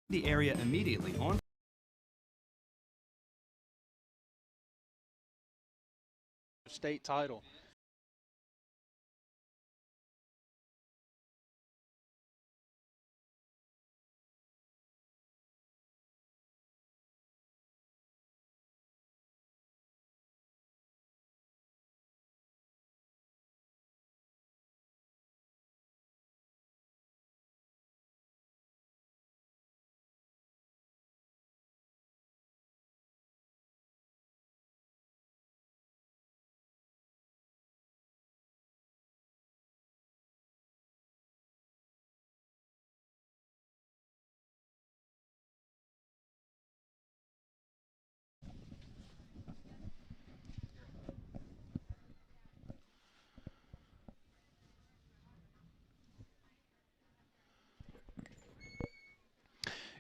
the area immediately on state title.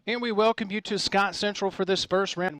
And we welcome you to Scott Central for this first round.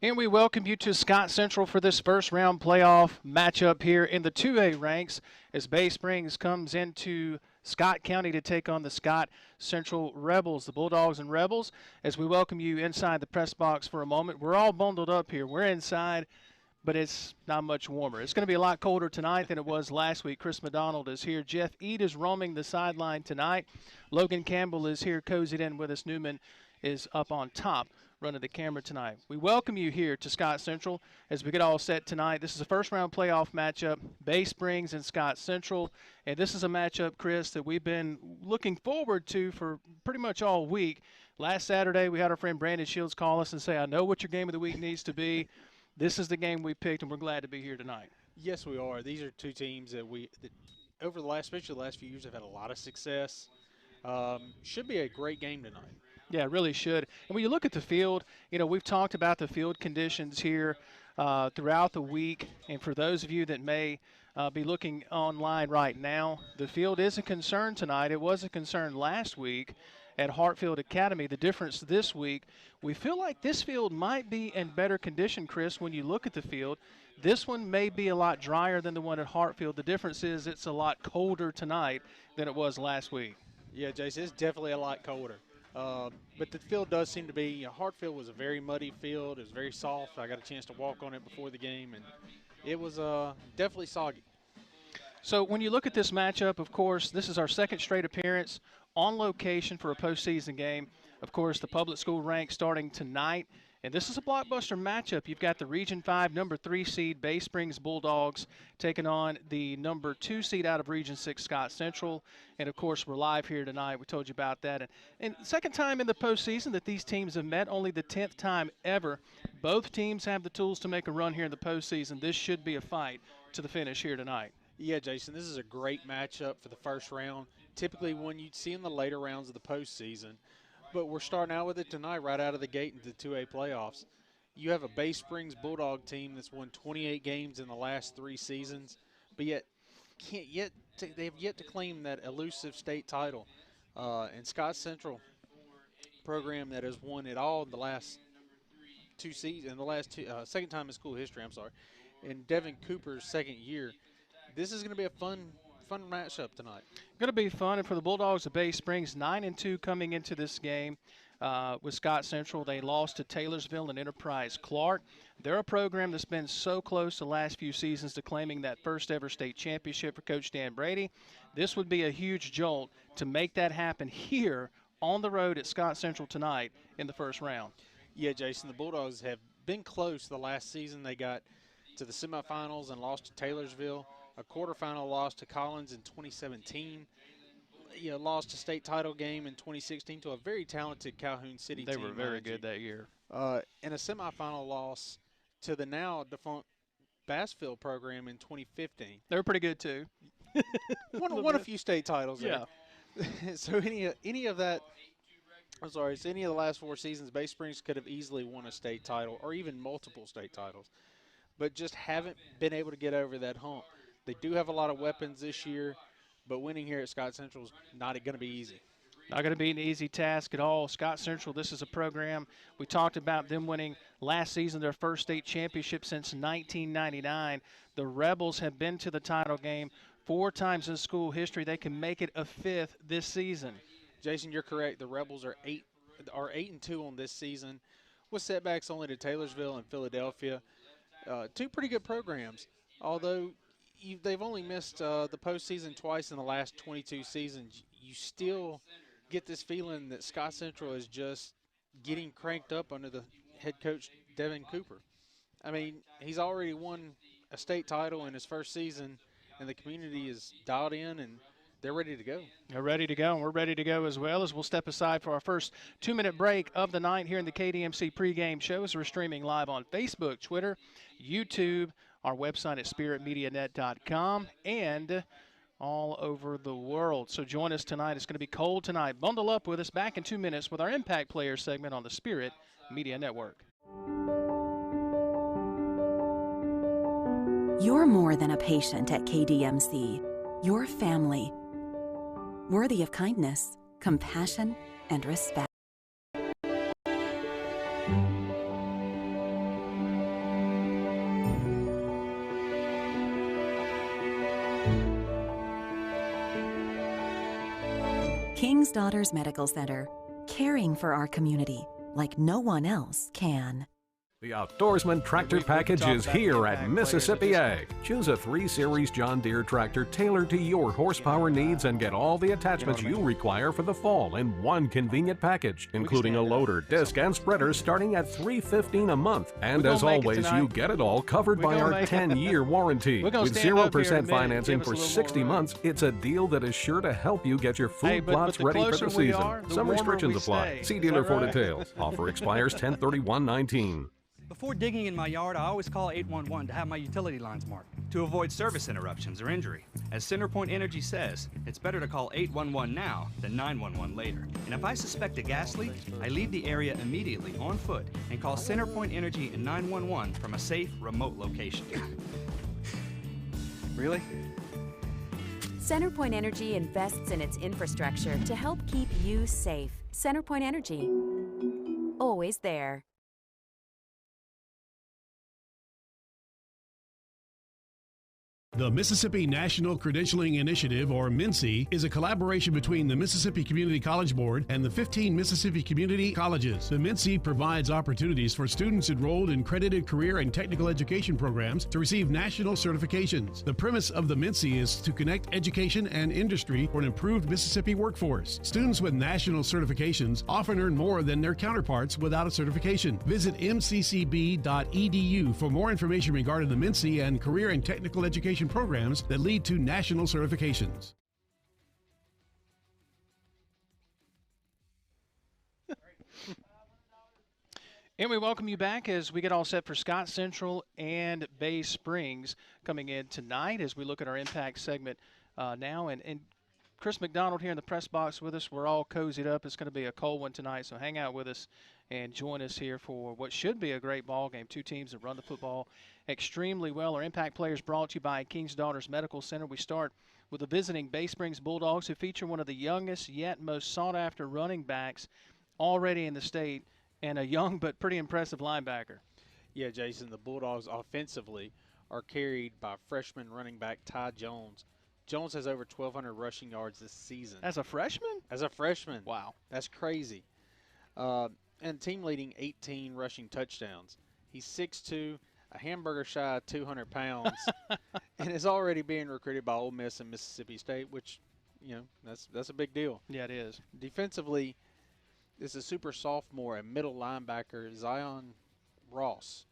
And we welcome you to Scott Central for this first round playoff matchup here in the 2A ranks as Bay Springs comes into Scott County to take on the Scott Central Rebels, the Bulldogs and Rebels. As we welcome you inside the press box for a moment, we're all bundled up here. We're inside, but it's not much warmer. It's going to be a lot colder tonight than it was last week. Chris McDonald is here. Jeff Ead is roaming the sideline tonight. Logan Campbell is here, cozied in with us. Newman is up on top running the camera tonight. We welcome you here to Scott Central as we get all set tonight. This is a first round playoff matchup, Bay Springs and Scott Central. And this is a matchup, Chris, that we've been looking forward to for pretty much all week. Last Saturday, we had our friend Brandon Shields call us and say, I know what your game of the week needs to be. This is the game we picked, and we're glad to be here tonight. Yes, we are. These are two teams that over the last, especially the last few years, have had a lot of success. Should be a great game tonight. Yeah, it really should. And when you look at the field, you know, we've talked about the field conditions here throughout the week. And for those of you that may be looking online right now, the field is a concern tonight. It was a concern last week at Hartfield Academy. The difference this week, we feel like this field might be in better condition, Chris, when you look at the field. This one may be a lot drier than the one at Hartfield. The difference is it's a lot colder tonight than it was last week. Yeah, Jason, it's definitely a lot colder. But the field does seem to be, Hartfield was a very muddy field. It was very soft. I got a chance to walk on it before the game, and it was definitely soggy. So when you look at this matchup, of course, this is our second straight appearance on location for a postseason game. Of course, the public school rank starting tonight. And this is a blockbuster matchup. You've got the Region 5 number 3 seed Bay Springs Bulldogs taking on the number 2 seed out of Region 6 Scott Central. And, of course, we're live here tonight. We told you about that. And second time in the postseason that these teams have met, only the 10th time ever. Both teams have the tools to make a run here in the postseason. This should be a fight to the finish here tonight. Yeah, Jason, this is a great matchup for the first round. Typically one you'd see in the later rounds of the postseason. But we're starting out with it tonight right out of the gate into the 2A playoffs. You have a Bay Springs Bulldog team that's won 28 games in the last 3 seasons, but yet they have yet to claim that elusive state title. And Scott Central program that has won it all in the last 2 seasons, in the last second time in school history. I'm sorry, in Devin Cooper's second year. This is going to be a fun matchup tonight. Going to be fun, and for the Bulldogs of Bay Springs, 9-2 coming into this game. With Scott Central, they lost to Taylorsville and Enterprise Clark. They're a program that's been so close the last few seasons to claiming that first ever state championship for Coach Dan Brady. This would be a huge jolt to make that happen here on the road at Scott Central tonight in the first round. Yeah, Jason, the Bulldogs have been close the last season. They got to the semifinals and lost to Taylorsville, a quarterfinal loss to Collins in 2017. Lost a state title game in 2016 to a very talented Calhoun City team. They were very good that year. And a semifinal loss to the now defunct Bassville program in 2015. They were pretty good too. won a few state titles there. Yeah. So any of the last 4 seasons, Bay Springs could have easily won a state title or even multiple state titles, but just haven't been able to get over that hump. They do have a lot of weapons this year, but winning here at Scott Central is not going to be easy. Not going to be an easy task at all. Scott Central, this is a program, we talked about them winning last season their first state championship since 1999. The Rebels have been to the title game 4 times in school history. They can make it a 5th this season. Jason, you're correct. The Rebels are 8-2 on this season, with setbacks only to Taylorsville and Philadelphia. 2 pretty good programs, although they've only missed the postseason twice in the last 22 seasons. You still get this feeling that Scott Central is just getting cranked up under the head coach, Devin Cooper. I mean, he's already won a state title in his first season, and the community is dialed in, and they're ready to go. They're ready to go, and we're ready to go as well. As we'll step aside for our first 2-minute break of the night here in the KDMC pregame show, as we're streaming live on Facebook, Twitter, YouTube, our website at spiritmedianet.com, and all over the world. So join us tonight. It's going to be cold tonight. Bundle up with us. Back in 2 minutes with our Impact Player segment on the Spirit Media Network. You're more than a patient at KDMC. You're family, worthy of kindness, compassion, and respect. King's Daughters Medical Center, caring for our community like no one else can. The Outdoorsman Tractor Package is here at Mississippi Ag. Choose a 3 Series John Deere tractor tailored to your horsepower needs and get all the attachments you require for the fall in one convenient package, including a loader, disc, and spreader starting at $315 a month. And as always, you get it all covered by our 10-year warranty. With 0% financing for 60 months, it's a deal that is sure to help you get your food plots ready for the season. Some restrictions apply. See dealer for details. Offer expires 10/31/19. Before digging in my yard, I always call 811 to have my utility lines marked, to avoid service interruptions or injury. As CenterPoint Energy says, it's better to call 811 now than 911 later. And if I suspect a gas leak, I leave the area immediately on foot and call CenterPoint Energy and 911 from a safe, remote location. Really? CenterPoint Energy invests in its infrastructure to help keep you safe. CenterPoint Energy. Always there. The Mississippi National Credentialing Initiative, or MNCI, is a collaboration between the Mississippi Community College Board and the 15 Mississippi Community Colleges. The MNCI provides opportunities for students enrolled in credited career and technical education programs to receive national certifications. The premise of the MNCI is to connect education and industry for an improved Mississippi workforce. Students with national certifications often earn more than their counterparts without a certification. Visit mccb.edu for more information regarding the MNCI and career and technical education programs that lead to national certifications. And we welcome you back as we get all set for Scott Central and Bay Springs coming in tonight as we look at our Impact segment now. And Chris McDonald here in the press box with us. We're all cozied up. It's going to be a cold one tonight, so hang out with us and join us here for what should be a great ball game. Two teams that run the football extremely well. Our Impact Players brought to you by King's Daughters Medical Center. We start with the visiting Bay Springs Bulldogs, who feature one of the youngest yet most sought-after running backs already in the state, and a young but pretty impressive linebacker. Yeah, Jason, the Bulldogs offensively are carried by freshman running back Ty Jones. Jones has over 1,200 rushing yards this season. As a freshman? As a freshman. Wow. That's crazy. And team leading 18 rushing touchdowns. He's 6'2", a hamburger shy of 200 pounds, and is already being recruited by Ole Miss and Mississippi State, which, that's a big deal. Yeah, it is. Defensively, this is super sophomore and middle linebacker Zion Ross.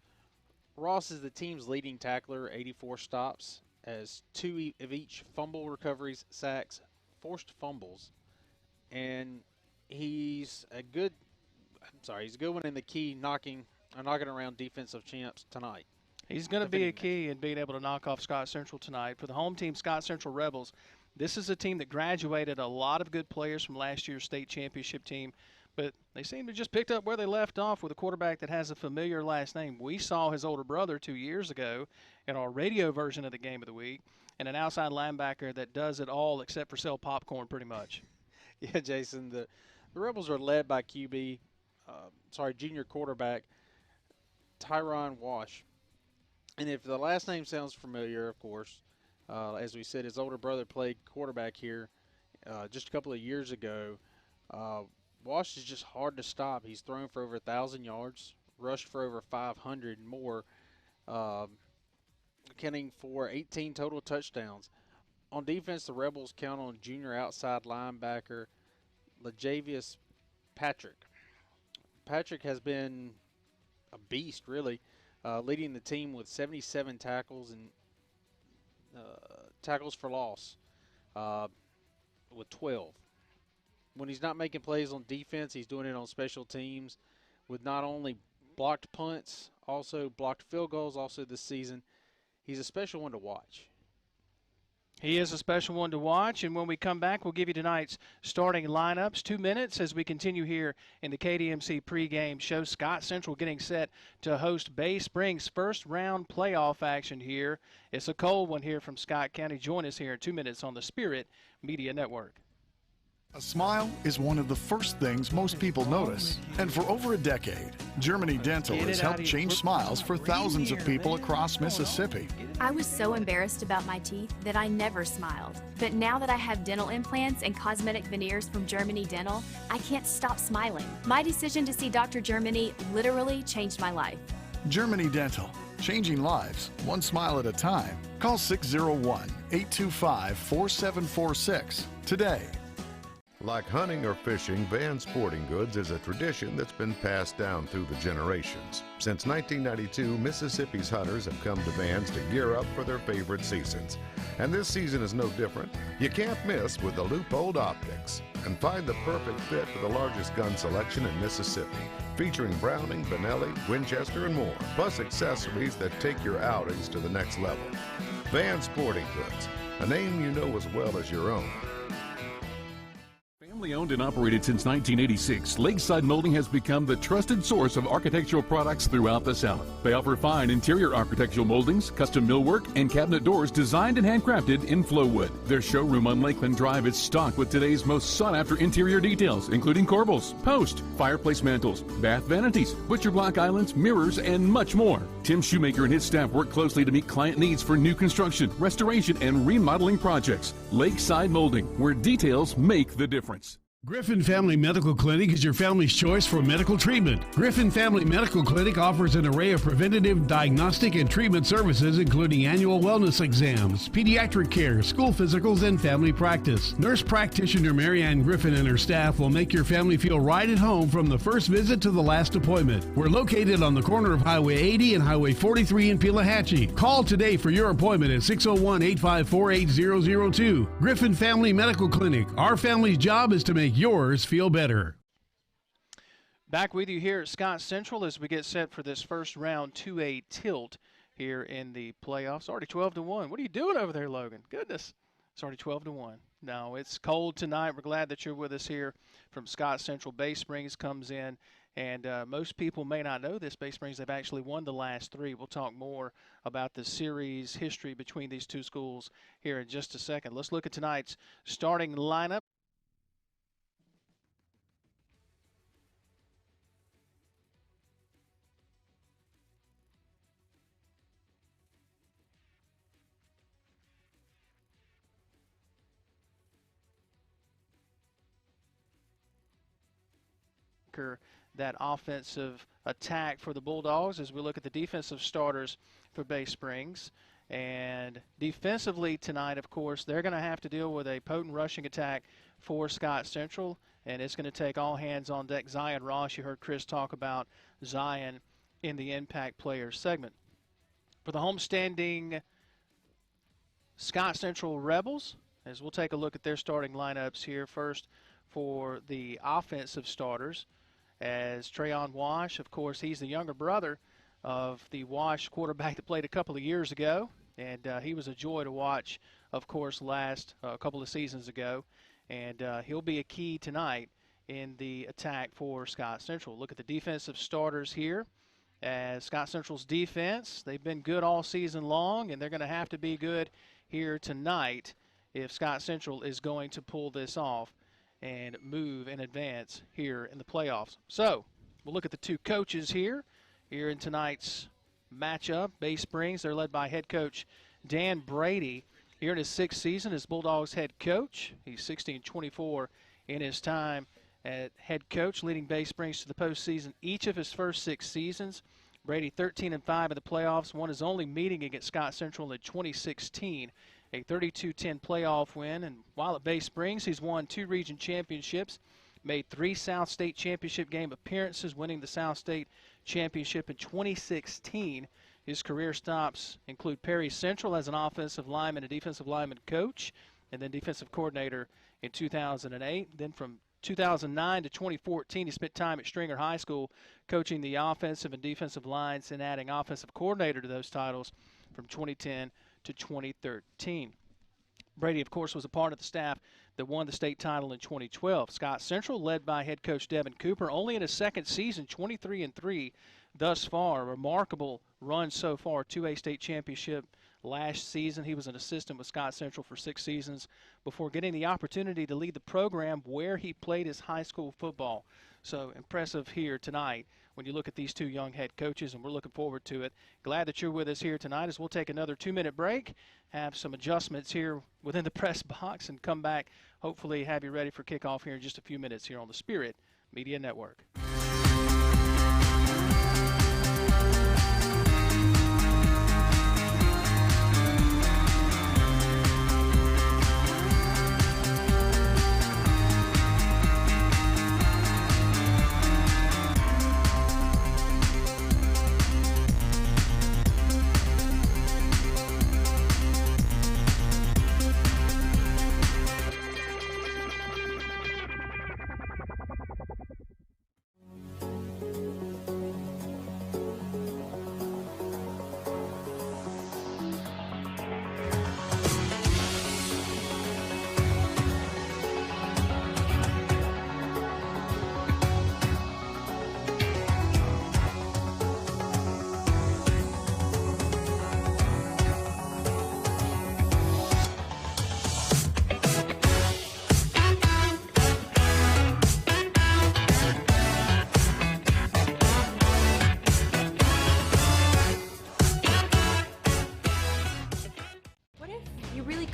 Ross is the team's leading tackler, 84 stops, as 2 of each fumble recoveries, sacks, forced fumbles, and he's a good one in the key knocking around defensive champs tonight. He's going to be a key in being able to knock off Scott Central tonight. For the home team, Scott Central Rebels, this is a team that graduated a lot of good players from last year's state championship team, but they seem to just picked up where they left off with a quarterback that has a familiar last name. We saw his older brother 2 years ago in our radio version of the Game of the Week, and an outside linebacker that does it all except for sell popcorn pretty much. Yeah, Jason, the Rebels are led by junior quarterback Tyron Wash. And if the last name sounds familiar, of course, as we said, his older brother played quarterback here just a couple of years ago. Wash is just hard to stop. He's thrown for over 1,000 yards, rushed for over 500 and more, accounting for 18 total touchdowns. On defense, the Rebels count on junior outside linebacker LaJavius Patrick. Patrick has been a beast, really, leading the team with 77 tackles and tackles for loss with 12. When he's not making plays on defense, he's doing it on special teams with not only blocked punts, also blocked field goals also this season. He's a special one to watch. He is a special one to watch, and when we come back, we'll give you tonight's starting lineups. 2 minutes as we continue here in the KDMC pregame show. Scott Central getting set to host Bay Springs' first-round playoff action here. It's a cold one here from Scott County. Join us here in 2 minutes on the Spirit Media Network. A smile is one of the first things most people notice. And for over a decade, Germany Dental has helped change smiles for thousands of people across Mississippi. I was so embarrassed about my teeth that I never smiled. But now that I have dental implants and cosmetic veneers from Germany Dental, I can't stop smiling. My decision to see Dr. Germany literally changed my life. Germany Dental, changing lives, one smile at a time. Call 601-825-4746 today. Like hunting or fishing, Van Sporting Goods is a tradition that's been passed down through the generations. Since 1992, Mississippi's hunters have come to Vans to gear up for their favorite seasons. And this season is no different. You can't miss with the Leupold Optics. And find the perfect fit for the largest gun selection in Mississippi, featuring Browning, Benelli, Winchester, and more, plus accessories that take your outings to the next level. Van Sporting Goods, a name you know as well as your own. Family owned and operated since 1986, Lakeside Molding has become the trusted source of architectural products throughout the South. They offer fine interior architectural moldings, custom millwork, and cabinet doors designed and handcrafted in Flowwood. Their showroom on Lakeland Drive is stocked with today's most sought-after interior details, including corbels, post, fireplace mantles, bath vanities, butcher block islands, mirrors, and much more. Tim Shoemaker and his staff work closely to meet client needs for new construction, restoration, and remodeling projects. Lakeside Molding, where details make the difference. Griffin Family Medical Clinic is your family's choice for medical treatment. Griffin Family Medical Clinic offers an array of preventative, diagnostic, and treatment services, including annual wellness exams, pediatric care, school physicals, and family practice. Nurse practitioner Marianne Griffin and her staff will make your family feel right at home from the first visit to the last appointment. We're located on the corner of Highway 80 and Highway 43 in Pelahatchie. Call today for your appointment at 601-854-8002. Griffin Family Medical Clinic. Our family's job is to make yours feel better. Back with you here at Scott Central as we get set for this first round 2A tilt here in the playoffs. Already 12-1. What are you doing over there, Logan? Goodness. It's already 12-1. No, it's cold tonight. We're glad that you're with us here from Scott Central. Bay Springs comes in And most people may not know this. Bay Springs, they've actually won the last 3. We'll talk more about the series history between these two schools here in just a second. Let's look at tonight's starting lineup. That offensive attack for the Bulldogs as we look at the defensive starters for Bay Springs. And defensively tonight, of course, they're going to have to deal with a potent rushing attack for Scott Central, and it's going to take all hands on deck. Zion Ross, you heard Chris talk about Zion in the impact player segment. For the homestanding Scott Central Rebels, as we'll take a look at their starting lineups here first for the offensive starters, as Trayon Wash, of course, he's the younger brother of the Wash quarterback that played a couple of years ago, and he was a joy to watch, of course, last a couple of seasons ago, and he'll be a key tonight in the attack for Scott Central. Look at the defensive starters here. As Scott Central's defense, they've been good all season long, and they're going to have to be good here tonight if Scott Central is going to pull this off and move in advance here in the playoffs. So we'll look at the two coaches here in tonight's matchup. Bay Springs, they're led by head coach Dan Brady here in his 6th season as Bulldogs head coach. He's 16-24 in his time at head coach, leading Bay Springs to the postseason each of his first 6 seasons. Brady 13-5 in the playoffs, won his only meeting against Scott Central in 2016. A 32-10 playoff win, and while at Bay Springs, he's won 2 region championships, made 3 South State Championship game appearances, winning the South State Championship in 2016. His career stops include Perry Central as an offensive lineman and defensive lineman coach, and then defensive coordinator in 2008. Then from 2009 to 2014, he spent time at Stringer High School coaching the offensive and defensive lines and adding offensive coordinator to those titles from 2010 to 2013. Brady, of course, was a part of the staff that won the state title in 2012. Scott Central, led by head coach Devin Cooper, only in his 2nd season, 23-3 thus far. A remarkable run so far, 2A state championship last season. He was an assistant with Scott Central for 6 seasons before getting the opportunity to lead the program where he played his high school football. So impressive here tonight when you look at these two young head coaches, and we're looking forward to it. Glad that you're with us here tonight as we'll take another 2-minute break, have some adjustments here within the press box, and come back, hopefully have you ready for kickoff here in just a few minutes here on the Spirit Media Network.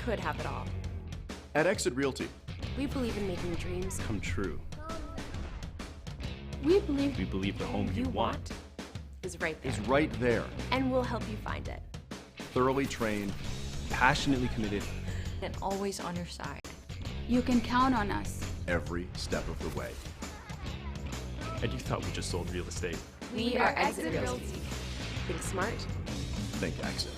Could have it all. At Exit Realty, we believe in making dreams come true. We believe the home you want is right there. Is right there. And we'll help you find it. Thoroughly trained, passionately committed, and always on your side. You can count on us every step of the way. And you thought we just sold real estate. We are Exit Realty. Think smart. Think Exit.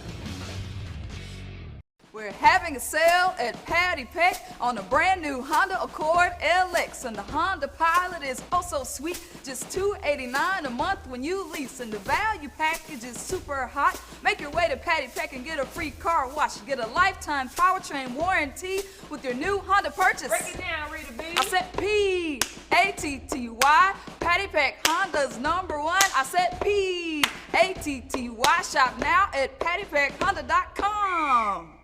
We're having a sale at Patty Peck on a brand new Honda Accord LX, and the Honda Pilot is oh so sweet, just $289 a month when you lease, and the value package is super hot. Make your way to Patty Peck and get a free car wash. Get a lifetime powertrain warranty with your new Honda purchase. Break it down, Rita B. I said P-A-T-T-Y, Patty Peck, Honda's #1. I said P-A-T-T-Y. Shop now at pattypeckhonda.com.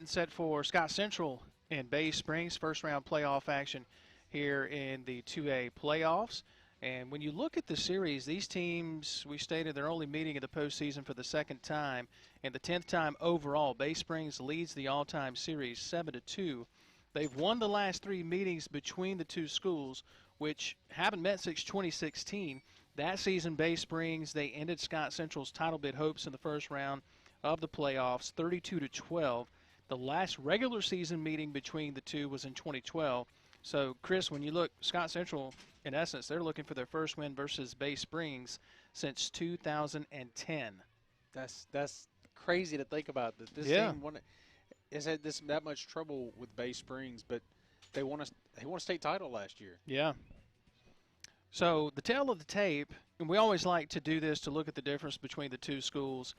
Set for Scott Central and Bay Springs, first round playoff action here in the 2A playoffs. And when you look at the series, these teams, we stated they're only meeting in the postseason for the second time and the 10th time overall. Bay Springs leads the all-time series 7-2. They've won the last 3 meetings between the two schools, which haven't met since 2016. That season, Bay Springs, they ended Scott Central's title bid hopes in the first round of the playoffs, 32-12. The last regular season meeting between the two was in 2012. So, Chris, when you look, Scott Central, in essence, they're looking for their first win versus Bay Springs since 2010. That's crazy to think about. That this team has had that much trouble with Bay Springs, but they won a state title last year. Yeah. So the tale of the tape, and we always like to do this to look at the difference between the two schools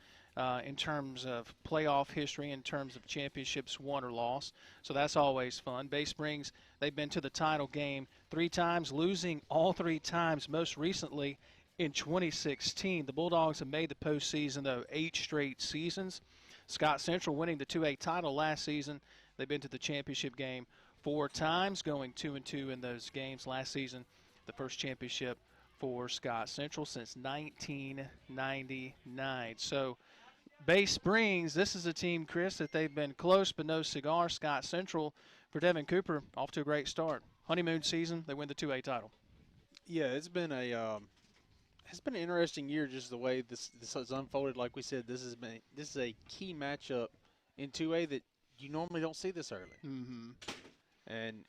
in terms of playoff history, in terms of championships won or lost. So that's always fun. Bay Springs, they've been to the title game 3 times, losing all 3 times, most recently in 2016. The Bulldogs have made the postseason, though, 8 straight seasons. Scott Central winning the 2A title last season. They've been to the championship game 4 times, going 2-2 in those games last season. The first championship for Scott Central since 1999. So Bay Springs, this is a team, Chris, that they've been close but no cigar. Scott Central, for Devin Cooper, off to a great start. Honeymoon season, they win the 2A title. Yeah, it's been an interesting year, just the way this has unfolded. Like we said, this is a key matchup in 2A that you normally don't see this early. Mm-hmm. And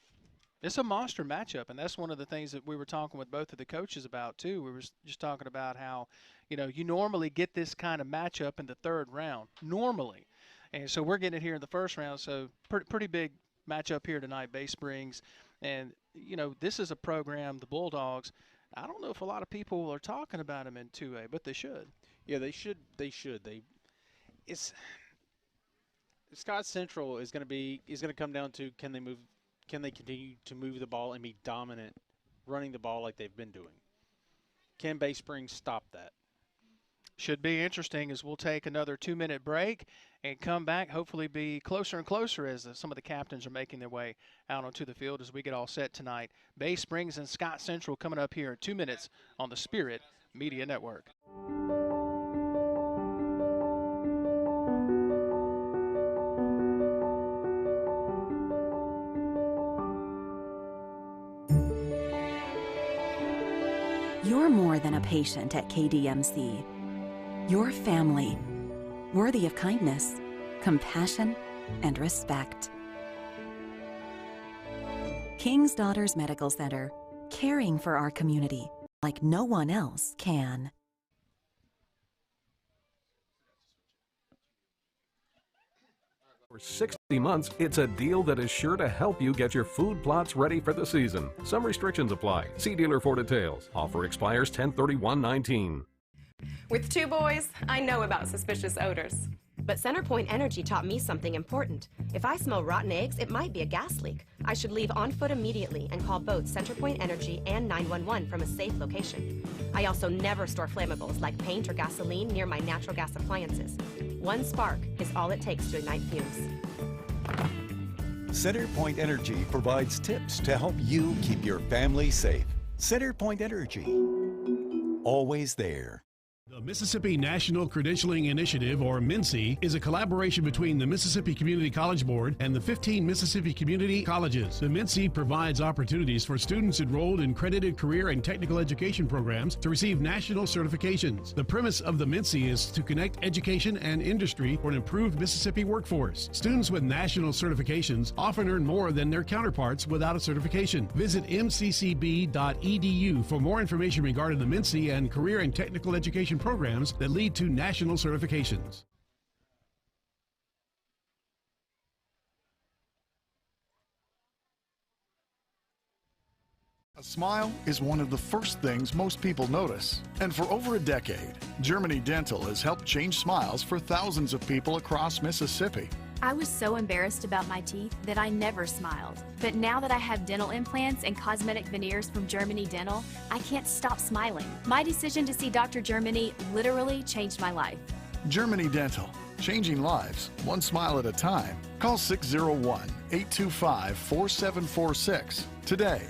it's a monster matchup, and that's one of the things that we were talking with both of the coaches about, too. We were just talking about how, you normally get this kind of matchup in the 3rd round, normally. And so we're getting it here in the 1st round, so pretty big matchup here tonight, Bay Springs. And, this is a program, the Bulldogs, I don't know if a lot of people are talking about them in 2A, but they should. Yeah, they should. Scott Central is going to come down to can they continue to move the ball and be dominant running the ball like they've been doing? Can Bay Springs stop that? Should be interesting as we'll take another 2-minute break and come back, hopefully be closer and closer as some of the captains are making their way out onto the field as we get all set tonight. Bay Springs and Scott Central coming up here in 2 minutes on the Spirit Media Network. You're more than a patient at KDMC. You're family, worthy of kindness, compassion, and respect. King's Daughters Medical Center, caring for our community like no one else can. For 60 months, it's a deal that is sure to help you get your food plots ready for the season. Some restrictions apply. See dealer for details. Offer expires 10/31/19. With 2 boys, I know about suspicious odors. But CenterPoint Energy taught me something important. If I smell rotten eggs, it might be a gas leak. I should leave on foot immediately and call both CenterPoint Energy and 911 from a safe location. I also never store flammables like paint or gasoline near my natural gas appliances. 1 spark is all it takes to ignite fumes. CenterPoint Energy provides tips to help you keep your family safe. CenterPoint Energy, always there. The Mississippi National Credentialing Initiative, or MNCI, is a collaboration between the Mississippi Community College Board and the 15 Mississippi Community Colleges. The MNCI provides opportunities for students enrolled in credited career and technical education programs to receive national certifications. The premise of the MNCI is to connect education and industry for an improved Mississippi workforce. Students with national certifications often earn more than their counterparts without a certification. Visit mccb.edu for more information regarding the MNCI and career and technical education programs that lead to national certifications. A smile is one of the first things most people notice. And for over a decade, Germany Dental has helped change smiles for thousands of people across Mississippi. I was so embarrassed about my teeth that I never smiled. But now that I have dental implants and cosmetic veneers from Germany Dental, I can't stop smiling. My decision to see Dr. Germany literally changed my life. Germany Dental, changing lives, one smile at a time. Call 601-825-4746 today.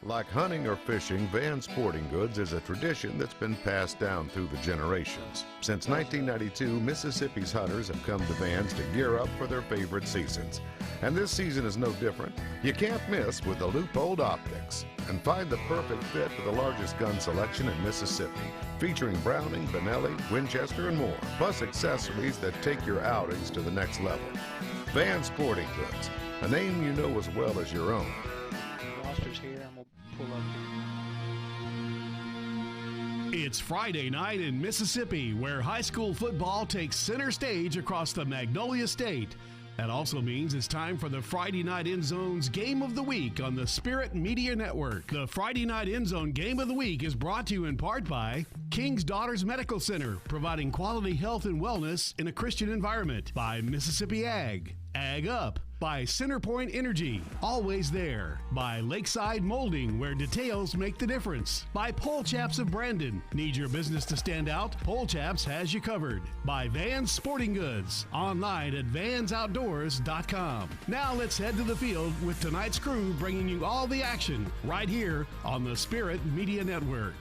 Like hunting or fishing, Van Sporting Goods is a tradition that's been passed down through the generations. Since 1992, Mississippi's hunters have come to Vans to gear up for their favorite seasons. And this season is no different. You can't miss with the Leupold Optics. And find the perfect fit for the largest gun selection in Mississippi, featuring Browning, Benelli, Winchester, and more, plus accessories that take your outings to the next level. Van Sporting Goods, a name you know as well as your own. Roster's here. I'm going to pull up here. It's Friday night in Mississippi, where high school football takes center stage across the Magnolia State. That also means it's time for the Friday Night End Zone's Game of the Week on the Spirit Media Network. The Friday Night End Zone Game of the Week is brought to you in part by King's Daughters Medical Center, providing quality health and wellness in a Christian environment. By Mississippi Ag, Ag Up. By Centerpoint Energy, always there. By Lakeside Molding, where details make the difference. By Pole Chaps of Brandon. Need your business to stand out? Pole Chaps has you covered. By Vans Sporting Goods, online at vansoutdoors.com. Now let's head to the field with tonight's crew bringing you all the action right here on the Spirit Media Network.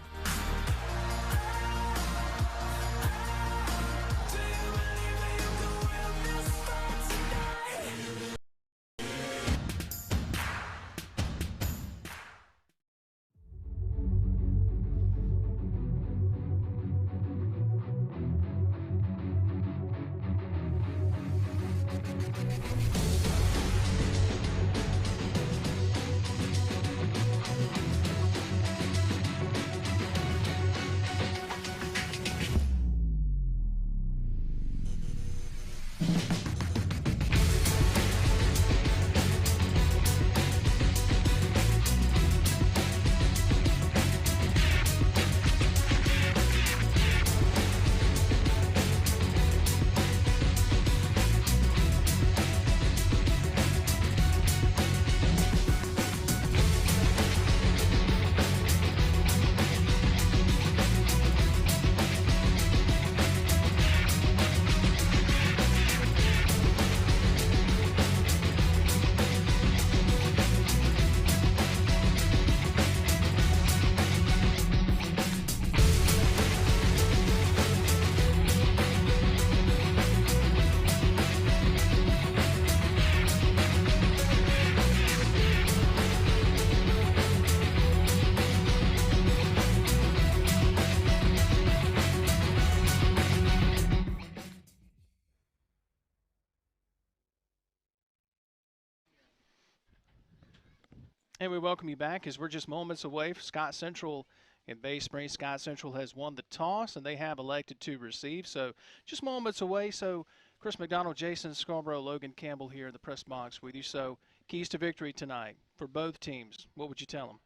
And we welcome you back as we're just moments away from Scott Central in Bay Springs. Scott Central has won the toss, and they have elected to receive. So just moments away. So Chris McDonald, Jason Scarborough, Logan Campbell here in the press box with you. So keys to victory tonight for both teams. What would you tell them?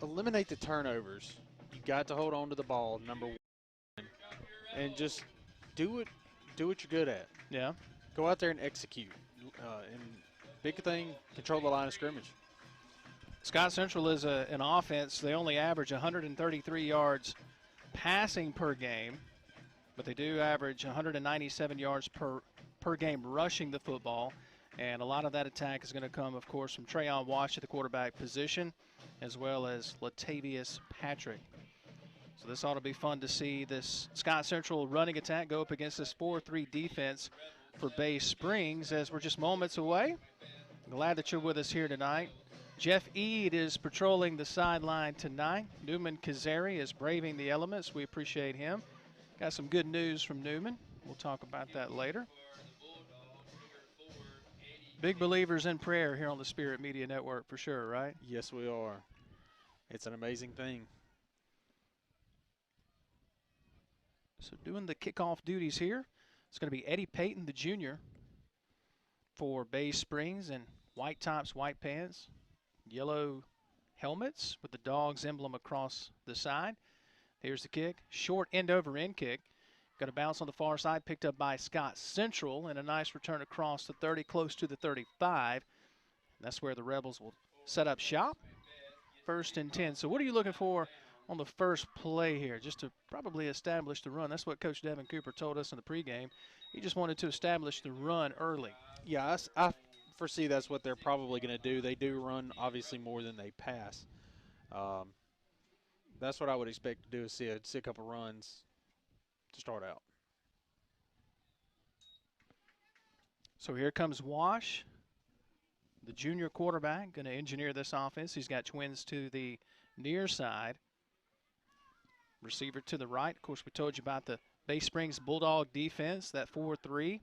Eliminate the turnovers. You got to hold on to the ball, number one, and just do what you're good at. Yeah. Go out there and execute. And big thing, control the line of scrimmage. Scott Central is an offense. They only average 133 yards passing per game, but they do average 197 yards per game rushing the football. And a lot of that attack is going to come, of course, from Trayon Wash at the quarterback position, as well as Latavius Patrick. So this ought to be fun to see this Scott Central running attack go up against this 4-3 defense for Bay Springs as we're just moments away. Glad that you're with us here tonight. Jeff Eade is patrolling the sideline tonight. Newman Kazari is braving the elements. We appreciate him. Got some good news from Newman. We'll talk about that later. Big believers in prayer here on the Spirit Media Network for sure, right? Yes, we are. It's an amazing thing. So doing the kickoff duties here, it's going to be Eddie Payton, the junior, for Bay Springs in white tops, white pants, yellow helmets with the Dogs emblem across the side. Here's the kick. Short end over end kick. Got a bounce on the far side, picked up by Scott Central, and a nice return across the 30, close to the 35. That's where the Rebels will set up shop. 1st and 10. So what are you looking for on the first play here? Just to probably establish the run. That's what Coach Devin Cooper told us in the pregame. He just wanted to establish the run early. Yeah, I foresee that's what they're probably going to do. They do run, obviously, more than they pass. That's what I would expect to do, is see a couple runs to start out. So here comes Wash, the junior quarterback, going to engineer this offense. He's got twins to the near side. Receiver to the right. Of course, we told you about the Bay Springs Bulldog defense, that 4-3.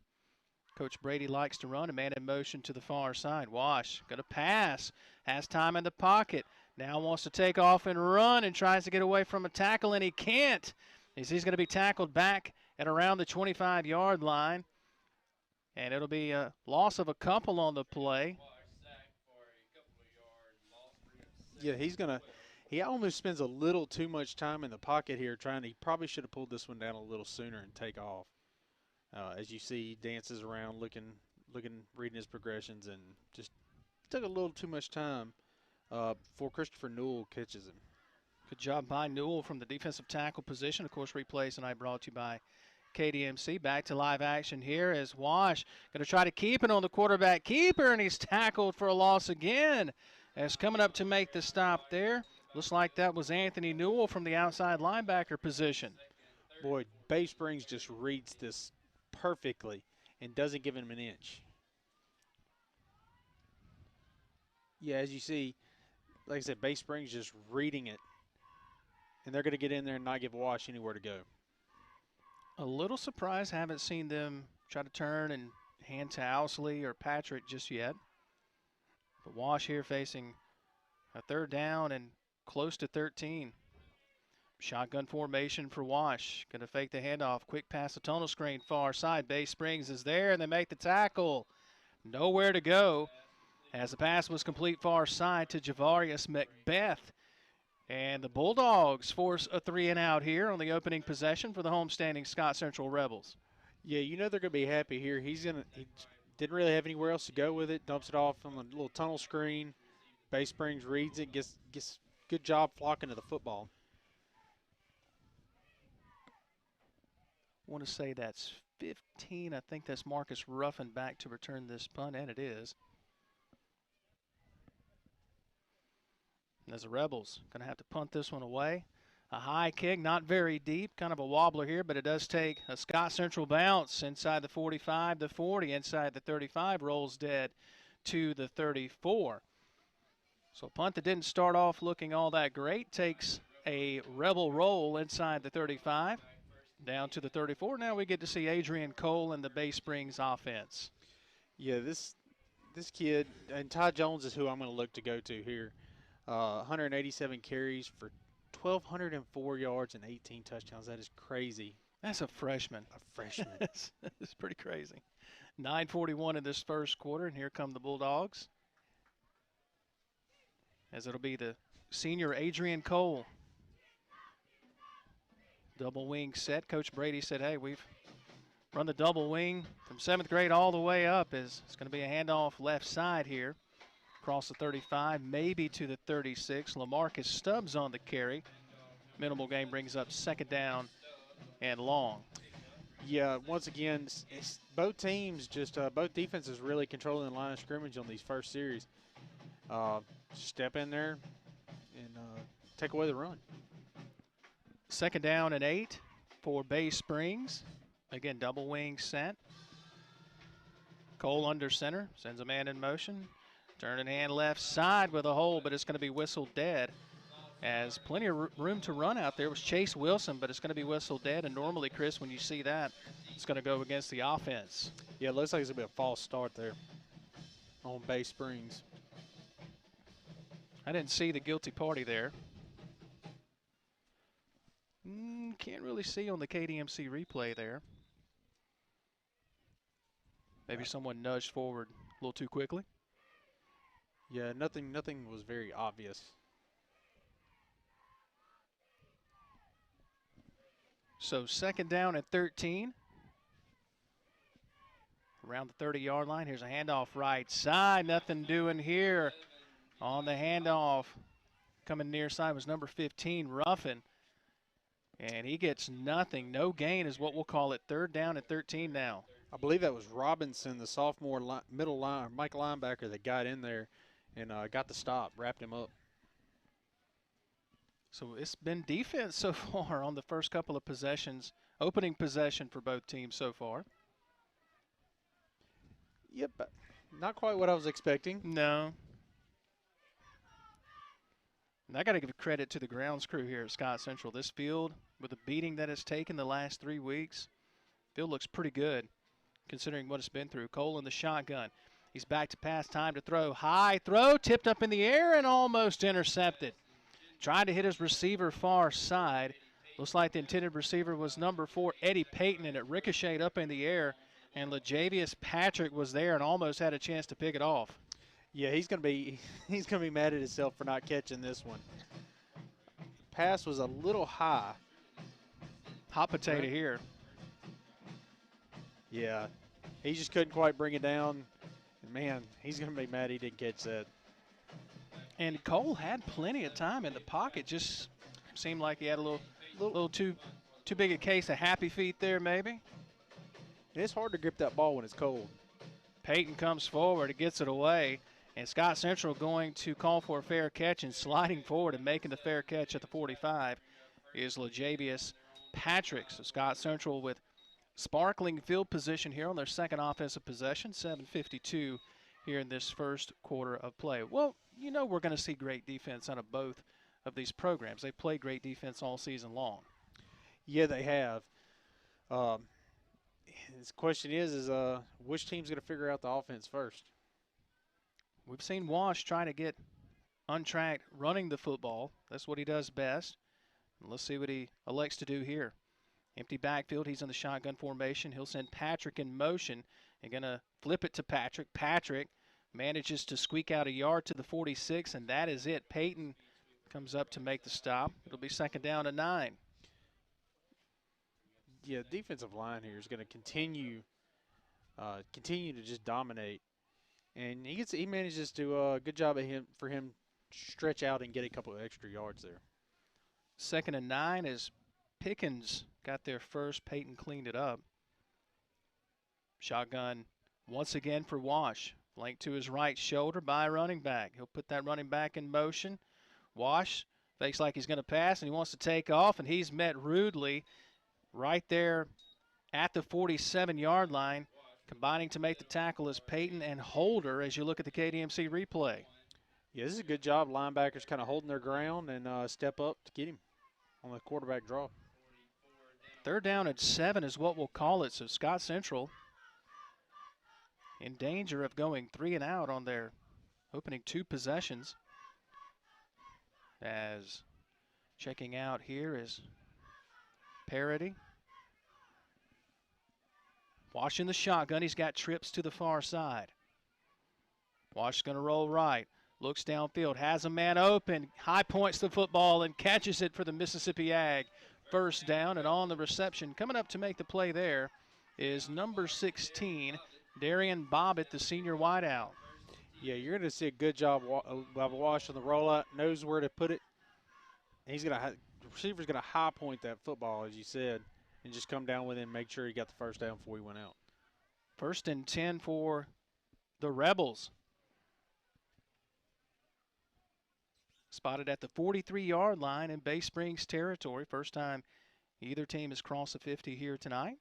Coach Brady likes to run. A man in motion to the far side. Wash going to pass. Has time in the pocket. Now wants to take off and run and tries to get away from a tackle, and he can't. He's going to be tackled back at around the 25-yard line. And it'll be a loss of a couple on the play. Yeah, he almost spends a little too much time in the pocket here he probably should have pulled this one down a little sooner and take off. As you see, he dances around reading his progressions, and just took a little too much time before Christopher Newell catches him. Good job by Newell from the defensive tackle position. Of course, replays tonight brought to you by KDMC. Back to live action here as Wash going to try to keep it on the quarterback keeper, and he's tackled for a loss again. As coming up to make the stop there, looks like that was Anthony Newell from the outside linebacker position. Boy, Bay Springs just reads this perfectly and doesn't give him an inch. Yeah, as you see, like I said, Bay Springs just reading it. And they're going to get in there and not give Wash anywhere to go. A little surprised, haven't seen them try to turn and hand to Owsley or Patrick just yet. But Wash here facing a 3rd down and close to 13. Shotgun formation for Wash. Going to fake the handoff. Quick pass, the tunnel screen far side. Bay Springs is there, and they make the tackle. Nowhere to go as the pass was complete far side to Javarius Macbeth. And the Bulldogs force a 3-and-out here on the opening possession for the homestanding Scott Central Rebels. Yeah, you know they're going to be happy here. He didn't really have anywhere else to go with it. Dumps it off on the little tunnel screen. Bay Springs reads it, gets good job flocking to the football. I want to say that's 15. I think that's Marcus Ruffin back to return this punt, and it is. As the Rebels going to have to punt this one away. A high kick, not very deep, kind of a wobbler here, but it does take a Scott Central bounce inside the 45, the 40, inside the 35, rolls dead to the 34. So a punt that didn't start off looking all that great takes a Rebel roll inside the 35, down to the 34. Now we get to see Adrian Cole and the Bay Springs offense. Yeah, this kid, and Ty Jones is who I'm going to look to go to here. 187 carries for 1,204 yards and 18 touchdowns. That is crazy. That's a freshman. A freshman. It's pretty crazy. 9:41 in this first quarter, and here come the Bulldogs. As it'll be the senior Adrian Cole. Double wing set. Coach Brady said, hey, we've run the double wing from 7th grade all the way up. It's going to be a handoff left side here. Across the 35, maybe to the 36. LaMarcus Stubbs on the carry. Minimal gain brings up 2nd down and long. Yeah, once again, both teams, both defenses really controlling the line of scrimmage on these first series. Step in there and take away the run. 2nd down and 8 for Bay Springs. Again, double wing set. Cole under center, sends a man in motion. Turn and hand left side with a hole, but it's going to be whistled dead. As plenty of room to run out there was Chase Wilson, but it's going to be whistled dead. And normally, Chris, when you see that, it's going to go against the offense. Yeah, it looks like it's going to be a false start there on Bay Springs. I didn't see the guilty party there. can't really see on the KDMC replay there. Maybe someone nudged forward a little too quickly. Yeah, nothing was very obvious. So second down at 13. Around the 30-yard line. Here's a handoff right side. Nothing doing here on the handoff. Coming near side was number 15, Ruffin. And he gets nothing. No gain is what we'll call it. Third down at 13 now. I believe that was Robinson, the sophomore middle line, Mike linebacker that got in there and got the stop, wrapped him up. So it's been defense so far on the first couple of possessions. Opening possession for both teams so far. Yep, not quite what I was expecting. No. And I got to give credit to the grounds crew here at Scott Central. This field, with the beating that it's taken the last 3 weeks, field looks pretty good considering what it's been through. Cole in the shotgun. He's back to pass, time to throw. High throw, tipped up in the air and almost intercepted. Tried to hit his receiver far side. Looks like the intended receiver was number 4, Eddie Payton, and it ricocheted up in the air. And LaJavius Patrick was there and almost had a chance to pick it off. Yeah, he's gonna be mad at himself for not catching this one. Pass was a little high. Hot potato right here. Yeah, he just couldn't quite bring it down. And man, he's gonna be mad he didn't catch that. And Cole had plenty of time in the pocket. Just seemed like he had a little too big a case of happy feet there, maybe. And it's hard to grip that ball when it's cold. Payton comes forward, it gets it away, and Scott Central going to call for a fair catch, and sliding forward and making the fair catch at the 45 is LaJavius Patrick. So Scott Central with sparkling field position here on their second offensive possession, 7:52 here in this first quarter of play. Well, you know we're going to see great defense out of both of these programs. They play great defense all season long. Yeah, they have. The question is which team's going to figure out the offense first? We've seen Wash try to get untracked running the football. That's what he does best. And let's see what he elects to do here. Empty backfield. He's in the shotgun formation. He'll send Patrick in motion and going to flip it to Patrick. Patrick manages to squeak out a yard to the 46, and that is it. Payton comes up to make the stop. It'll be second down and 9. Yeah, the defensive line here is going to continue to just dominate, and he manages to good job for him stretch out and get a couple of extra yards there. Second and 9 as Pickens got there first. Payton cleaned it up. Shotgun once again for Wash. Flank to his right shoulder by a running back. He'll put that running back in motion. Wash fakes like he's going to pass, and he wants to take off, and he's met rudely right there at the 47-yard line. Combining to make the tackle is Payton and Holder as you look at the KDMC replay. Yeah, this is a good job. Linebackers kind of holding their ground and step up to get him on the quarterback draw. Third down at 7 is what we'll call it. So Scott Central in danger of going 3 and out on their opening 2 possessions. As checking out here is Parody. Wash in the shotgun. He's got trips to the far side. Wash going to roll right. Looks downfield. Has a man open. High points the football and catches it for the Mississippi Ag. First down, and on the reception, coming up to make the play there is number 16, Darian Bobbitt, the senior wideout. Yeah, you're going to see a good job of Wash on the rollout. Knows where to put it. And the receiver's going to high point that football, as you said, and just come down with it and make sure he got the first down before he went out. First and 10 for the Rebels. Spotted at the 43-yard line in Bay Springs territory. First time either team has crossed the 50 here tonight.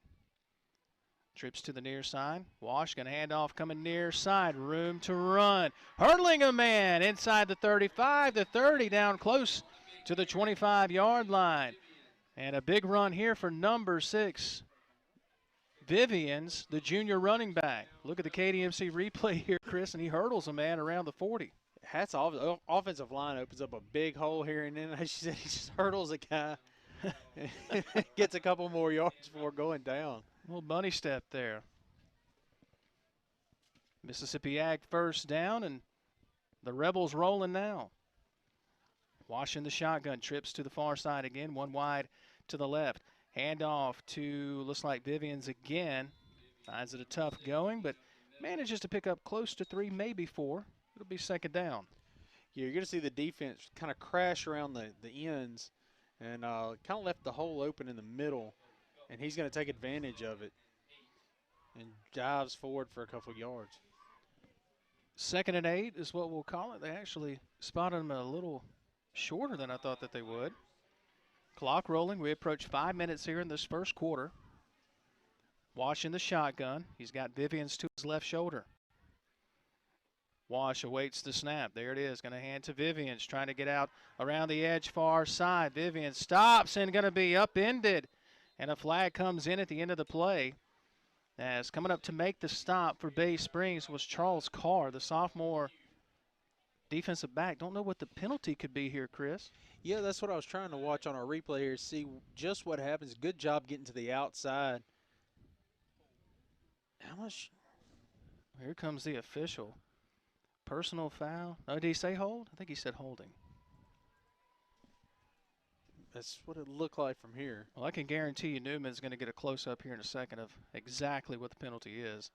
Trips to the near side. Wash going to hand off, coming near side. Room to run. Hurdling a man inside the 35, the 30, down close to the 25-yard line. And a big run here for number 6, Vivians, the junior running back. Look at the KDMC replay here, Chris, and he hurdles a man around the 40. Hats off. The offensive line opens up a big hole here, and then, as you said, he just hurdles a guy Gets a couple more yards before going down. Little bunny step there. Mississippi Ag first down, and the Rebels rolling now. Washing the shotgun, trips to the far side again, one wide to the left. Handoff to, looks like Vivians again. Finds it a tough going, but manages to pick up close to 3, maybe 4. It'll be second down. Yeah, you're going to see the defense kind of crash around the ends and kind of left the hole open in the middle, and he's going to take advantage of it and dives forward for a couple yards. 2nd and 8 is what we'll call it. They actually spotted him a little shorter than I thought that they would. Clock rolling. We approach 5 minutes here in this first quarter. Wash in the shotgun. He's got Vivians to his left shoulder. Wash awaits the snap. There it is. Going to hand to Vivians. Trying to get out around the edge far side. Vivians stops and going to be upended. And a flag comes in at the end of the play. As coming up to make the stop for Bay Springs was Charles Carr, the sophomore defensive back. Don't know what the penalty could be here, Chris. Yeah, that's what I was trying to watch on our replay here, see just what happens. Good job getting to the outside. How much? Here comes the official. Personal foul. Oh, did he say hold? I think he said holding. That's what it looked like from here. Well, I can guarantee you Newman's going to get a close-up here in a second of exactly what the penalty is.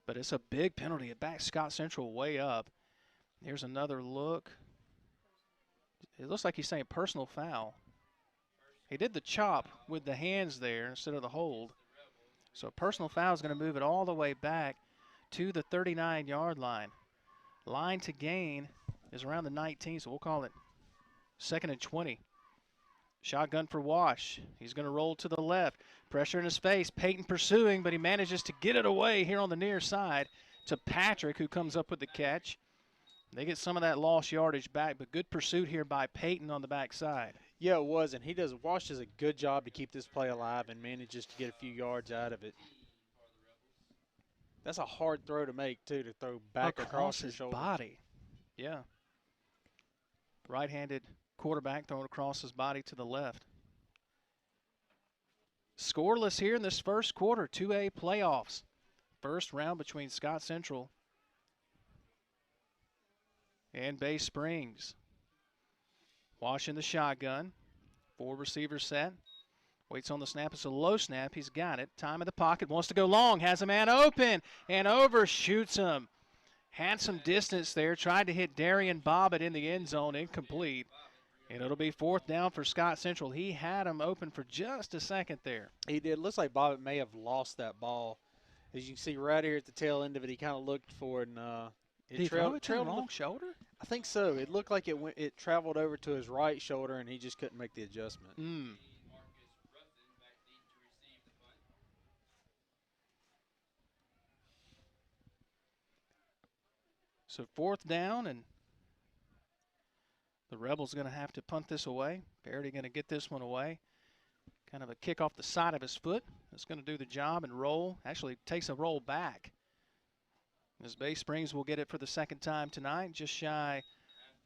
But it's a big penalty. It backs Scott Central way up. Here's another look. It looks like he's saying personal foul. He did the chop with the hands there instead of the hold. So a personal foul is going to move it all the way back to the 39-yard line. Line to gain is around the 19, so we'll call it 2nd and 20. Shotgun for Wash. He's going to roll to the left. Pressure in his face. Peyton pursuing, but he manages to get it away here on the near side to Patrick, who comes up with the catch. They get some of that lost yardage back, but good pursuit here by Peyton on the backside. Yeah, it was, and Wash does a good job to keep this play alive and manages to get a few yards out of it. That's a hard throw to make, too, to throw back across his shoulder. body. Yeah. Right-handed quarterback throwing across his body to the left. Scoreless here in this first quarter, 2A playoffs. First round between Scott Central and Bay Springs. Wash in the shotgun. 4 receivers set. Waits on the snap. It's a low snap. He's got it. Time in the pocket. Wants to go long. Has a man open and overshoots him. Had some distance there. Tried to hit Darian Bobbitt in the end zone. Incomplete. And it'll be 4th down for Scott Central. He had him open for just a second there. He did. Looks like Bobbitt may have lost that ball. As you can see right here at the tail end of it, he kind of looked for it and Did he throw it to the wrong shoulder? I think so. It looked like it traveled over to his right shoulder, and he just couldn't make the adjustment. So 4th down, and the Rebels going to have to punt this away. Parity going to get this one away. Kind of a kick off the side of his foot. That's going to do the job and roll. Actually takes a roll back. As Bay Springs will get it for the second time tonight, just shy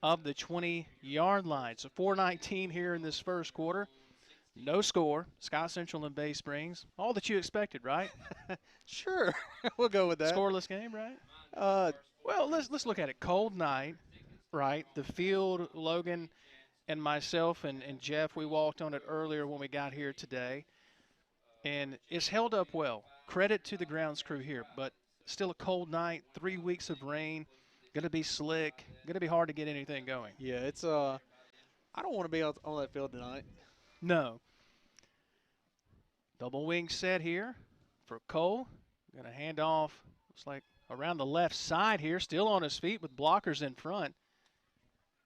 of the 20-yard line. So 4:19 here in this first quarter. No score. Scott Central and Bay Springs. All that you expected, right? Sure. We'll go with that. Scoreless game, right? Well, let's look at it. Cold night, right? The field, Logan and myself and Jeff, we walked on it earlier when we got here today. And it's held up well. Credit to the grounds crew here, but still a cold night, 3 weeks of rain, going to be slick, going to be hard to get anything going. Yeah, it's I don't want to be on that field tonight. No. Double wing set here for Cole. Going to hand off, looks like around the left side here, still on his feet with blockers in front.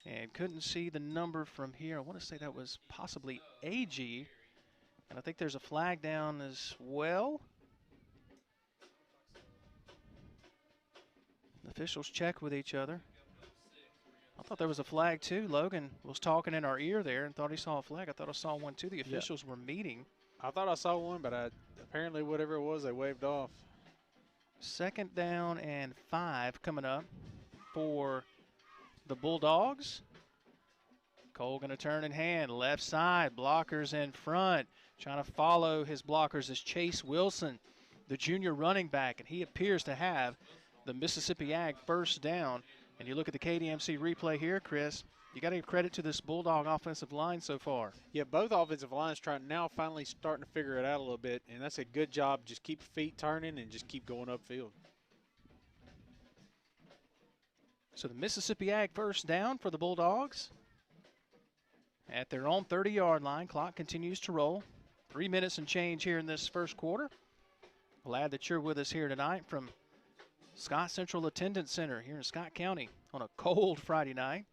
And couldn't see the number from here. I want to say that was possibly AG. And I think there's a flag down as well. Officials check with each other. I thought there was a flag too. Logan was talking in our ear there and thought he saw a flag. I thought I saw one too. The officials were meeting. I thought I saw one, but apparently whatever it was, they waved off. 2nd down and 5 coming up for the Bulldogs. Cole going to turn in hand, left side, blockers in front. Trying to follow his blockers is Chase Wilson, the junior running back, and he appears to have the Mississippi Ag first down. And you look at the KDMC replay here, Chris, you got to give credit to this Bulldog offensive line so far. Yeah, both offensive lines finally starting to figure it out a little bit, and that's a good job. Just keep your feet turning and just keep going upfield. So the Mississippi Ag first down for the Bulldogs at their own 30-yard line. Clock continues to roll. 3 minutes and change here in this first quarter. Glad that you're with us here tonight from Scott Central Attendance Center here in Scott County on a cold Friday night.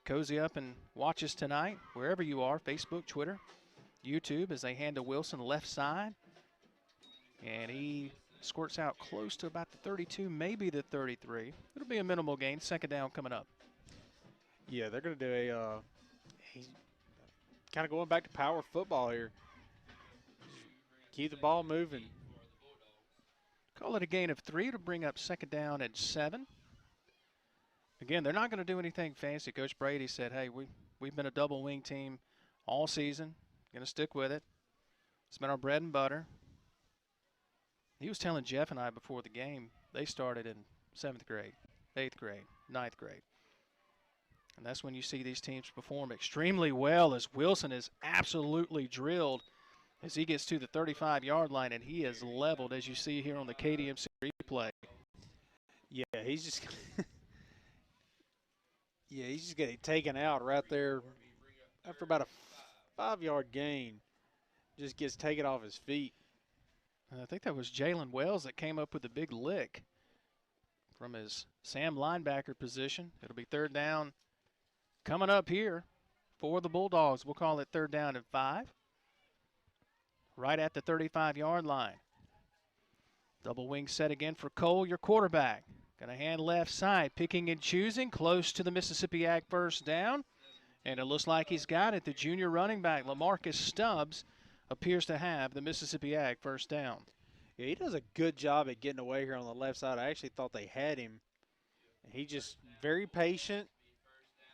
Cozy up and watch us tonight wherever you are, Facebook, Twitter, YouTube, as they hand to Wilson left side. And he squirts out close to about the 32, maybe the 33. It'll be a minimal gain. Second down coming up. Yeah, they're going to do he's kind of going back to power football here. Keep the ball moving. Call it a gain of 3 to bring up second down at 7. Again, they're not going to do anything fancy. Coach Brady said, hey, we've been a double wing team all season. Going to stick with it. It's been our bread and butter. He was telling Jeff and I before the game, they started in 7th grade, 8th grade, 9th grade. And that's when you see these teams perform extremely well, as Wilson is absolutely drilled as he gets to the 35-yard line, and he is leveled, as you see here on the KDMC replay. Yeah, he's just getting taken out right there after about a 5-yard gain. Just gets taken off his feet. I think that was Jalen Wells that came up with the big lick from his Sam linebacker position. It'll be third down coming up here for the Bulldogs. We'll call it third down and 5. Right at the 35-yard line. Double wing set again for Cole, your quarterback. Going to hand left side, picking and choosing, close to the Mississippi Ag first down. And it looks like he's got it. The junior running back, LaMarcus Stubbs, appears to have the Mississippi Ag first down. Yeah, he does a good job at getting away here on the left side. I actually thought they had him. He just very patient,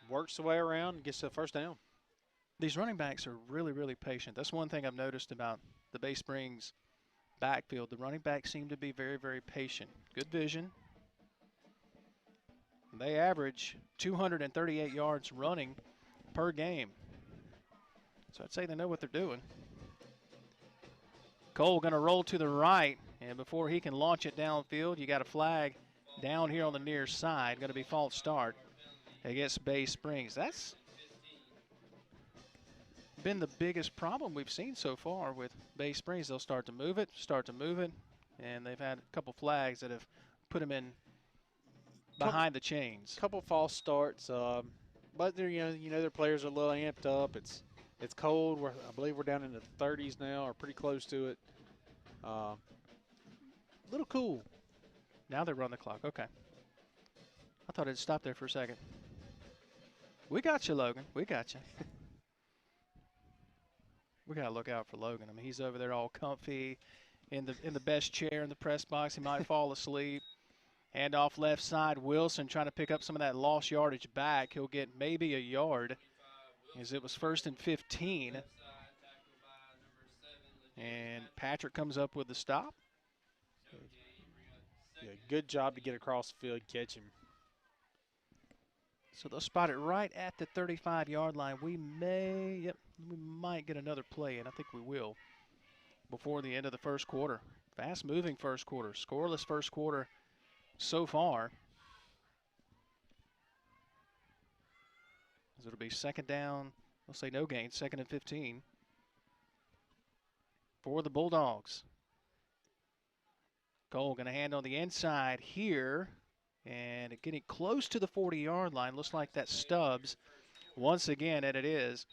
works the way around, and gets to the first down. These running backs are really, really patient. That's one thing I've noticed about the Bay Springs backfield. The running backs seem to be very, very patient. Good vision. They average 238 yards running per game. So I'd say they know what they're doing. Cole going to roll to the right, and before he can launch it downfield, you got a flag down here on the near side. Going to be false start against Bay Springs. That's been the biggest problem we've seen so far with Bay Springs. They'll start to move it, and they've had a couple flags that have put them in behind the chains. Couple false starts, but they're, you know their players are a little amped up. It's cold. I believe we're down in the 30s now, or pretty close to it. A little cool. Now they run the clock. Okay. I thought it'd stop there for a second. We got you, Logan. We got you. We got to look out for Logan. I mean, he's over there all comfy in the best chair in the press box. He might fall asleep. Hand off left side. Wilson trying to pick up some of that lost yardage back. He'll get maybe a yard, as it was 1st and 15. And Patrick comes up with the stop. Yeah, good job to get across the field, catch him. So they'll spot it right at the 35-yard line. We might get another play, and I think we will, before the end of the first quarter. Fast-moving first quarter, scoreless first quarter so far. As it'll be second down, I'll say no gain, 2nd and 15 for the Bulldogs. Cole going to hand on the inside here, and getting close to the 40-yard line. Looks like that's Stubbs once again, and it is.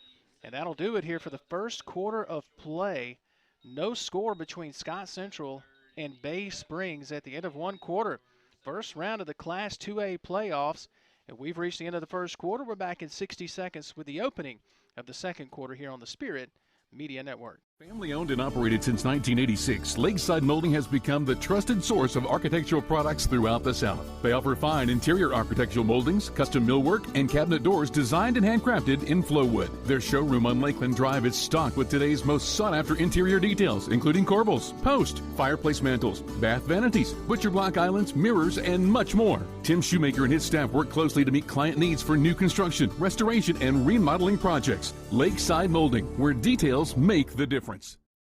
And that'll do it here for the first quarter of play. No score between Scott Central and Bay Springs at the end of one quarter. First round of the Class 2A playoffs, and we've reached the end of the first quarter. We're back in 60 seconds with the opening of the second quarter here on the Spirit Media Network. Family owned and operated since 1986, Lakeside Molding has become the trusted source of architectural products throughout the South. They offer fine interior architectural moldings, custom millwork, and cabinet doors designed and handcrafted in Flowwood. Their showroom on Lakeland Drive is stocked with today's most sought-after interior details, including corbels, post, fireplace mantles, bath vanities, butcher block islands, mirrors, and much more. Tim Shoemaker and his staff work closely to meet client needs for new construction, restoration, and remodeling projects. Lakeside Molding, where details make the difference.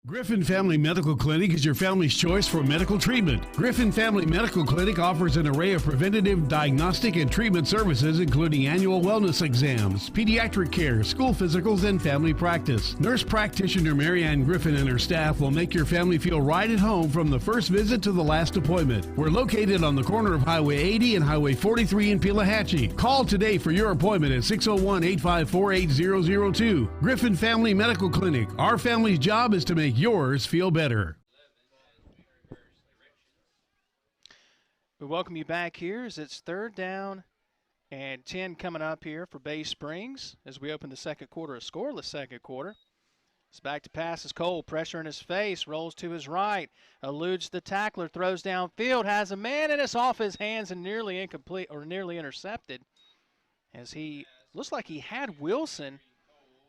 Griffin Family Medical Clinic is your family's choice for medical treatment. Griffin Family Medical Clinic offers an array of preventative, diagnostic, and treatment services, including annual wellness exams, pediatric care, school physicals, and family practice. Nurse practitioner Marianne Griffin and her staff will make your family feel right at home from the first visit to the last appointment. We're located on the corner of Highway 80 and Highway 43 in Pelahatchie. Call today for your appointment at 601-854-8002. Griffin Family Medical Clinic. Our family's job is to make yours feel better. We welcome you back here as it's 3rd down and 10 coming up here for Bay Springs as we open the second quarter, a scoreless second quarter. It's back to pass as Cole, pressure in his face, rolls to his right, eludes the tackler, throws downfield, has a man, and it's off his hands and nearly incomplete or nearly intercepted as he looks like he had Wilson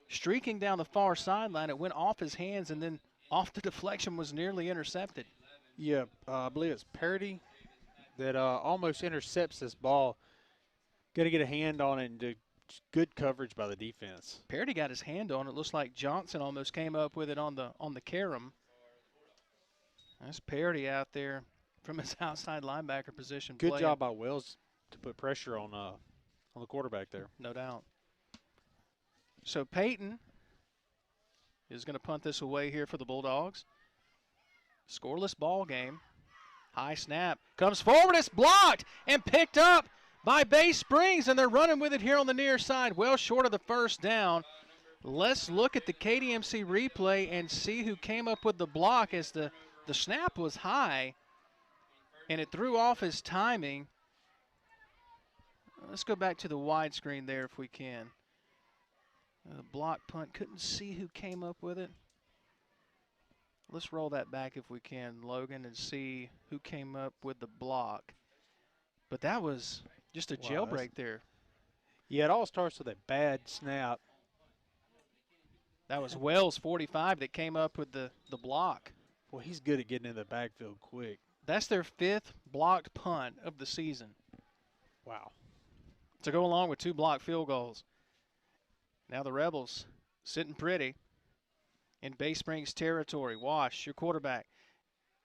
streaking down the far sideline. It went off his hands and then off the deflection, was nearly intercepted. Yeah, I believe it's Parody that almost intercepts this ball. Got to get a hand on it and do good coverage by the defense. Parody got his hand on it. Looks like Johnson almost came up with it on the carom. That's Parody out there from his outside linebacker position. Good playing. job by Wells to put pressure on the quarterback there. No doubt. So Peyton is going to punt this away here for the Bulldogs. Scoreless ball game. High snap. Comes forward. It's blocked and picked up by Bay Springs, and they're running with it here on the near side. Well short of the first down. Let's look at the KDMC replay and see who came up with the block as the snap was high, and it threw off his timing. Let's go back to the widescreen there if we can. The block punt, couldn't see who came up with it. Let's roll that back if we can, Logan, and see who came up with the block. But that was just a jailbreak there. Yeah, it all starts with a bad snap. That was Wells, 45, that came up with the block. Well, he's good at getting in the backfield quick. That's their 5th blocked punt of the season. Wow. To go along with 2 blocked field goals. Now the Rebels sitting pretty in Bay Springs territory. Wash, your quarterback,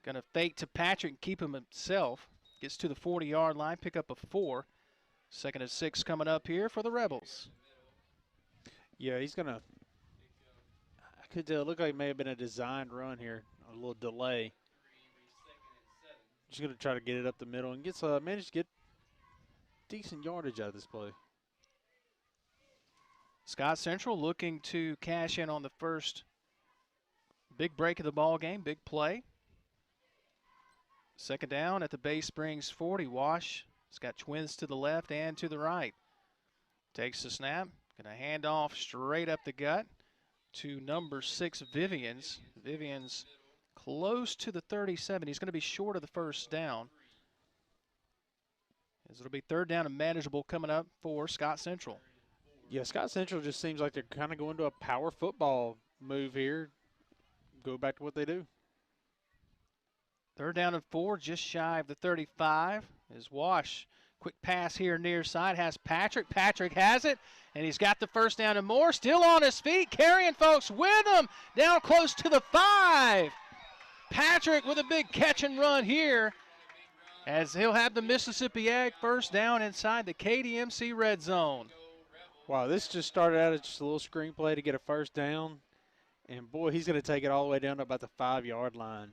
going to fake to Patrick and keep him himself. Gets to the 40-yard line, pick up a 4. 2nd and 6 coming up here for the Rebels. Yeah, he's going to – I could look like it may have been a designed run here, a little delay. Just going to try to get it up the middle and manage to get decent yardage out of this play. Scott Central looking to cash in on the first big break of the ball game, big play. 2nd down at the Bay Springs 40. Wash has got twins to the left and to the right. Takes the snap, going to hand off straight up the gut to number 6, Vivians. Vivians close to the 37. He's going to be short of the first down. As it'll be 3rd down and manageable coming up for Scott Central. Yeah, Scott Central just seems like they're kind of going to a power football move here. Go back to what they do. 3rd down and 4, just shy of the 35. Is Wash. Quick pass here near side. Has Patrick. Patrick has it. And he's got the 1st down and more. Still on his feet. Carrying folks with him. Down close to the 5. Patrick with a big catch and run here. As he'll have the Mississippi Ag 1st down inside the KDMC red zone. Wow, this just started out as just a little screenplay to get a 1st down. And, boy, he's going to take it all the way down to about the 5-yard line.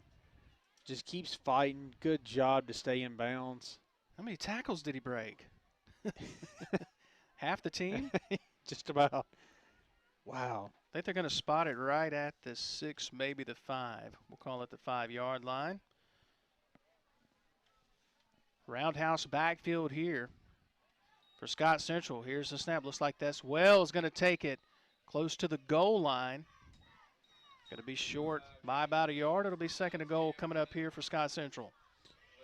Just keeps fighting. Good job to stay in bounds. How many tackles did he break? Half the team? Just about. Wow. I think they're going to spot it right at the 6, maybe the 5. We'll call it the 5-yard line. Roundhouse backfield here for Scott Central. Here's the snap. Looks like that's Wells going to take it close to the goal line. Going to be short by about a yard. It'll be second and goal coming up here for Scott Central.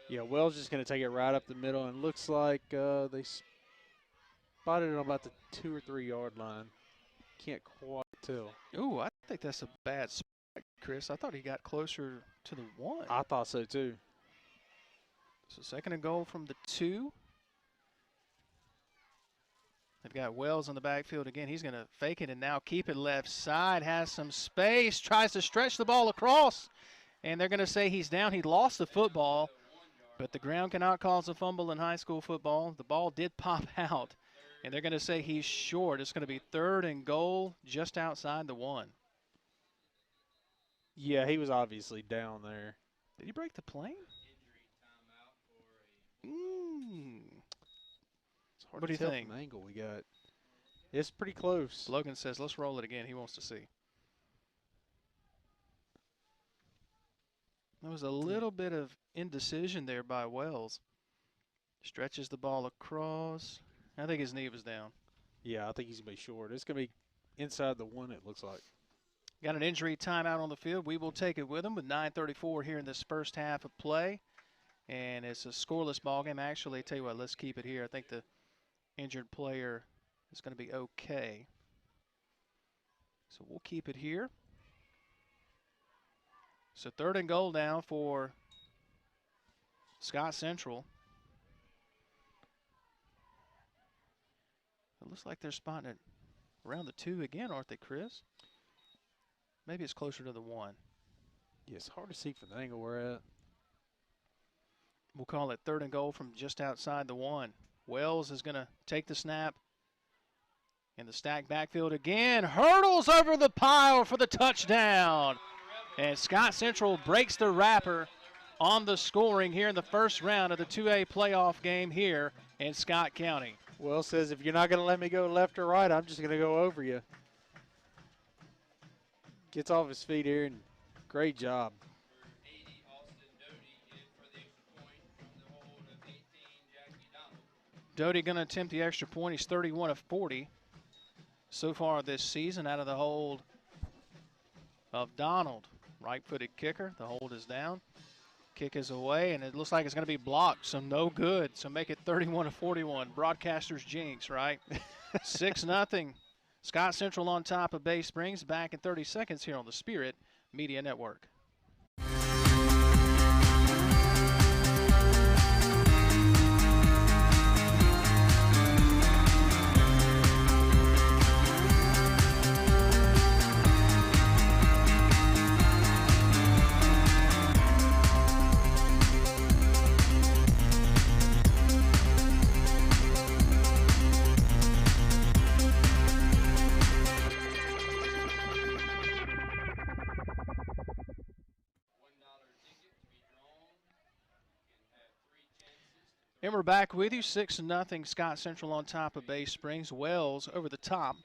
Yeah, Wells just going to take it right up the middle, and looks like they spotted it on about the 2 or 3 yard line. Can't quite tell. Ooh, I think that's a bad spot, Chris. I thought he got closer to the 1. I thought so too. So second and goal from the 2. They've got Wells on the backfield again. He's going to fake it and now keep it left side. Has some space. Tries to stretch the ball across. And they're going to say he's down. He lost the football. But the ground cannot cause a fumble in high school football. The ball did pop out. And they're going to say he's short. It's going to be third and goal just outside the 1. Yeah, he was obviously down there. Did he break the plane? It's hard What do to you tell think? from the angle we got. It's pretty close. Logan says, let's roll it again. He wants to see. There was a little bit of indecision there by Wells. Stretches the ball across. I think his knee was down. Yeah, I think he's going to be short. It's going to be inside the 1, it looks like. Got an injury timeout on the field. We will take it with him with 9:34 here in this first half of play. And it's a scoreless ball game. Actually, I tell you what, let's keep it here. I think the injured player is going to be okay. So we'll keep it here. So third and goal now for Scott Central. It looks like they're spotting it around the 2 again, aren't they, Chris? Maybe it's closer to the 1. Yeah, it's hard to see from the angle we're at. We'll call it third and goal from just outside the 1. Wells is going to take the snap. In the stacked backfield again. Hurdles over the pile for the touchdown. And Scott Central breaks the wrapper on the scoring here in the first round of the 2A playoff game here in Scott County. Wells says, if you're not going to let me go left or right, I'm just going to go over you. Gets off his feet here, and great job. Doty going to attempt the extra point. He's 31 of 40 so far this season out of the hold of Donald. Right-footed kicker. The hold is down. Kick is away, and it looks like it's going to be blocked, so no good. So make it 31 of 41. Broadcaster's jinx, right? 6-0. Scott Central on top of Bay Springs. Back in 30 seconds here on the Spirit Media Network. And we're back with you. 6-0. Scott Central on top of Bay Springs. Wells over the top.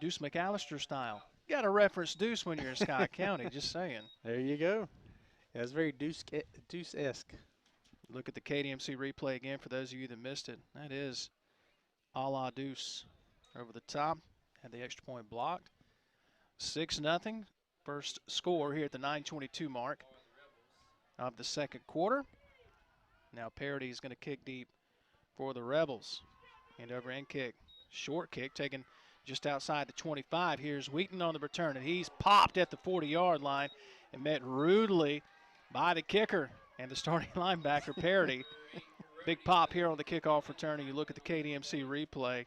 Deuce McAllister style. You got to reference Deuce when you're in Scott County, just saying. There you go. Yeah, it's very Deuce-esque. Look at the KDMC replay again for those of you that missed it. That is a la Deuce over the top. Had the extra point blocked. 6-0. First score here at the 9:22 mark of the second quarter. Now Parody is going to kick deep for the Rebels. End over end kick. Short kick taken just outside the 25. Here's Wheaton on the return, and he's popped at the 40-yard line and met rudely by the kicker and the starting linebacker, Parody. Big pop here on the kickoff return, and you look at the KDMC replay.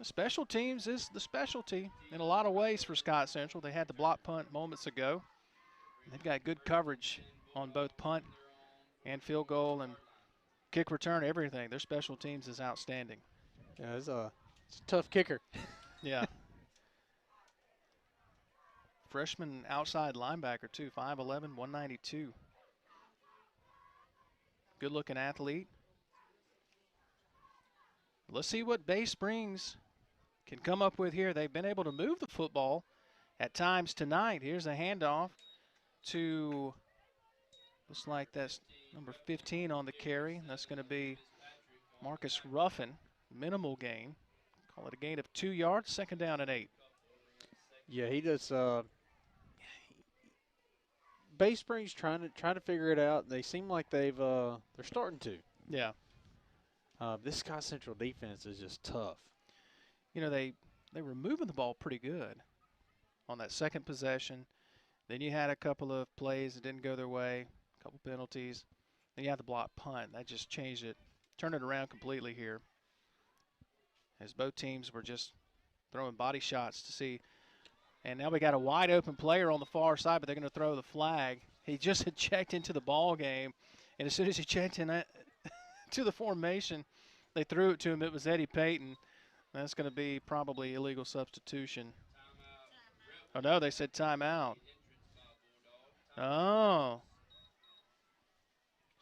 Special teams is the specialty in a lot of ways for Scott Central. They had the block punt moments ago. They've got good coverage on both punt and field goal and kick return, everything. Their special teams is outstanding. Yeah, it's a tough kicker. Yeah. Freshman outside linebacker, too, 5'11", 192. Good-looking athlete. Let's see what Bay Springs can come up with here. They've been able to move the football at times tonight. Here's a handoff to, looks like that's number 15 on the carry. That's going to be Marcus Ruffin. Minimal gain. Call it a gain of 2 yards. Second down and 8. Yeah, he just Bay Springs trying to figure it out. They seem like they're starting to. Yeah. This Scott Central defense is just tough. You know, they were moving the ball pretty good on that second possession. Then you had a couple of plays that didn't go their way, a couple penalties. Then you had the block punt. That just changed it, turned it around completely here. As both teams were just throwing body shots to see. And now we got a wide open player on the far side, but they're going to throw the flag. He just had checked into the ball game, and as soon as he checked in to the formation, they threw it to him. It was Eddie Payton. That's going to be probably illegal substitution. Oh, no, they said timeout. Oh.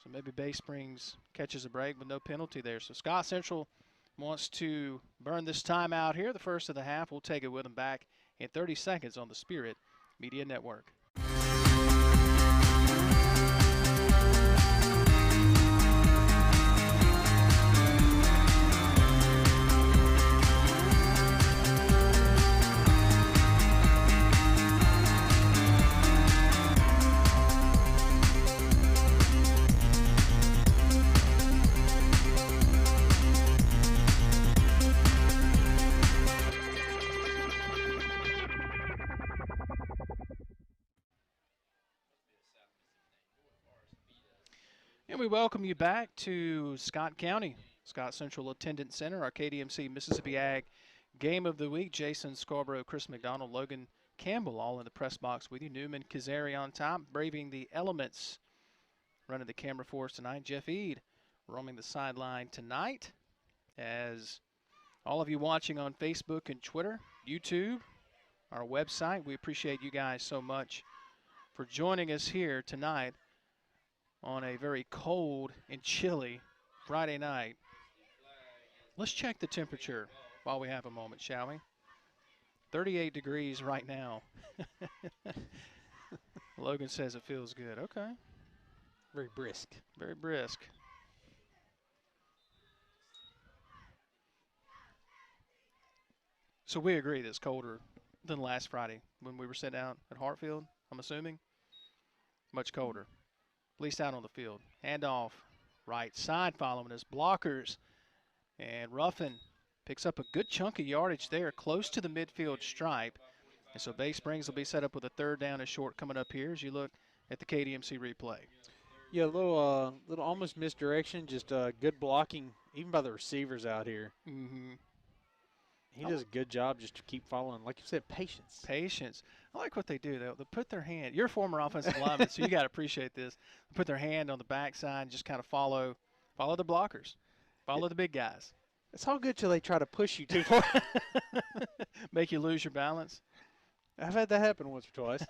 So maybe Bay Springs catches a break with no penalty there. So Scott Central wants to burn this timeout here, the first of the half. We'll take it with them back in 30 seconds on the Spirit Media Network. And we welcome you back to Scott County, Scott Central Attendance Center, our KDMC Mississippi Ag Game of the Week. Jason Scarborough, Chris McDonald, Logan Campbell all in the press box with you. Newman Kazari on top, braving the elements. Running the camera for us tonight, Jeff Ead roaming the sideline tonight. As all of you watching on Facebook and Twitter, YouTube, our website, we appreciate you guys so much for joining us here tonight on a very cold and chilly Friday night. Let's check the temperature while we have a moment, shall we? 38 degrees right now. Logan says it feels good. Okay. Very brisk. Very brisk. So we agree that it's colder than last Friday when we were sitting out at Hartfield, I'm assuming. Much colder. At least out on the field. Handoff, right side following us. Blockers. And Ruffin picks up a good chunk of yardage there, close to the midfield stripe. And so Bay Springs will be set up with a third down and short coming up here as you look at the KDMC replay. Yeah, a little almost misdirection, just good blocking, even by the receivers out here. Mm-hmm. He does a good job just to keep following. Like you said, patience. Patience. I like what they do, though. They put their hand. You're a former offensive lineman, so you got to appreciate this. They put their hand on the backside and just kind of follow the blockers, follow the big guys. It's all good till they try to push you too far. Make you lose your balance. I've had that happen once or twice.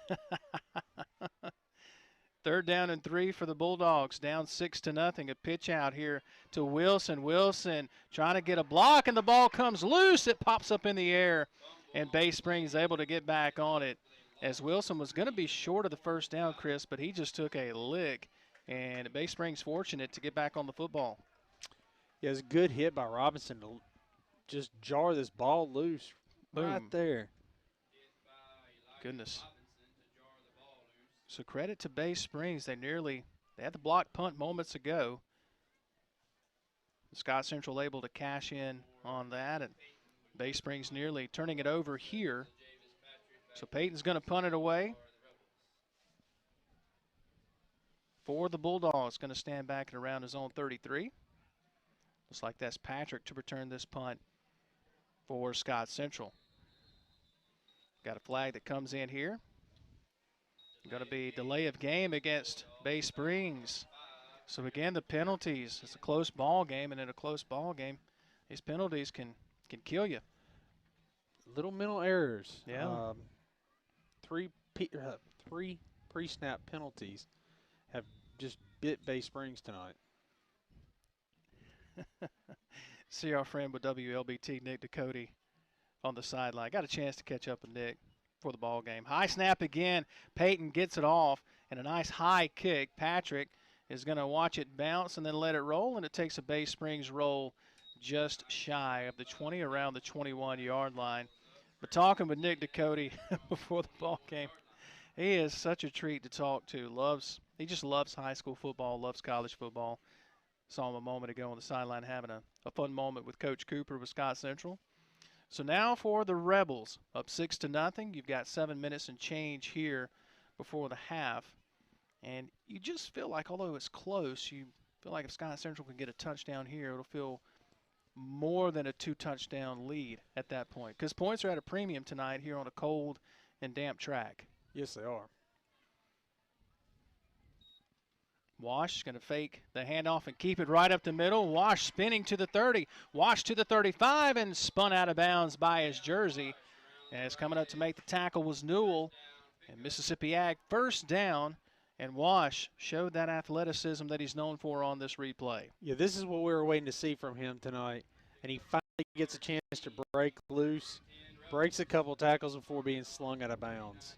Third down and 3 for the Bulldogs, down 6-0. A pitch out here to Wilson. Wilson trying to get a block, and the ball comes loose. It pops up in the air, and Bay Springs able to get back on it. As Wilson was going to be short of the first down, Chris, but he just took a lick, and Bay Springs fortunate to get back on the football. Yeah, it was a good hit by Robinson to just jar this ball loose. Boom. Right there. Goodness. So credit to Bay Springs. They had the block punt moments ago. Scott Central able to cash in on that, and Bay Springs nearly turning it over here. So Peyton's going to punt it away. For the Bulldogs, going to stand back at around his own 33. Looks like that's Patrick to return this punt for Scott Central. Got a flag that comes in here. Going to be delay of game against Bay Springs. So again, the penalties. It's a close ball game, and in a close ball game, these penalties can kill you. Little mental errors. Yeah. Three pre-snap penalties have just bit Bay Springs tonight. See our friend with WLBT, Nick Ducote, on the sideline. Got a chance to catch up with Nick for the ball game. High snap again. Peyton gets it off, and a nice high kick. Patrick is going to watch it bounce and then let it roll, and it takes a Bay Springs roll just shy of the 20, around the 21-yard line. But talking with Nick Ducote before the ball game, He is such a treat to talk to. He just loves high school football, loves college football. Saw him a moment ago on the sideline having a fun moment with Coach Cooper with Scott Central. So now for the Rebels, up 6-0. You've got 7 minutes and change here before the half. And you just feel like, although it's close, you feel like if Scott Central can get a touchdown here, it'll feel more than a 2-touchdown lead at that point. Because points are at a premium tonight here on a cold and damp track. Yes, they are. Wash going to fake the handoff and keep it right up the middle. Wash spinning to the 30. Wash to the 35 and spun out of bounds by his jersey. As coming up to make the tackle was Newell. And Mississippi Ag first down. And Wash showed that athleticism that he's known for on this replay. Yeah, this is what we were waiting to see from him tonight. And he finally gets a chance to break loose. Breaks a couple tackles before being slung out of bounds.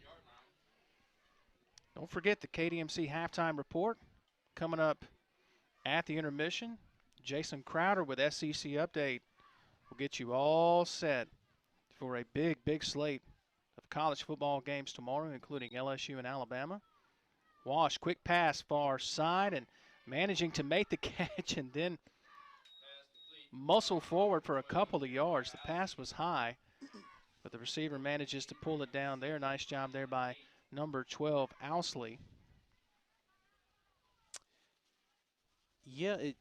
Don't forget the KDMC halftime report coming up at the intermission. Jason Crowder with SEC Update will get you all set for a big, big slate of college football games tomorrow, including LSU and Alabama. Wash, quick pass far side and managing to make the catch and then muscle forward for a couple of yards. The pass was high, but the receiver manages to pull it down there. Nice job there by number 12, Owsley. Yeah, it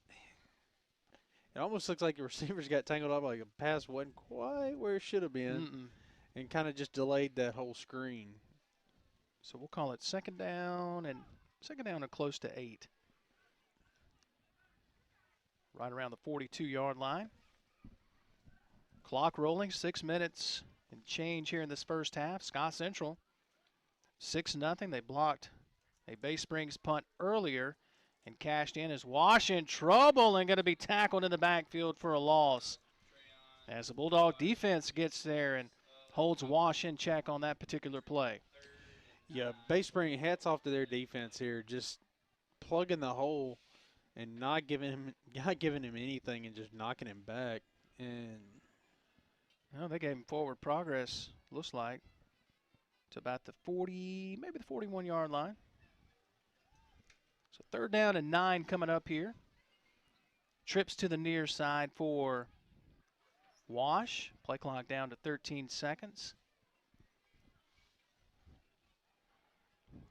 almost looks like the receivers got tangled up, like a pass wasn't quite where it should have been, and kind of just delayed that whole screen. So we'll call it second down and close to 8. Right around the 42-yard line. Clock rolling, 6 minutes and change here in this first half. Scott Central 6-0. They blocked a Bay Springs punt earlier and cashed in as Wash in trouble and going to be tackled in the backfield for a loss. As the Bulldog defense gets there and holds Wash in check on that particular play. Yeah, Bay Spring, hats off to their defense here, just plugging the hole and not giving him anything and just knocking him back. And well, they gave him forward progress, looks like, to about the 40, maybe the 41-yard line. So 3rd down and 9 coming up here. Trips to the near side for Wash. Play clock down to 13 seconds.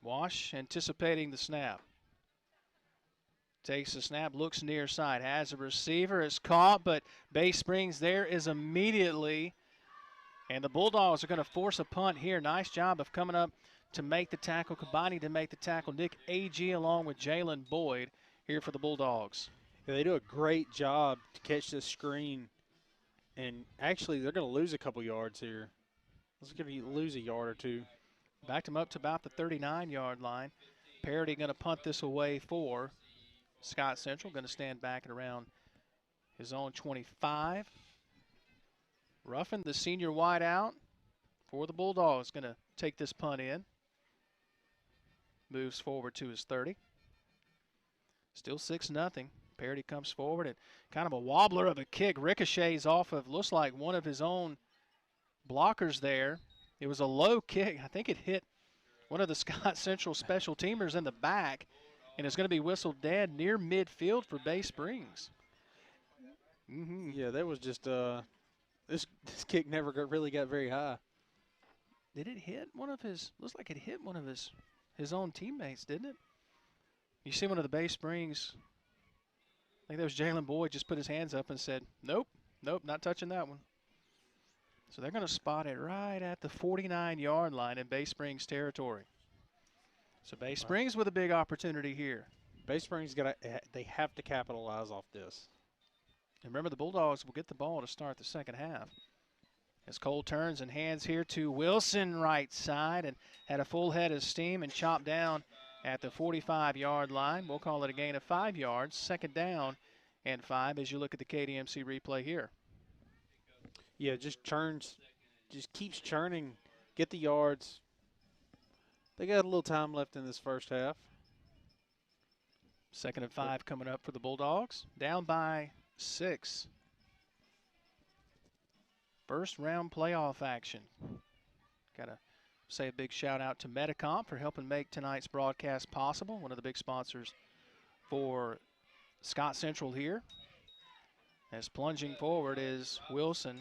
Wash anticipating the snap. Takes the snap, looks near side, has a receiver, is caught, but Bay Springs there is immediately. And the Bulldogs are going to force a punt here. Nice job of coming up to make the tackle, combining to make the tackle. Nick Agee along with Jalen Boyd here for the Bulldogs. Yeah, they do a great job to catch this screen. And actually, they're going to lose a couple yards here. Let's going to lose a yard or two. Backed him up to about the 39-yard line. Parity going to punt this away for Scott Central. Going to stand back at around his own 25. Ruffin, the senior wideout for the Bulldogs, going to take this punt in. Moves forward to his 30. Still 6-0. Parity comes forward and kind of a wobbler of a kick. Ricochets off of, looks like one of his own blockers there. It was a low kick. I think it hit one of the Scott Central special teamers in the back, and it's going to be whistled dead near midfield for Bay Springs. Yeah, that was just this kick never really got very high. Did it hit one of his? Looks like it hit one of his own teammates, didn't it? You see one of the Bay Springs. I think that was Jalen Boyd. Just put his hands up and said, "Nope, not touching that one." So they're going to spot it right at the 49-yard line in Bay Springs territory. So Bay Springs with a big opportunity here. Bay Springs they have to capitalize off this. And remember, the Bulldogs will get the ball to start the second half. As Cole turns and hands here to Wilson right side and had a full head of steam and chopped down at the 45-yard line. We'll call it a gain of 5 yards. 2nd down and 5 as you look at the KDMC replay here. Yeah, just keeps churning, get the yards. They got a little time left in this first half. 2nd and 5 coming up for the Bulldogs. Down by 6. First round playoff action. Got a say a big shout out to Medicom for helping make tonight's broadcast possible, one of the big sponsors for Scott Central here. As plunging forward is Wilson,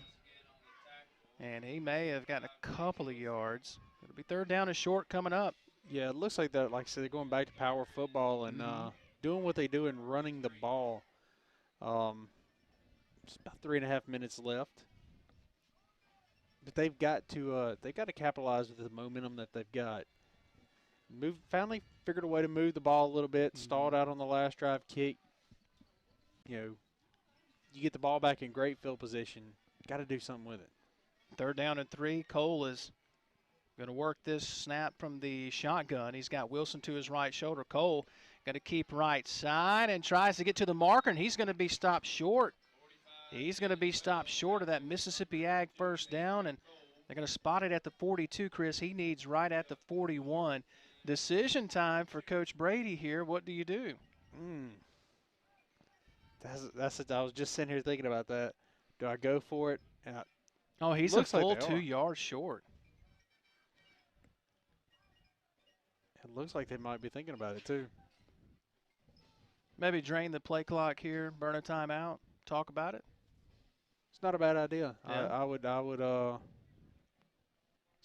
and he may have gotten a couple of yards. It'll be third down and short coming up. Yeah, it looks like that. Like I said, they're going back to power football and doing what they do and running the ball. It's about 3.5 minutes left, but they've got to capitalize with the momentum that they've got. Finally figured a way to move the ball a little bit. Stalled out on the last drive kick. You know, you get the ball back in great field position. Got to do something with it. Third down and 3. Cole is going to work this snap from the shotgun. He's got Wilson to his right shoulder. Cole got to keep right side and tries to get to the marker, and he's going to be stopped short. He's going to be stopped short of that Mississippi Ag first down, and they're going to spot it at the 42, Chris. He needs right at the 41. Decision time for Coach Brady here. What do you do? I was just sitting here thinking about that. Do I go for it? Oh, he's a full 2 yards short. It looks like they might be thinking about it too. Maybe drain the play clock here, burn a timeout, talk about it. It's not a bad idea. Yeah. I would. It's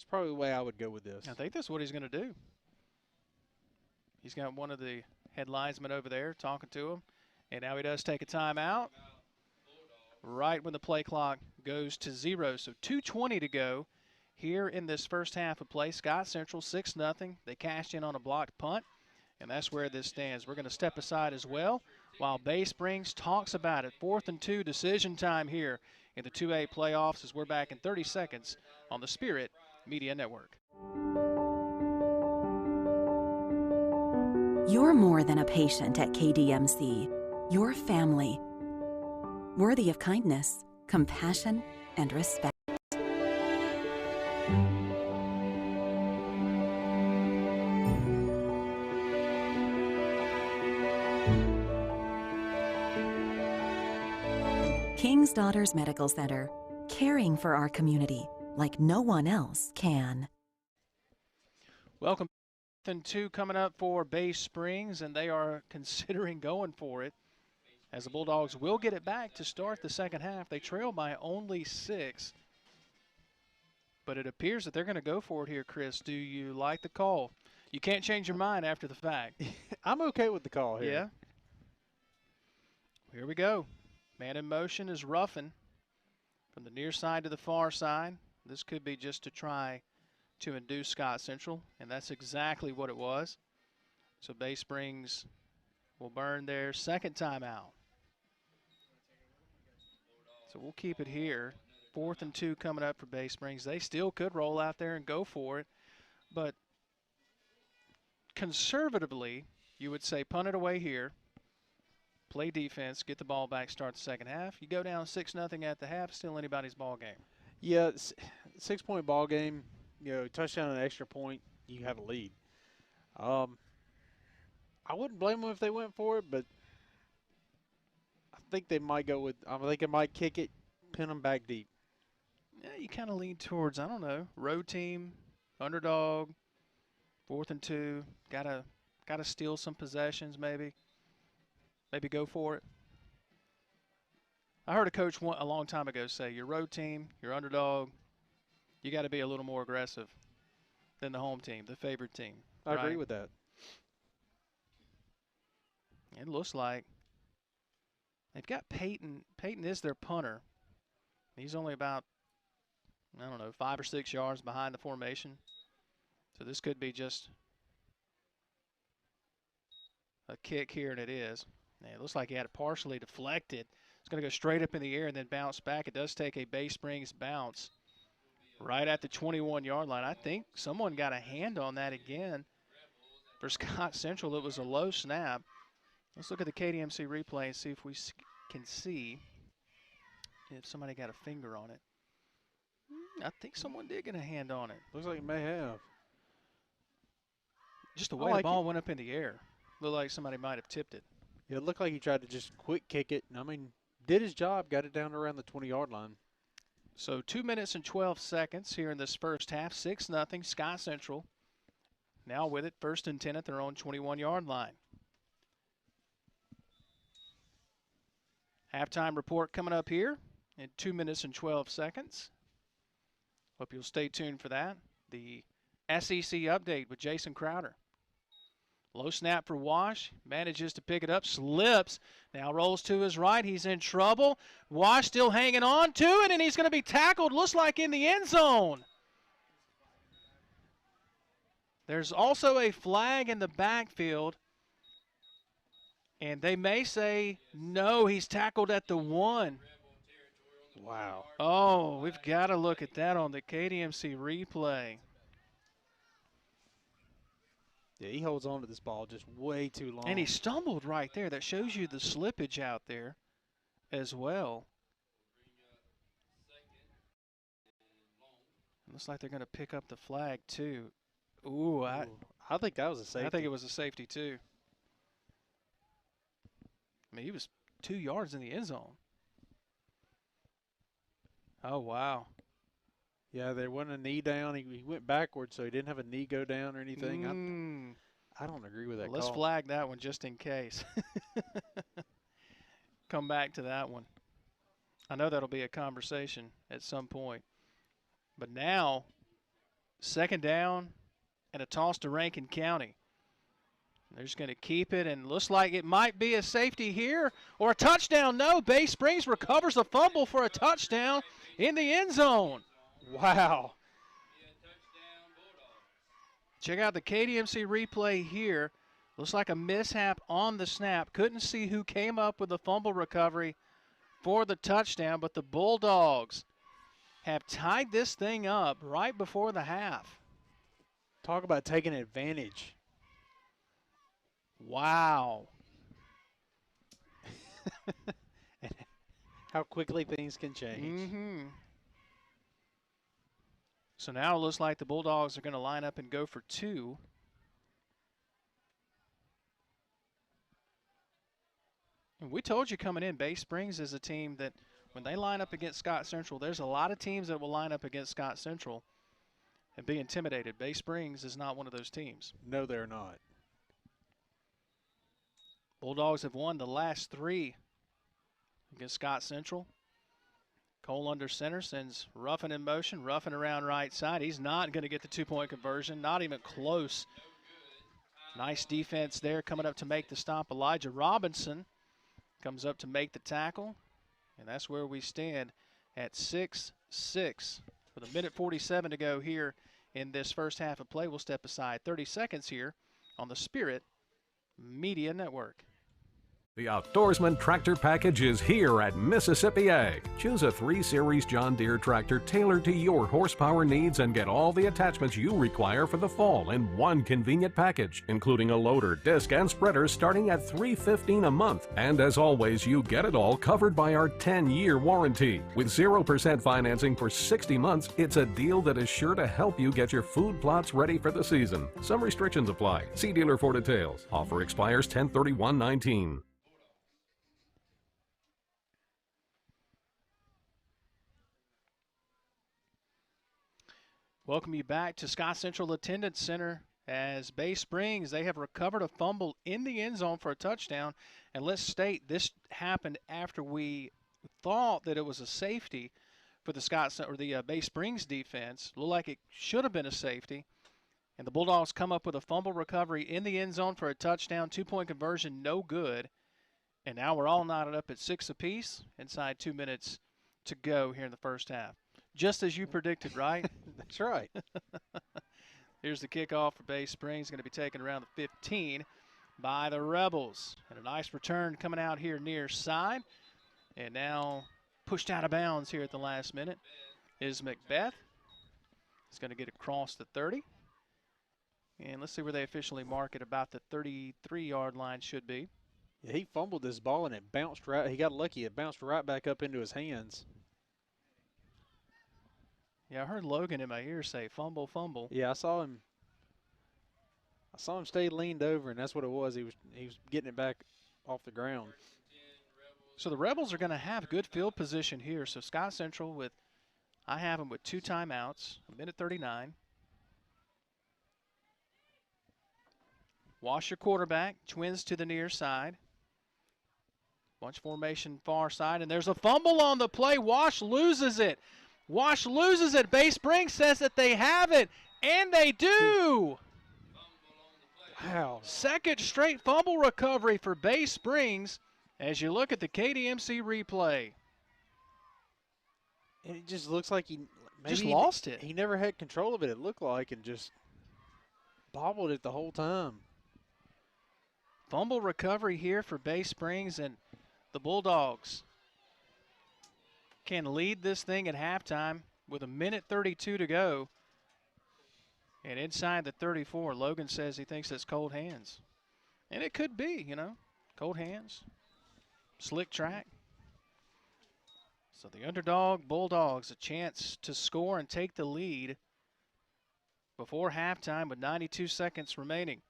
probably the way I would go with this. I think that's what he's going to do. He's got one of the head linesmen over there talking to him, and now he does take a timeout. Right when the play clock goes to 0. So 2:20 to go here in this first half of play. Scott Central 6-0. They cashed in on a blocked punt, and that's where this stands. We're going to step aside as well while Bay Springs talks about it. 4th and 2 decision time here in the 2A playoffs as we're back in 30 seconds on the Spirit Media Network. You're more than a patient at KDMC. You're family, worthy of kindness, compassion, and respect. King's Daughters Medical Center, caring for our community like no one else can. Welcome. 4th and 2 coming up for Bay Springs, and they are considering going for it, as the Bulldogs will get it back to start the second half. They trail by only 6, but it appears that they're going to go for it here, Chris. Do you like the call? You can't change your mind after the fact. I'm okay with the call here. Yeah. Here we go. Man in motion is Ruffin from the near side to the far side. This could be just to try to induce Scott Central, and that's exactly what it was. So Bay Springs will burn their second timeout. So we'll keep it here. 4th and 2 coming up for Bay Springs. They still could roll out there and go for it, but conservatively, you would say punt it away here, play defense, get the ball back, start the second half. You go down 6-0 at the half, still anybody's ball game. Yeah, 6-point ball game. You know, touchdown and extra point, you have a lead. I wouldn't blame them if they went for it, but I think they might go with. I think they might kick it, pin them back deep. Yeah, you kind of lean towards, I don't know, road team, underdog, 4th and 2, gotta steal some possessions maybe go for it. I heard a coach a long time ago say, your road team, your underdog, you got to be a little more aggressive than the home team, the favored team. I agree with that. It looks like they've got Peyton. Peyton is their punter. He's only about, 5 or 6 yards behind the formation. So this could be just a kick here, and it is. And it looks like he had it partially deflected. It's going to go straight up in the air and then bounce back. It does take a Bay Springs bounce right at the 21-yard line. I think someone got a hand on that again. For Scott Central, it was a low snap. Let's look at the KDMC replay and see if we can see if somebody got a finger on it. I think someone did get a hand on it. Looks like it may have. Just the way the ball went up in the air. Looked like somebody might have tipped it. Yeah, it looked like he tried to just quick kick it. I mean, did his job, got it down around the 20-yard line. So 2 minutes and 12 seconds here in this first half. 6-0 Scott Central. Now with it, 1st and 10 at their own 21-yard line. Halftime report coming up here in 2 minutes and 12 seconds. Hope you'll stay tuned for that. The SEC update with Jason Crowder. Low snap for Wash. Manages to pick it up. Slips. Now rolls to his right. He's in trouble. Wash still hanging on to it, and he's going to be tackled, looks like in the end zone. There's also a flag in the backfield, and they may say, no, he's tackled at the 1. Wow. Oh, we've got to look at that on the KDMC replay. Yeah, he holds on to this ball just way too long. And he stumbled right there. That shows you the slippage out there as well. Looks like they're going to pick up the flag, too. Ooh, I think that was a safety. I think it was a safety, too. I mean, he was 2 yards in the end zone. Oh, wow. Yeah, there wasn't a knee down. He went backwards, so he didn't have a knee go down or anything. I don't agree with that Let's call. flag that one just in case. Come back to that one. I know that'll be a conversation at some point. But now, 2nd down and a toss to Rankin County. They're just going to keep it, and looks like it might be a safety here or a touchdown. No, Bay Springs recovers a fumble for a touchdown in the end zone. Wow. Check out the KDMC replay here. Looks like a mishap on the snap. Couldn't see who came up with the fumble recovery for the touchdown, but the Bulldogs have tied this thing up right before the half. Talk about taking advantage. Wow. And how quickly things can change. So now it looks like the Bulldogs are going to line up and go for 2. And we told you coming in, Bay Springs is a team that when they line up against Scott Central, there's a lot of teams that will line up against Scott Central and be intimidated. Bay Springs is not one of those teams. No, they're not. Bulldogs have won the last 3 against Scott Central. Cole under center sends Ruffin in motion. Ruffin around right side. He's not going to get the 2-point conversion. Not even close. Nice defense there coming up to make the stop. Elijah Robinson comes up to make the tackle. And that's where we stand at 6-6. With 1:47 to go here in this first half of play. We'll step aside 30 seconds here on the Spirit Media Network. The Outdoorsman Tractor Package is here at Mississippi Ag. Choose a 3 Series John Deere tractor tailored to your horsepower needs and get all the attachments you require for the fall in one convenient package, including a loader, disc, and spreader starting at $315 a month. And as always, you get it all covered by our 10-year warranty. With 0% financing for 60 months, it's a deal that is sure to help you get your food plots ready for the season. Some restrictions apply. See dealer for details. Offer expires 10/31/19. Welcome you back to Scott Central Attendance Center as Bay Springs, they have recovered a fumble in the end zone for a touchdown. And let's state this happened after we thought that it was a safety for the Bay Springs defense. Looked like it should have been a safety. And the Bulldogs come up with a fumble recovery in the end zone for a touchdown. 2-point conversion, no good. And now we're all knotted up at 6 apiece inside 2 minutes to go here in the first half. Just as you predicted, right? That's right. Here's the kickoff for Bay Springs. Going to be taken around the 15 by the Rebels. And a nice return coming out here near side. And now pushed out of bounds here at the last minute is Macbeth. He's going to get across the 30. And let's see where they officially mark it. About the 33-yard line should be. Yeah, he fumbled this ball and it bounced right. He got lucky. It bounced right back up into his hands. Yeah, I heard Logan in my ear say, fumble, fumble. Yeah, I saw him stay leaned over, and that's what it was. He was getting it back off the ground. So the Rebels are going to have good field position here. So Scott Central with I have them with 2 timeouts, 1:39. Wash your quarterback, twins to the near side. Bunch formation far side, and there's a fumble on the play. Wash loses it. Wash loses it. Bay Springs says that they have it, and they do. Wow. Second straight fumble recovery for Bay Springs as you look at the KDMC replay. And it just looks like he just lost it. He never had control of it, it looked like, and just bobbled it the whole time. Fumble recovery here for Bay Springs, and the Bulldogs can lead this thing at halftime with 1:32 to go. And inside the 34, Logan says he thinks it's cold hands. And it could be, you know, cold hands, slick track. So the underdog Bulldogs a chance to score and take the lead before halftime with 92 seconds remaining.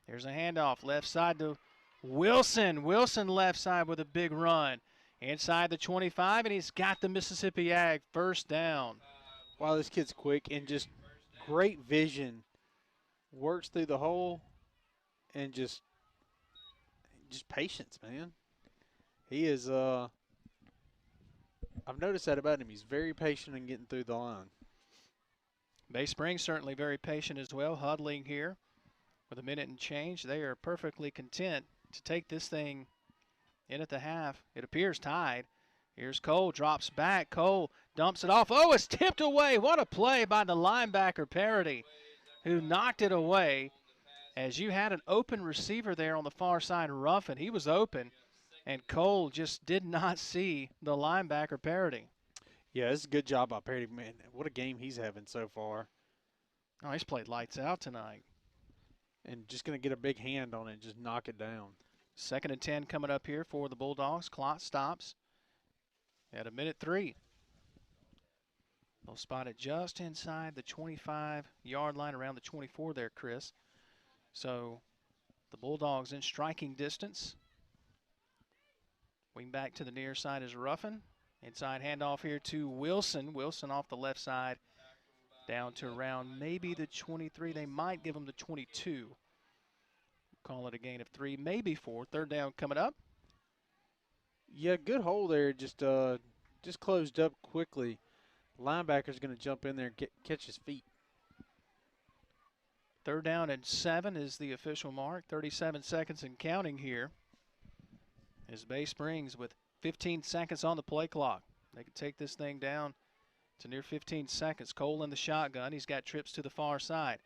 Here's a handoff, left side to Wilson. Wilson left side with a big run. Inside the 25, and he's got the Mississippi Ag first down. Wow, this kid's quick and just great vision. Works through the hole and just patience, man. He is, I've noticed that about him. He's very patient in getting through the line. Bay Springs certainly very patient as well, huddling here with a minute and change. They are perfectly content to take this thing in at the half. It appears tied. Here's Cole, drops back. Cole dumps it off. Oh, it's tipped away. What a play by the linebacker, Parody, who knocked it away as you had an open receiver there on the far side, Ruffin. He was open, and Cole just did not see the linebacker, Parody. Yeah, it's a good job by Parody. Man, what a game he's having so far. Oh, he's played lights out tonight. And just going to get a big hand on it and just knock it down. 2nd and 10 coming up here for the Bulldogs. Clock stops at 1:03. They'll spot it just inside the 25-yard line, around the 24 there, Chris. So the Bulldogs in striking distance. Wing back to the near side is Ruffin. Inside handoff here to Wilson. Wilson off the left side down to around maybe the 23. They might give him the 22. Call it a gain of 3, maybe 4. 3rd down coming up. Yeah, good hole there. Just closed up quickly. Linebacker's going to jump in there and catch his feet. 3rd down and 7 is the official mark. 37 seconds and counting here. As Bay Springs with 15 seconds on the play clock. They can take this thing down to near 15 seconds. Cole in the shotgun. He's got trips to the far side.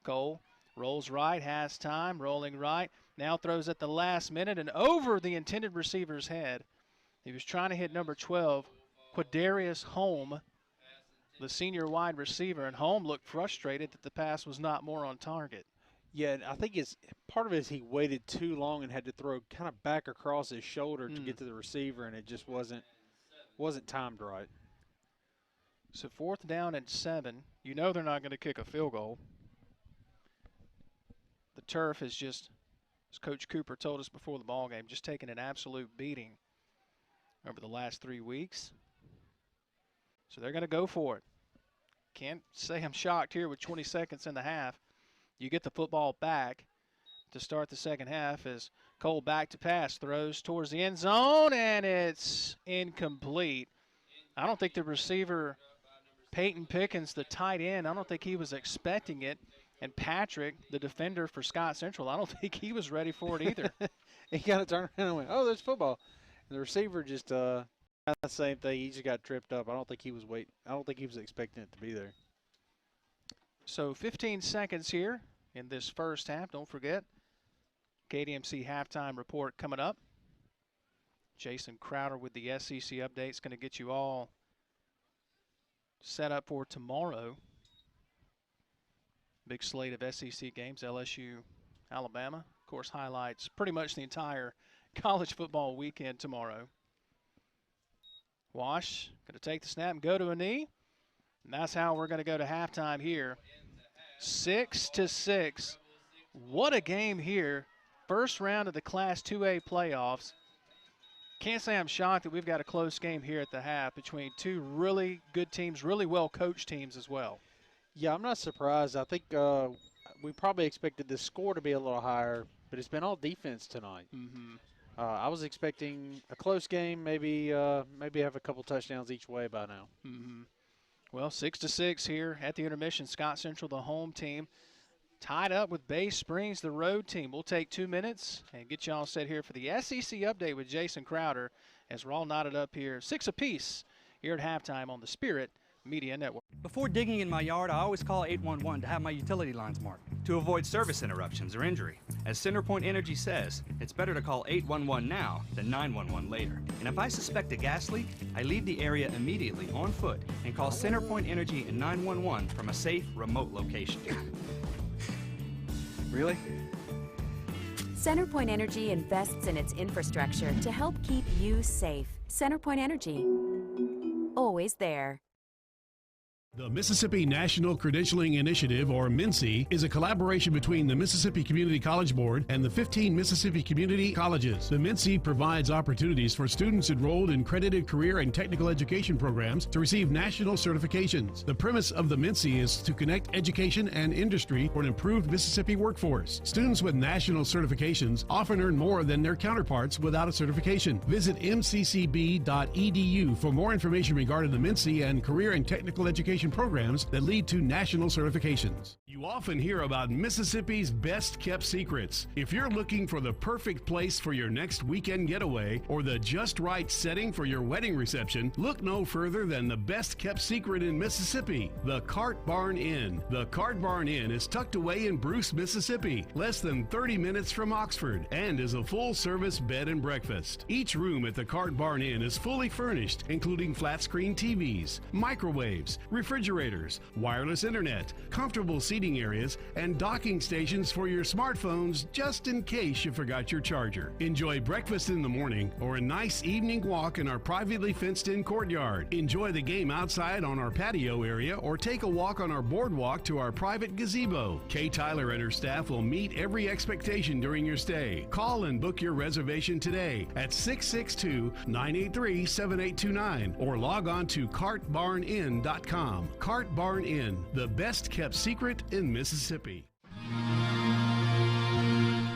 Cole rolls right, has time, rolling right. Now throws at the last minute and over the intended receiver's head. He was trying to hit number 12, Quadarius Holm, the senior wide receiver, and Holm looked frustrated that the pass was not more on target. Yeah, I think part of it is he waited too long and had to throw kind of back across his shoulder to get to the receiver, and it just wasn't timed right. So 4th down and 7. You know they're not going to kick a field goal. The turf is just, as Coach Cooper told us before the ball game, just taking an absolute beating over the last 3 weeks. So they're going to go for it. Can't say I'm shocked here with 20 seconds in the half. You get the football back to start the second half as Cole back to pass, throws towards the end zone, and it's incomplete. I don't think the receiver, Peyton Pickens, the tight end, I don't think he was expecting it. And Patrick, the defender for Scott Central, I don't think he was ready for it either. He kind of turned around and went, oh, there's football. And the receiver just the same thing. He just got tripped up. I don't think he was expecting it to be there. So 15 seconds here in this first half. Don't forget, KDMC halftime report coming up. Jason Crowder with the SEC updates, going to get you all set up for tomorrow. Big slate of SEC games, LSU, Alabama. Of course, highlights pretty much the entire college football weekend tomorrow. Wash going to take the snap and go to a knee. And that's how we're going to go to halftime here. 6-6. What a game here. First round of the Class 2A playoffs. Can't say I'm shocked that we've got a close game here at the half between two really good teams, really well-coached teams as well. Yeah, I'm not surprised. I think we probably expected the score to be a little higher, but it's been all defense tonight. I was expecting a close game, maybe have a couple touchdowns each way by now. Well, 6-6 here at the intermission. Scott Central, the home team, tied up with Bay Springs, the road team. We'll take 2 minutes and get you all set here for the SEC update with Jason Crowder as we're all knotted up here, 6 apiece here at halftime on the Spirit Media Network. Before digging in my yard, I always call 811 to have my utility lines marked to avoid service interruptions or injury. As CenterPoint Energy says, it's better to call 811 now than 911 later. And if I suspect a gas leak, I leave the area immediately on foot and call CenterPoint Energy and 911 from a safe, remote location. Really? CenterPoint Energy invests in its infrastructure to help keep you safe. CenterPoint Energy, always there. The Mississippi National Credentialing Initiative, or MNCI, is a collaboration between the Mississippi Community College Board and the 15 Mississippi Community Colleges. The MNCI provides opportunities for students enrolled in credited career and technical education programs to receive national certifications. The premise of the MNCI is to connect education and industry for an improved Mississippi workforce. Students with national certifications often earn more than their counterparts without a certification. Visit mccb.edu for more information regarding the MNCI and career and technical education programs that lead to national certifications. You often hear about Mississippi's best kept secrets. If you're looking for the perfect place for your next weekend getaway or the just right setting for your wedding reception, look no further than the best kept secret in Mississippi, the Cart Barn Inn. The Cart Barn Inn is tucked away in Bruce, Mississippi, less than 30 minutes from Oxford, and is a full-service bed and breakfast. Each room at the Cart Barn Inn is fully furnished, including flat-screen TVs, microwaves, refrigerators, wireless internet, comfortable seating areas, and docking stations for your smartphones just in case you forgot your charger. Enjoy breakfast in the morning or a nice evening walk in our privately fenced-in courtyard. Enjoy the game outside on our patio area or take a walk on our boardwalk to our private gazebo. Kay Tyler and her staff will meet every expectation during your stay. Call and book your reservation today at 662-983-7829 or log on to cartbarninn.com. Cart Barn Inn, the best kept secret in Mississippi.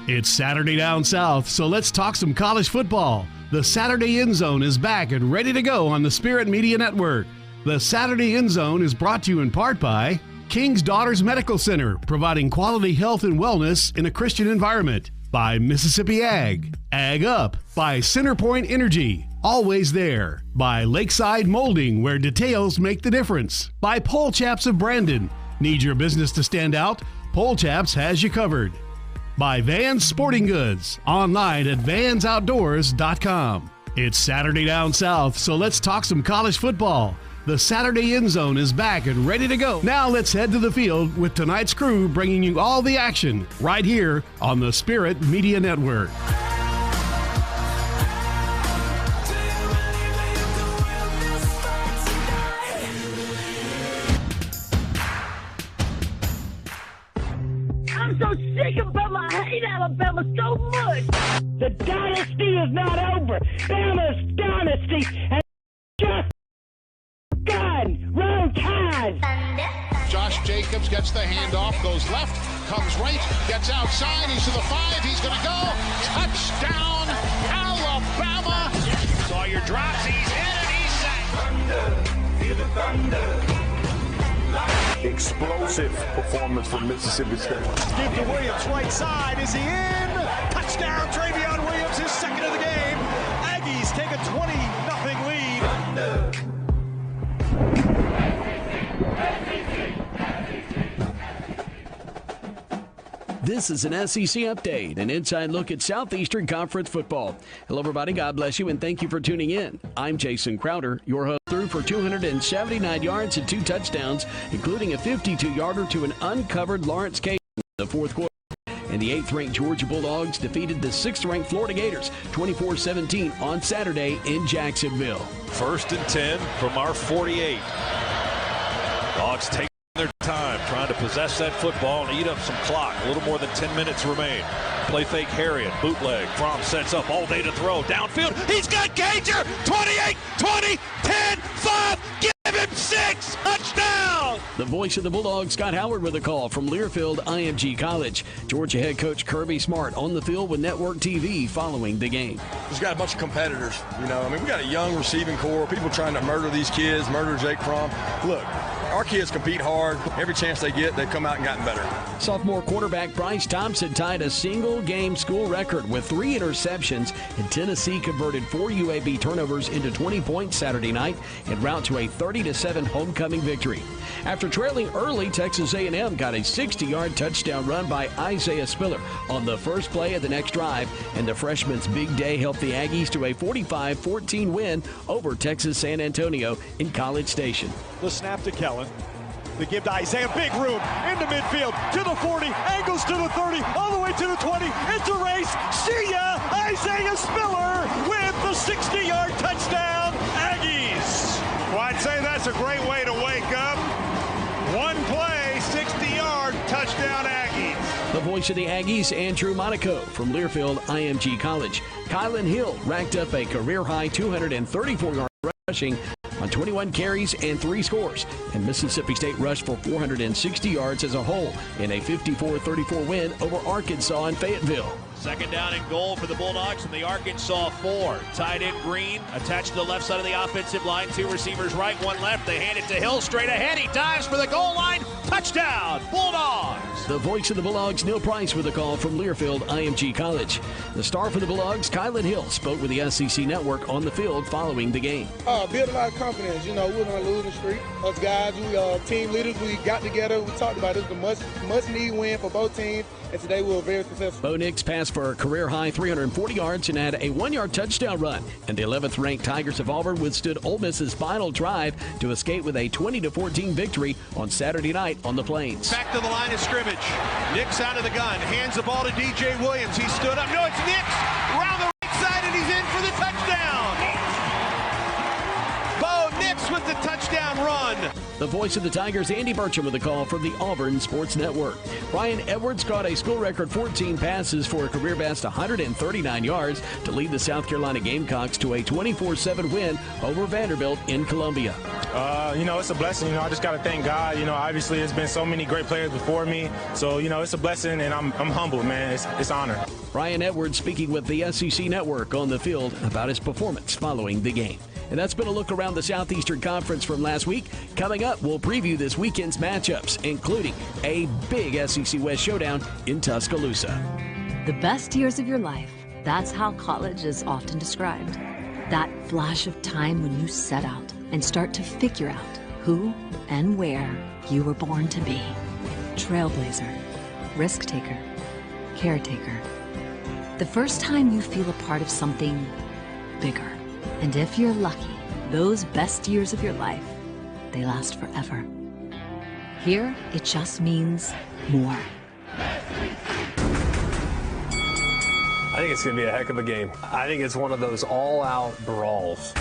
It's Saturday down south, so let's talk some college football. The Saturday End Zone is back and ready to go on the Spirit Media Network. The Saturday End Zone is brought to you in part by King's Daughters Medical Center, providing quality health and wellness in a Christian environment. By Mississippi Ag. Ag Up. By CenterPoint Energy. Always there. By Lakeside Molding, where details make the difference. By Pole Chaps of Brandon. Need your business to stand out? Pole Chaps has you covered. By Vans Sporting Goods. Online at vansoutdoors.com. It's Saturday down south, so let's talk some college football. The Saturday End Zone is back and ready to go. Now let's head to the field with tonight's crew bringing you all the action right here on the Spirit Media Network. I'm so sick of Bama. I hate Alabama so much. The dynasty is not over. Bama's dynasty has just begun. Roll Tide. Josh Jacobs gets the handoff, goes left, comes right, gets outside. He's to the 5. He's going to go. Touchdown, Alabama. Sawyer drops. He's in and he's sacked. Thunder, feel the thunder. Explosive performance from Mississippi State. Give to Williams, right side. Is he in? Touchdown, Travion Williams, his second of the game. Aggies take a 20-0 lead. This is an SEC update, an inside look at Southeastern Conference football. Hello, everybody. God bless you, and thank you for tuning in. I'm Jason Crowder, your host. Threw for 279 yards and 2 touchdowns, including a 52-yarder to an uncovered Lawrence Case in the fourth quarter. And the 8th-ranked Georgia Bulldogs defeated the 6th-ranked Florida Gators 24-17 on Saturday in Jacksonville. 1st and 10 from our 48. Dogs take their time trying to possess that football and eat up some clock. A little more than 10 minutes remain. Play fake Harriet. Bootleg. Fromm sets up all day to throw. Downfield. He's got Gager. 28, 20, 10, 5. Give him 6. Touchdown. The voice of the Bulldogs, Scott Howard, with a call from Learfield IMG College. Georgia head coach Kirby Smart on the field with Network TV following the game. There's got a bunch of competitors. We got a young receiving core. People trying to murder these kids, murder Jake Fromm. Look, our kids compete hard. Every chance they get, they come out and gotten better. Sophomore quarterback Bryce Thompson tied a single-game school record with 3 interceptions, and Tennessee converted 4 UAB turnovers into 20 points Saturday night en route to a 30-7 homecoming victory. After trailing early, Texas A&M got a 60-yard touchdown run by Isaiah Spiller on the first play of the next drive, and the freshman's big day helped the Aggies to a 45-14 win over Texas San Antonio in College Station. The snap to Kellen. They give to Isaiah, big room, into midfield, to the 40, angles to the 30, all the way to the 20, it's a race, see ya! Isaiah Spiller with the 60-yard touchdown, Aggies! Well, I'd say that's a great way to wake up. One play, 60-yard touchdown, Aggies. The voice of the Aggies, Andrew Monaco from Learfield IMG College. Kylan Hill racked up a career-high 234-yard rushing on 21 carries and 3 scores. And Mississippi State rushed for 460 yards as a whole in a 54-34 win over Arkansas in Fayetteville. Second down and goal for the Bulldogs from the Arkansas 4. Tight end Green attached to the left side of the offensive line. 2 receivers right, 1 left. They hand it to Hill straight ahead. He dives for the goal line. Touchdown, Bulldogs! The voice of the Bulldogs, Neil Price, with a call from Learfield IMG College. The star for the Bulldogs, Kylan Hill, spoke with the SEC Network on the field following the game. Build a lot of confidence. We're on a losing streak. Us guys, we team leaders. We got together. We talked about it. It was a must-need win for both teams. And today we were very successful. Bo Nix passed for a career-high 340 yards and had a 1-yard touchdown run. And the 11th-ranked Tigers of Auburn withstood Ole Miss's final drive to escape with a 20-14 victory on Saturday night on the Plains. Back to the line of scrimmage. Nix out of the gun. Hands the ball to DJ Williams. He stood up. No, it's Nix. Around the right side, and he's in for the touchdown. Bo Nix with the touchdown run. The voice of the Tigers, Andy Burcham, with a call from the Auburn Sports Network. Brian Edwards caught a school record 14 passes for a career best 139 yards to lead the South Carolina Gamecocks to a 24-7 win over Vanderbilt in Columbia. It's a blessing. I just got to thank God. Obviously there's been so many great players before me. So, it's a blessing, and I'm humbled, man. It's an honor. Brian Edwards speaking with the SEC Network on the field about his performance following the game. And that's been a look around the Southeastern Conference from last week. Coming up, we'll preview this weekend's matchups, including a big SEC West showdown in Tuscaloosa. The best years of your life, that's how college is often described. That flash of time when you set out and start to figure out who and where you were born to be. Trailblazer, risk taker, caretaker. The first time you feel a part of something bigger. And if you're lucky, those best years of your life, they last forever. Here, it just means more. I think it's going to be a heck of a game. I think it's one of those all-out brawls.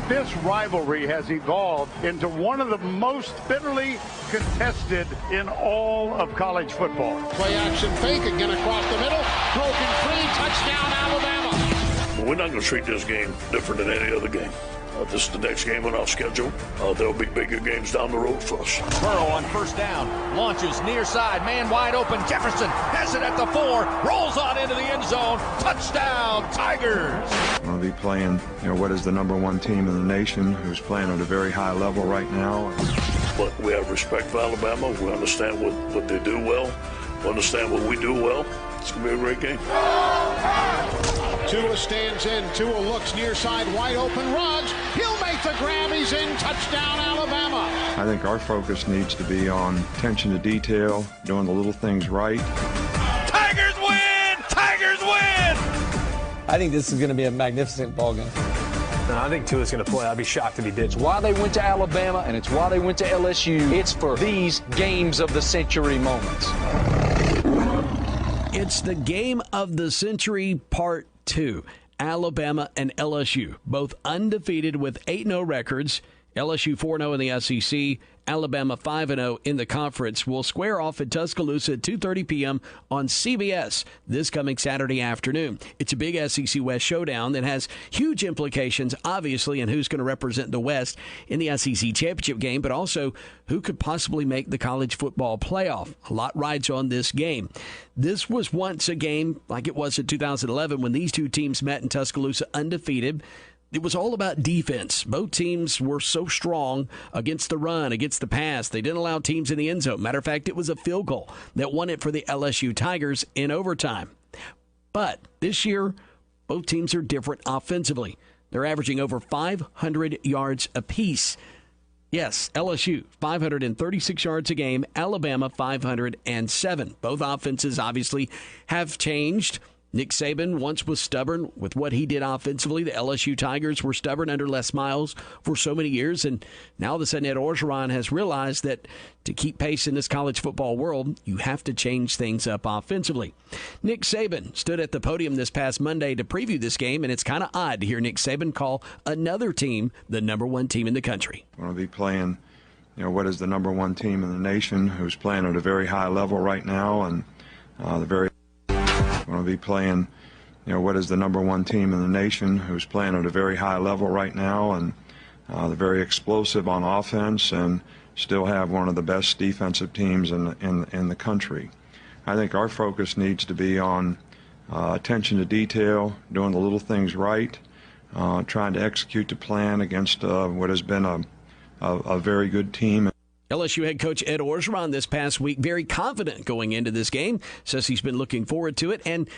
This rivalry has evolved into one of the most bitterly contested in all of college football. Play action fake again across the middle. Broken free. Touchdown, Alabama. We're not going to treat this game different than any other game. This is the next game on our schedule. There'll be bigger games down the road for us. Burrow on first down. Launches near side. Man wide open. Jefferson has it at the 4. Rolls on into the end zone. Touchdown, Tigers. We'll be playing, what is the #1 team in the nation, who's playing at a very high level right now. But we have respect for Alabama. We understand what they do well. We understand what we do well. It's going to be a great game. Tua stands in. Tua looks near side, wide open. Ruggs, he'll make the grab. He's in. Touchdown, Alabama. I think our focus needs to be on attention to detail, doing the little things right. Tigers win! Tigers win! I think this is going to be a magnificent ball game. No, I think Tua's going to play. I'd be shocked if he did. It's why they went to Alabama, and it's why they went to LSU. It's for these games of the century moments. It's the game of the century part 2. Alabama and LSU, both undefeated with 8-0 records. LSU 4-0 in the SEC, Alabama 5-0 in the conference will square off at Tuscaloosa at 2:30 p.m. on CBS this coming Saturday afternoon. It's a big SEC West showdown that has huge implications, obviously, in who's going to represent the West in the SEC championship game, but also who could possibly make the college football playoff. A lot rides on this game. This was once a game like it was in 2011 when these two teams met in Tuscaloosa undefeated. It was all about defense. Both teams were so strong against the run, against the pass. They didn't allow teams in the end zone. Matter of fact, it was a field goal that won it for the LSU Tigers in overtime. But this year, both teams are different offensively. They're averaging over 500 yards apiece. Yes, LSU, 536 yards a game. Alabama, 507. Both offenses obviously have changed. Nick Saban once was stubborn with what he did offensively. The LSU Tigers were stubborn under Les Miles for so many years, and now all of a sudden Ed Orgeron has realized that to keep pace in this college football world, you have to change things up offensively. Nick Saban stood at the podium this past Monday to preview this game, and it's kind of odd to hear Nick Saban call another team the number one team in the country. We're going to be playing, what is the number one team in the nation, who's playing at a very high level right now, and we're going to be playing, what is the number one team in the nation, who's playing at a very high level right now, and they're very explosive on offense and still have one of the best defensive teams in the country. I think our focus needs to be on attention to detail, doing the little things right, trying to execute the plan against what has been a very good team. LSU head coach Ed Orgeron this past week, very confident going into this game, says he's been looking forward to it, and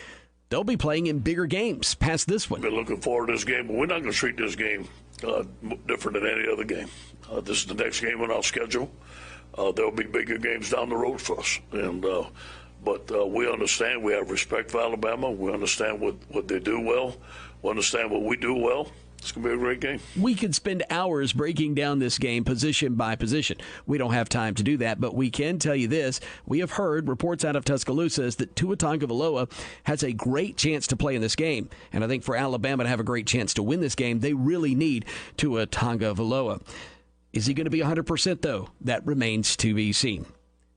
they'll be playing in bigger games past this one. Been looking forward to this game, but we're not going to treat this game different than any other game. This is the next game on our schedule. There'll be bigger games down the road for us, but we understand. We have respect for Alabama. We understand what they do well. We understand what we do well. It's going to be a great game. We could spend hours breaking down this game position by position. We don't have time to do that, but we can tell you this. We have heard reports out of Tuscaloosa that Tua Tagovailoa has a great chance to play in this game. And I think for Alabama to have a great chance to win this game, they really need Tua Tagovailoa. Is he going to be 100%, though? That remains to be seen.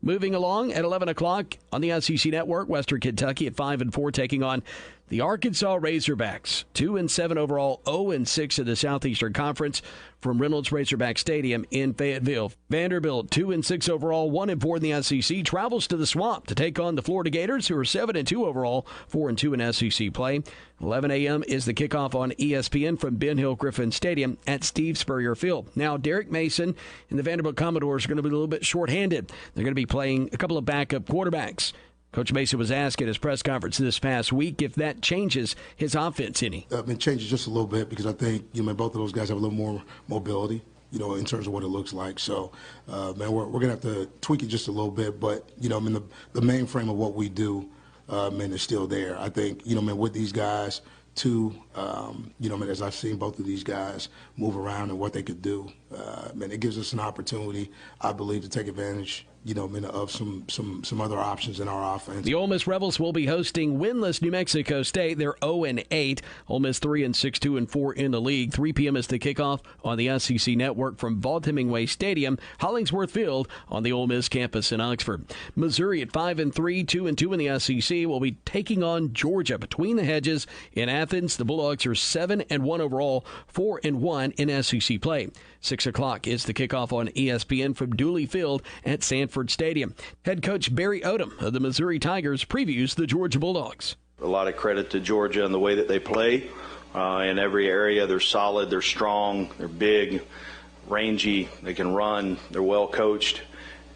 Moving along at 11 o'clock on the SEC Network, Western Kentucky at 5-4 taking on the Arkansas Razorbacks, 2-7 overall, 0-6 in the Southeastern Conference from Reynolds Razorback Stadium in Fayetteville. Vanderbilt, 2-6 overall, 1-4 in the SEC, travels to the Swamp to take on the Florida Gators, who are 7-2 overall, 4-2 in SEC play. 11 a.m. is the kickoff on ESPN from Ben Hill Griffin Stadium at Steve Spurrier Field. Now, Derek Mason and the Vanderbilt Commodores are going to be a little bit shorthanded. They're going to be playing a couple of backup quarterbacks. Coach Mason was asked at his press conference this past week if that changes his offense any. It changes just a little bit because I think both of those guys have a little more mobility, in terms of what it looks like. So, we're going to have to tweak it just a little bit. But, the mainframe of what we do, is still there. I think, with these guys, too, as I've seen both of these guys move around and what they could do, it gives us an opportunity, I believe, to take advantage of some other options in our offense. The Ole Miss Rebels will be hosting winless New Mexico State. They're 0-8. Ole Miss 3-6, 2-4 in the league. 3 p.m. is the kickoff on the SEC Network from Vaught-Hemingway Stadium, Hollingsworth Field on the Ole Miss campus in Oxford. Missouri at 5-3, 2-2 in the SEC will be taking on Georgia between the hedges in Athens. The Bulldogs are 7-1 overall, 4-1 in SEC play. 6 o'clock is the kickoff on ESPN from Dooley Field at Sanford Stadium. Head coach Barry Odom of the Missouri Tigers previews the Georgia Bulldogs. A lot of credit to Georgia and the way that they play. In every area, they're solid, they're strong, they're big, rangy, they can run, they're well coached,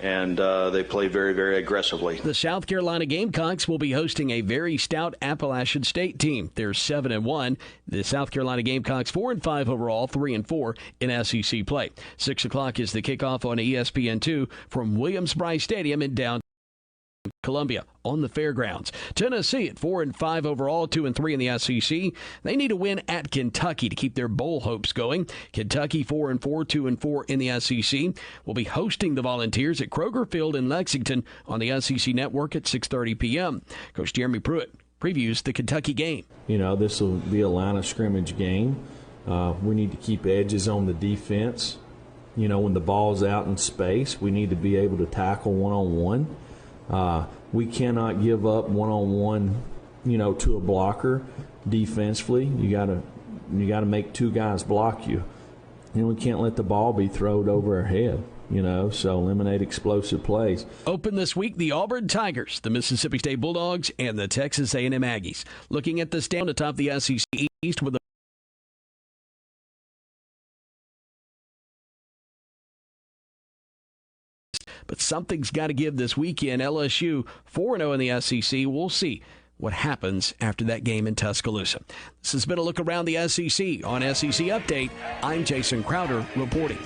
and they play very, very aggressively. The South Carolina Gamecocks will be hosting a very stout Appalachian State team. They're 7-1. The South Carolina Gamecocks 4-5 overall, 3-4 in SEC play. 6 o'clock is the kickoff on ESPN2 from Williams-Brice Stadium in downtown Columbia on the fairgrounds. Tennessee at 4-5 overall, 2-3 in the SEC. They need a win at Kentucky to keep their bowl hopes going. Kentucky 4-4, 2-4 in the SEC. Will be hosting the Volunteers at Kroger Field in Lexington on the SEC Network at 6:30 p.m. Coach Jeremy Pruitt previews the Kentucky game. This will be a line of scrimmage game. We need to keep edges on the defense. when the ball's out in space, we need to be able to tackle one-on-one. We cannot give up one-on-one, to a blocker defensively. You got to make two guys block you. And we can't let the ball be thrown over our head, so eliminate explosive plays. Open this week, the Auburn Tigers, the Mississippi State Bulldogs, and the Texas A&M Aggies. Looking at the stand atop the SEC East with but something's got to give this weekend. LSU 4-0 in the SEC. We'll see what happens after that game in Tuscaloosa. This has been a look around the SEC. On SEC Update, I'm Jason Crowder reporting.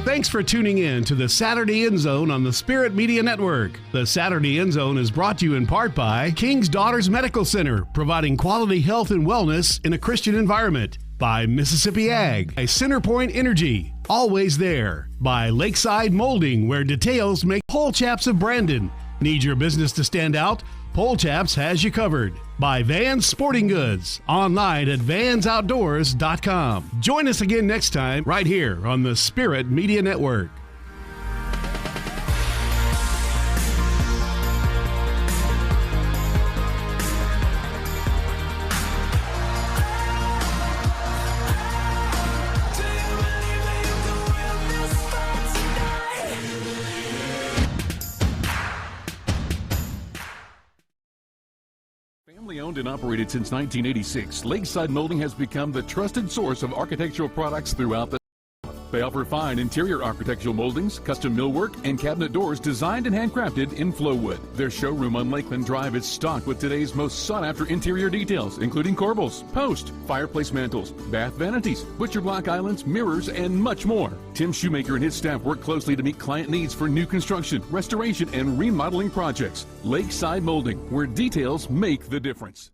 Thanks for tuning in to the Saturday End Zone on the Spirit Media Network. The Saturday End Zone is brought to you in part by King's Daughters Medical Center, providing quality health and wellness in a Christian environment. By Mississippi Ag, by Centerpoint Energy, always there. By Lakeside Molding, where details make Pole Chaps of Brandon. Need your business to stand out? Pole Chaps has you covered. By Vans Sporting Goods, online at vansoutdoors.com. Join us again next time right here on the Spirit Media Network. Family owned and operated since 1986, Lakeside Molding has become the trusted source of architectural products throughout the They offer fine interior architectural moldings, custom millwork, and cabinet doors designed and handcrafted in Flowwood. Their showroom on Lakeland Drive is stocked with today's most sought-after interior details, including corbels, post, fireplace mantles, bath vanities, butcher block islands, mirrors, and much more. Tim Shoemaker and his staff work closely to meet client needs for new construction, restoration, and remodeling projects. Lakeside Molding, where details make the difference.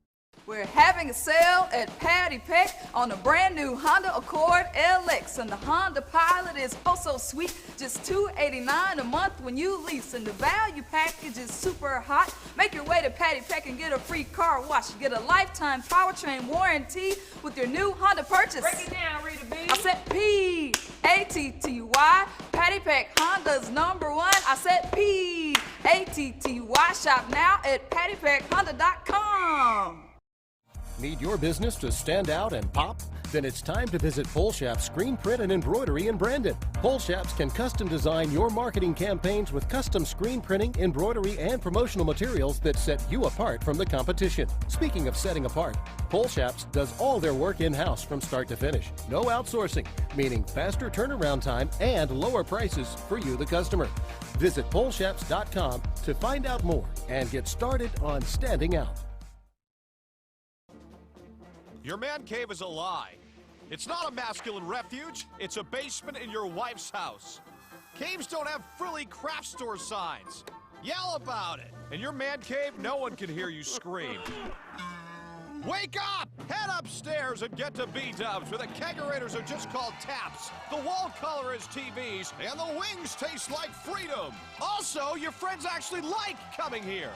We're having a sale at Patty Peck on a brand new Honda Accord LX, and the Honda Pilot is oh so sweet, just $289 a month when you lease, and the value package is super hot. Make your way to Patty Peck and get a free car wash. Get a lifetime powertrain warranty with your new Honda purchase. Break it down, Rita B. I said P-A-T-T-Y, Patty Peck, Honda's #1. I said P-A-T-T-Y. Shop now at pattypeckhonda.com. Need your business to stand out and pop? Then it's time to visit Polshap's Screen Print and Embroidery in Brandon. Polshaps can custom design your marketing campaigns with custom screen printing, embroidery, and promotional materials that set you apart from the competition. Speaking of setting apart, Polshaps does all their work in-house from start to finish. No outsourcing, meaning faster turnaround time and lower prices for you, the customer. Visit Polshaps.com to find out more and get started on standing out. Your man cave is a lie. It's not a masculine refuge. It's a basement in your wife's house. Caves don't have frilly craft store signs. Yell about it. In your man cave, no one can hear you scream. Wake up! Head upstairs and get to B-dubs, where the kegerators are just called taps. The wall color is TVs, and the wings taste like freedom. Also, your friends actually like coming here.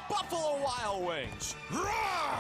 Buffalo Wild Wings. Roar!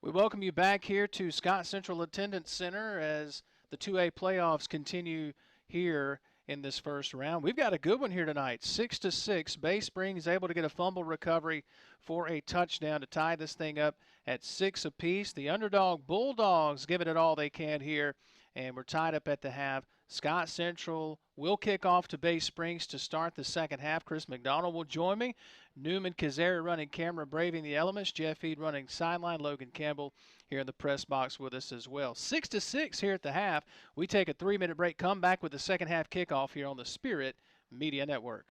We welcome you back here to Scott Central Attendance Center as the 2A playoffs continue here in this first round. We've got a good one here tonight, 6-6. Bay Springs able to get a fumble recovery for a touchdown to tie this thing up at 6 apiece. The underdog Bulldogs giving it all they can here, and we're tied up at the half. Scott Central will kick off to Bay Springs to start the second half. Chris McDonald will join me. Newman Kazari running camera, braving the elements. Jeff Ead running sideline. Logan Campbell here in the press box with us as well. 6-6 here at the half. We take a 3-minute break, come back with the second half kickoff here on the Spirit Media Network.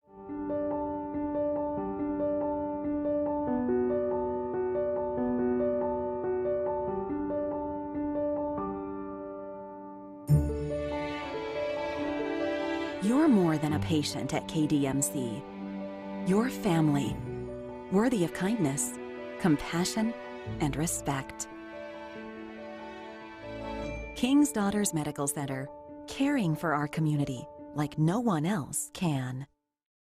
You're more than a patient at KDMC. You're family, worthy of kindness, compassion, and respect. King's Daughters Medical Center, caring for our community like no one else can.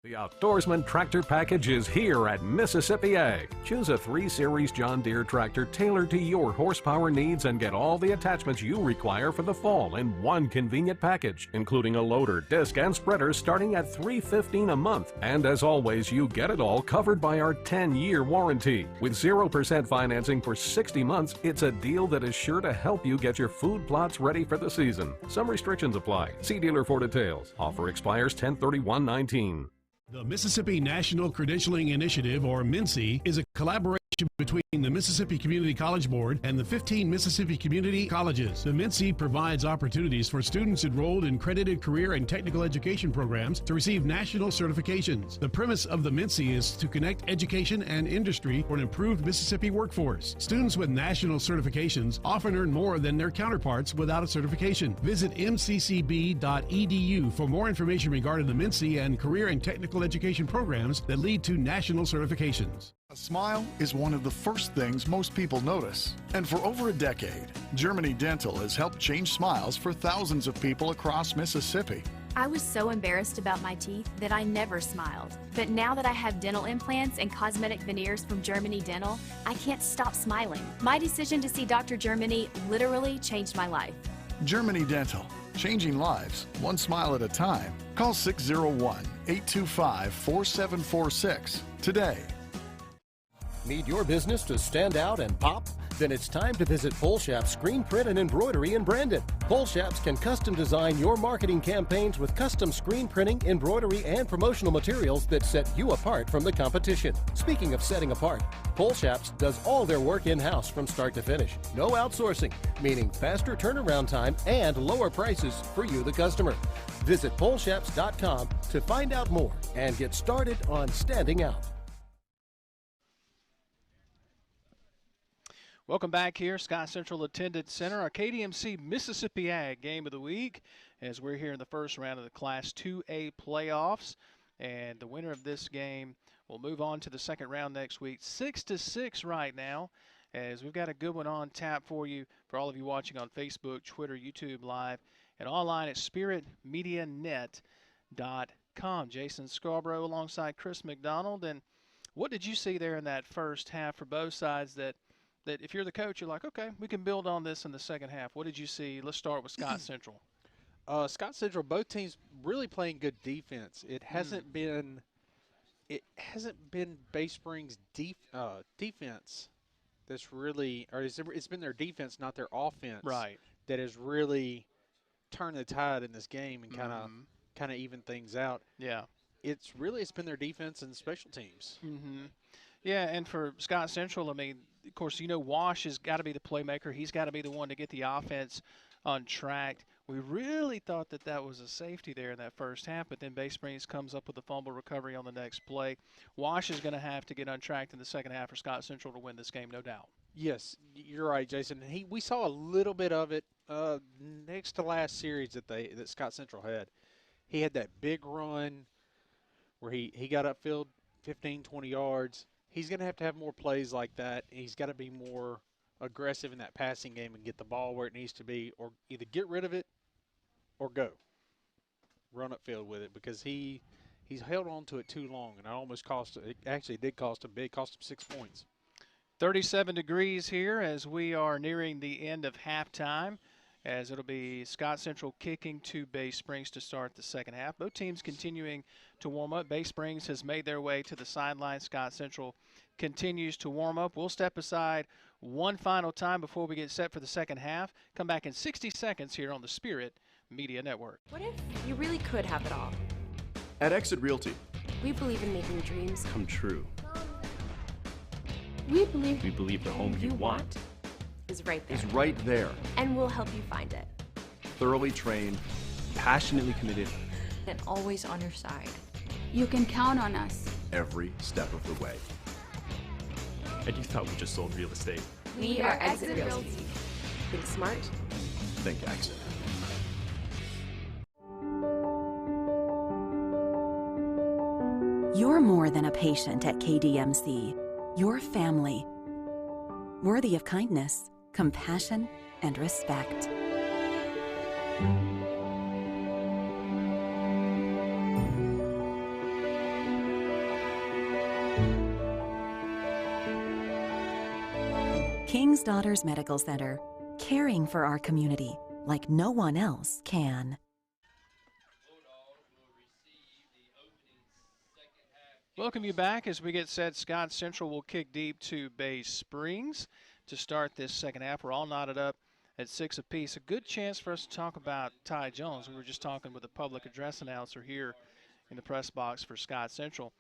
The Outdoorsman Tractor Package is here at Mississippi Ag. Choose a 3 Series John Deere tractor tailored to your horsepower needs and get all the attachments you require for the fall in one convenient package, including a loader, disc, and spreader starting at $315 a month. And as always, you get it all covered by our 10-year warranty. With 0% financing for 60 months, it's a deal that is sure to help you get your food plots ready for the season. Some restrictions apply. See dealer for details. Offer expires 10/31/19. The Mississippi National Credentialing Initiative, or MNCE, is a collaboration between the Mississippi Community College Board and the 15 Mississippi Community Colleges. The MNCE provides opportunities for students enrolled in credited career and technical education programs to receive national certifications. The premise of the MNCE is to connect education and industry for an improved Mississippi workforce. Students with national certifications often earn more than their counterparts without a certification. Visit mccb.edu for more information regarding the MNCE and career and technical education programs that lead to national certifications. A smile is one of the first things most people notice. And for over a decade, Germany Dental has helped change smiles for thousands of people across Mississippi. I was so embarrassed about my teeth that I never smiled. But now that I have dental implants and cosmetic veneers from Germany Dental, I can't stop smiling. My decision to see Dr. Germany literally changed my life. Germany Dental, changing lives, one smile at a time. Call 601-825-4746 today. Need your business to stand out and pop? Then it's time to visit Polshap Screen Print and Embroidery in Brandon. Polshaps can custom design your marketing campaigns with custom screen printing, embroidery, and promotional materials that set you apart from the competition. Speaking of setting apart, Polshaps does all their work in-house from start to finish. No outsourcing, meaning faster turnaround time and lower prices for you, the customer. Visit Polshaps.com to find out more and get started on standing out. Welcome back here, Scott Central Attendance Center, our KDMC Mississippi Ag Game of the Week, as we're here in the first round of the Class 2A playoffs. And the winner of this game will move on to the second round next week. 6-6 right now, as we've got a good one on tap for you, for all of you watching on Facebook, Twitter, YouTube Live, and online at spiritmedianet.com. Jason Scarborough alongside Chris McDonald. And what did you see there in that first half for both sides that if you're the coach, you're like, okay, we can build on this in the second half? What did you see? Let's start with Scott Central. Scott Central, both teams really playing good defense. It hasn't been Bay Springs' defense that's really, or it's been their defense, not their offense, right, that has really turned the tide in this game and kind of even things out. Yeah, it's been their defense and special teams. Yeah, and for Scott Central, I mean, of course, Wash has got to be the playmaker. He's got to be the one to get the offense on track. We really thought that was a safety there in that first half, but then Bay Springs comes up with a fumble recovery on the next play. Wash is going to have to get untracked in the second half for Scott Central to win this game, no doubt. Yes, you're right, Jason. We saw a little bit of it next to last series that Scott Central had. He had that big run where he got upfield 15, 20 yards. He's going to have more plays like that. He's got to be more aggressive in that passing game and get the ball where it needs to be, or either get rid of it or go. Run upfield with it, because he's held on to it too long, and it actually did cost him big, cost him 6 points. 37 degrees here as we are nearing the end of halftime, as it'll be Scott Central kicking to Bay Springs to start the second half. Both teams continuing to warm up. Bay Springs has made their way to the sideline. Scott Central continues to warm up. We'll step aside one final time before we get set for the second half. Come back in 60 seconds here on the Spirit Media Network. What if you really could have it all? At Exit Realty, we believe in making dreams come true. We believe the home you want is right there. Is right there. And we'll help you find it. Thoroughly trained, passionately committed, and always on your side. You can count on us every step of the way. And you thought we just sold real estate. We are Exit Realty. Think smart. Think Exit. You're more than a patient at KDMC. You're family, worthy of kindness, compassion, and respect. King's Daughters Medical Center, caring for our community like no one else can. Welcome you back as we get set. Scott Central will kick deep to Bay Springs to start this second half. We're all knotted up at 6 apiece. A good chance for us to talk about Ty Jones. We were just talking with the public address announcer here in the press box for Scott Central.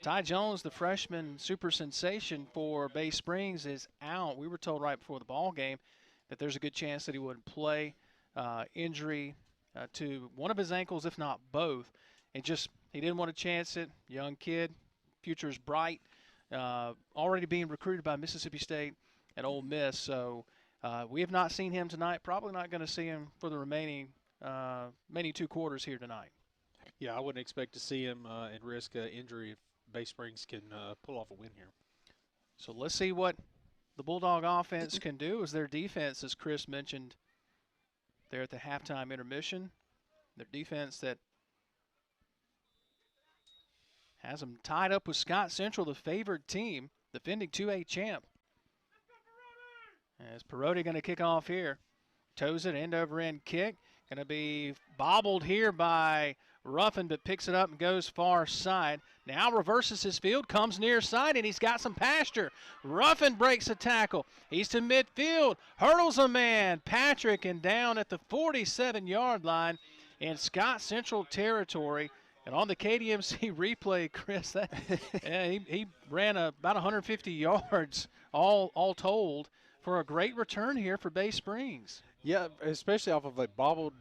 Ty Jones, the freshman super sensation for Bay Springs, is out. We were told right before the ball game that there's a good chance that he wouldn't play. Injury to one of his ankles, if not both. And just he didn't want to chance it. Young kid, future's bright. Already being recruited by Mississippi State and Ole Miss. So we have not seen him tonight. Probably not going to see him for the remaining 2 quarters here tonight. Yeah, I wouldn't expect to see him and risk injury if Bay Springs can pull off a win here. So let's see what the Bulldog offense can do as their defense, as Chris mentioned there at the halftime intermission. Their defense that has them tied up with Scott Central, the favored team, defending 2A champ. As Perotti going to kick off here. Toes it, end over end kick. Going to be bobbled here by Ruffin, but picks it up and goes far side. Now reverses his field, comes near side, and he's got some pasture. Ruffin breaks a tackle. He's to midfield, hurdles a man. Patrick, and down at the 47-yard line in Scott Central territory. And on the KDMC replay, Chris, he ran about 150 yards all told for a great return here for Bay Springs. Yeah, especially off of a bobbled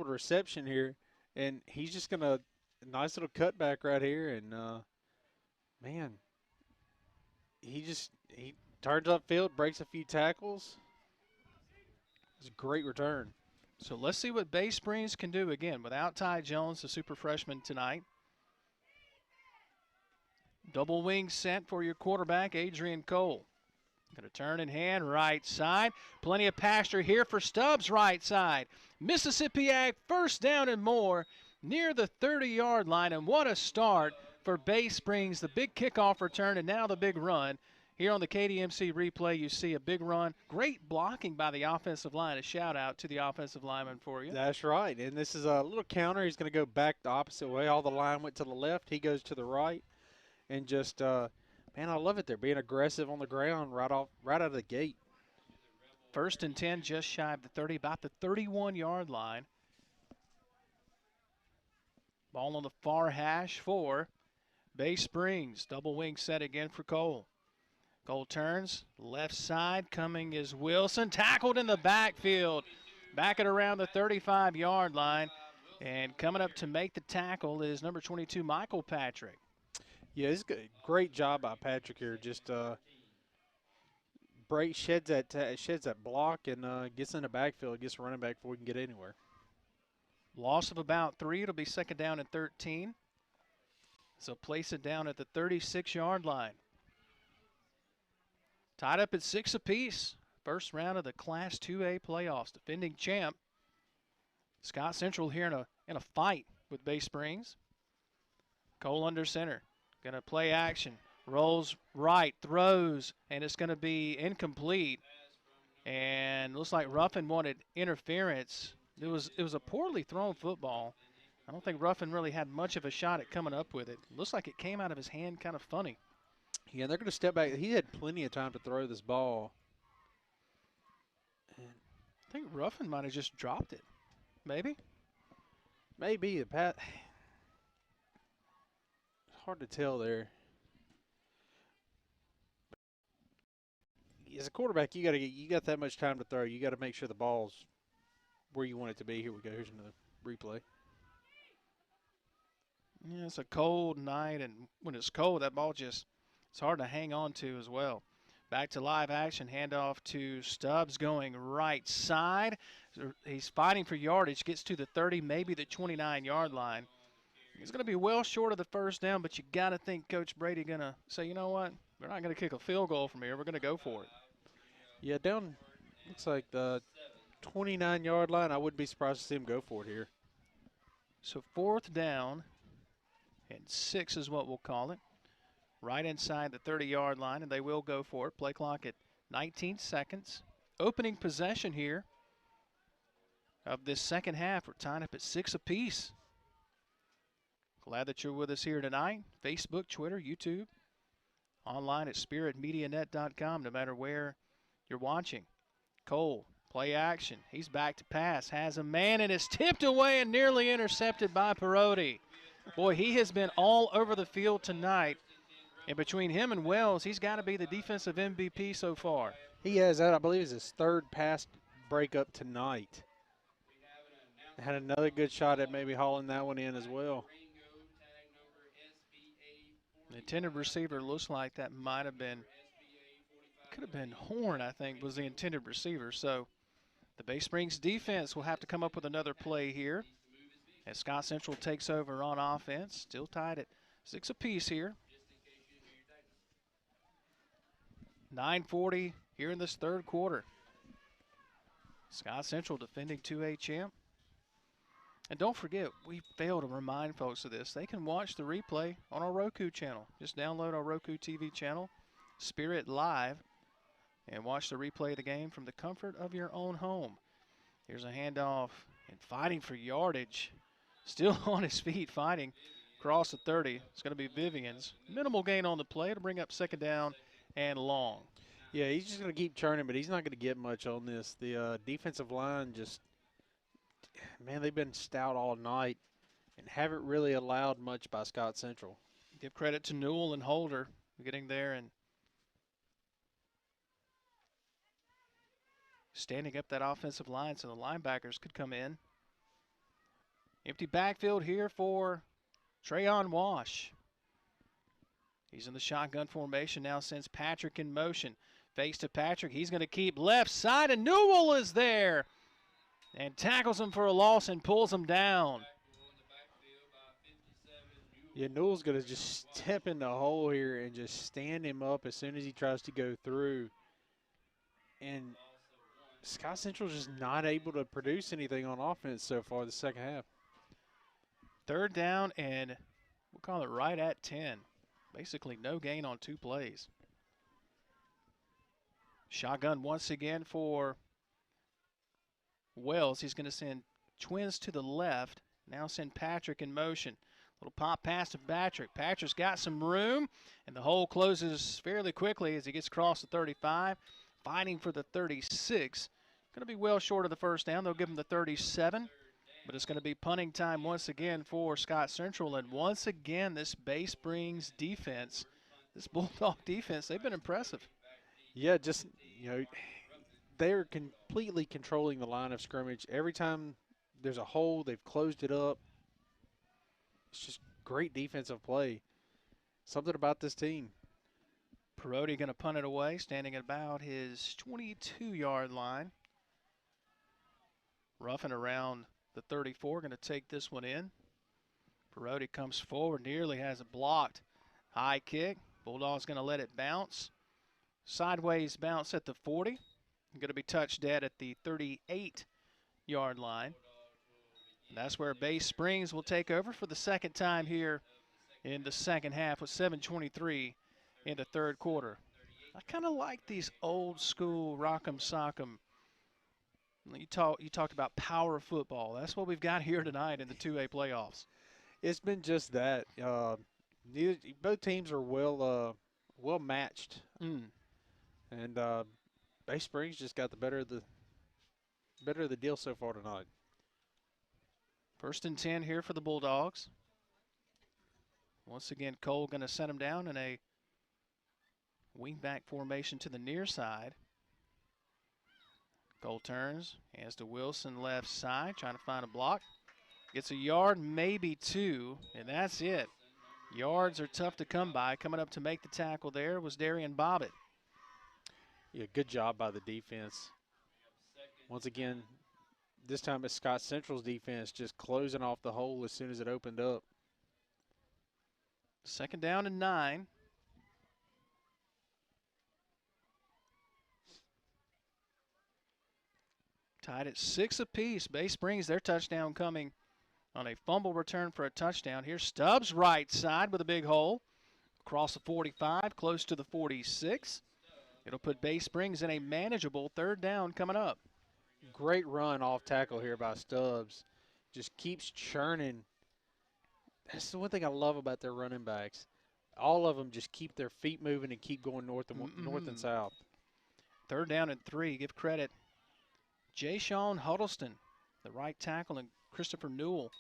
reception here. And he's just going to – nice little cutback right here. And, man, he turns upfield, breaks a few tackles. It's a great return. So let's see what Bay Springs can do again without Ty Jones, the super freshman tonight. Double wing set for your quarterback, Adrian Cole. Going to turn in hand, right side. Plenty of pasture here for Stubbs, right side. Mississippi Ag first down and more near the 30-yard line. And what a start for Bay Springs. The big kickoff return and now the big run. Here on the KDMC replay, you see a big run. Great blocking by the offensive line. A shout-out to the offensive lineman for you. That's right. And this is a little counter. He's going to go back the opposite way. All the line went to the left. He goes to the right. And just, man, I love it. They're being aggressive on the ground right out of the gate. 1st and 10, just shy of the 30, about the 31-yard line. Ball on the far hash for Bay Springs. Double wing set again for Cole. Cole turns, left side, coming is Wilson, tackled in the backfield. Back at around the 35-yard line. And coming up to make the tackle is number 22, Michael Patrick. Yeah, it's a great job by Patrick here. Just sheds that block and gets in the backfield, gets the running back before he can get anywhere. Loss of about 3. It'll be 2nd down and 13. So place it down at the 36-yard line. Tied up at 6 apiece. First round of the Class 2A playoffs. Defending champ Scott Central here in a fight with Bay Springs. Cole under center. Going to play action. Rolls right, throws, and it's going to be incomplete. And looks like Ruffin wanted interference. It was a poorly thrown football. I don't think Ruffin really had much of a shot at coming up with it. Looks like it came out of his hand kind of funny. Yeah, they're going to step back. He had plenty of time to throw this ball. And I think Ruffin might have just dropped it. Maybe. Maybe. It's hard to tell there. As a quarterback, you got that much time to throw. You got to make sure the ball's where you want it to be. Here we go. Here's another replay. Yeah, it's a cold night, and when it's cold, that ball it's hard to hang on to as well. Back to live action, handoff to Stubbs going right side. He's fighting for yardage, gets to the 30, maybe the 29-yard line. He's going to be well short of the first down, but you got to think Coach Brady going to say, you know what, we're not going to kick a field goal from here. We're going to go for it. Yeah, down looks like the 29-yard line. I wouldn't be surprised to see him go for it here. So 4th down and 6 is what we'll call it. Right inside the 30-yard line, and they will go for it. Play clock at 19 seconds. Opening possession here of this second half. We're tying up at 6 apiece. Glad that you're with us here tonight. Facebook, Twitter, YouTube, online at spiritmedianet.com, no matter where you're watching. Cole, play action. He's back to pass. Has a man and is tipped away and nearly intercepted by Perotti. Boy, he has been all over the field tonight. And between him and Wells, he's got to be the defensive MVP so far. He has that, I believe, is his third pass breakup tonight. Had another good shot at maybe hauling that one in as well. The intended receiver looks like that might have been, could have been Horn, I think, was the intended receiver. So the Bay Springs defense will have to come up with another play here as Scott Central takes over on offense. Still tied at 6 apiece here. 9:40 here in this third quarter. Scott Central defending 2A champ. And don't forget, we fail to remind folks of this. They can watch the replay on our Roku channel. Just download our Roku TV channel, Spirit Live, and watch the replay of the game from the comfort of your own home. Here's a handoff and fighting for yardage. Still on his feet fighting across the 30. It's going to be Vivians. Minimal gain on the play to bring up second down and long. Yeah, he's just going to keep churning, but he's not going to get much on this. The defensive line just, man, they've been stout all night and haven't really allowed much by Scott Central. Give credit to Newell and Holder getting there and standing up that offensive line so the linebackers could come in. Empty backfield here for Trayon Wash. He's in the shotgun formation now, sends Patrick in motion. Face to Patrick, he's going to keep left side, and Newell is there and tackles him for a loss and pulls him down. Yeah, Newell's going to just step in the hole here and just stand him up as soon as he tries to go through. And Scott Central's just not able to produce anything on offense so far the second half. Third down, and we'll call it right at 10. Basically no gain on 2 plays. Shotgun once again for Wells. He's going to send Twins to the left. Now send Patrick in motion. Little pop pass to Patrick. Patrick's got some room, and the hole closes fairly quickly as he gets across the 35. Fighting for the 36. Going to be well short of the first down. They'll give him the 37. But it's going to be punting time once again for Scott Central. And once again, this Bay Springs defense, this Bulldog defense, they've been impressive. Yeah, just, you know, they're completely controlling the line of scrimmage. Every time there's a hole, they've closed it up. It's just great defensive play. Something about this team. Perotti going to punt it away, standing at about his 22-yard line. Roughing around the 34, going to take this one in. Perotti comes forward, nearly has a blocked high kick. Bulldogs going to let it bounce. Sideways bounce at the 40. Going to be touched dead at the 38-yard line. And that's where Bay Springs will take over for the second time here in the second half with 7:23 in the third quarter. I kind of like these old school rock'em sock'em. You talked about power football. That's what we've got here tonight in the 2A playoffs. It's been just that. Both teams are well matched, and Bay Springs just got the better of the deal so far tonight. 1st and 10 here for the Bulldogs. Once again, Cole going to set him down in a wingback formation to the near side. Cole turns, hands to Wilson left side, trying to find a block. Gets a yard, maybe 2, and that's it. Yards are tough to come by. Coming up to make the tackle there was Darian Bobbitt. Yeah, good job by the defense. Once again, this time it's Scott Central's defense just closing off the hole as soon as it opened up. 2nd down and 9. Tied at 6 apiece. Bay Springs, their touchdown coming on a fumble return for a touchdown. Here's Stubbs right side with a big hole. Across the 45, close to the 46. It'll put Bay Springs in a manageable 3rd down coming up. Great run off tackle here by Stubbs. Just keeps churning. That's the one thing I love about their running backs. All of them just keep their feet moving and keep going north and south. 3rd down and 3. Give credit. Jay-Sean Huddleston, the right tackle, and Christopher Newell,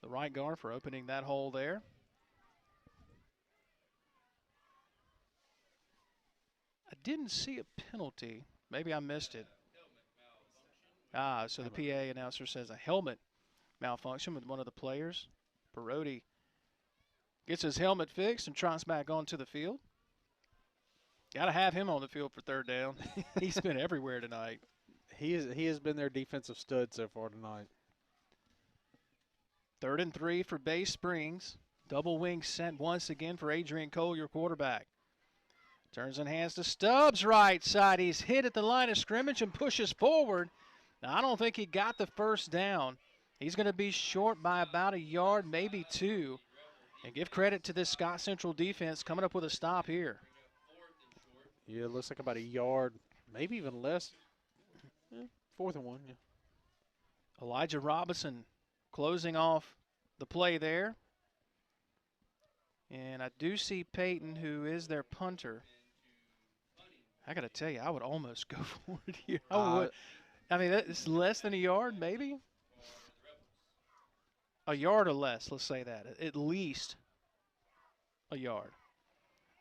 the right guard, for opening that hole there. I didn't see a penalty. Maybe I missed it. So the PA announcer says a helmet malfunction with one of the players. Perotti gets his helmet fixed and trots back onto the field. Got to have him on the field for 3rd down. He's been everywhere tonight. He has been their defensive stud so far tonight. 3rd and 3 for Bay Springs. Double wing sent once again for Adrian Cole, your quarterback. Turns and hands to Stubbs, right side. He's hit at the line of scrimmage and pushes forward. Now, I don't think he got the 1st down. He's going to be short by about a yard, maybe 2. And give credit to this Scott Central defense coming up with a stop here. Yeah, it looks like about a yard, maybe even less. 4th and 1, yeah. Elijah Robinson closing off the play there. And I do see Peyton, who is their punter. I got to tell you, I would almost go for it here. I would. I mean, it's less than a yard, maybe. A yard or less, let's say that. At least a yard.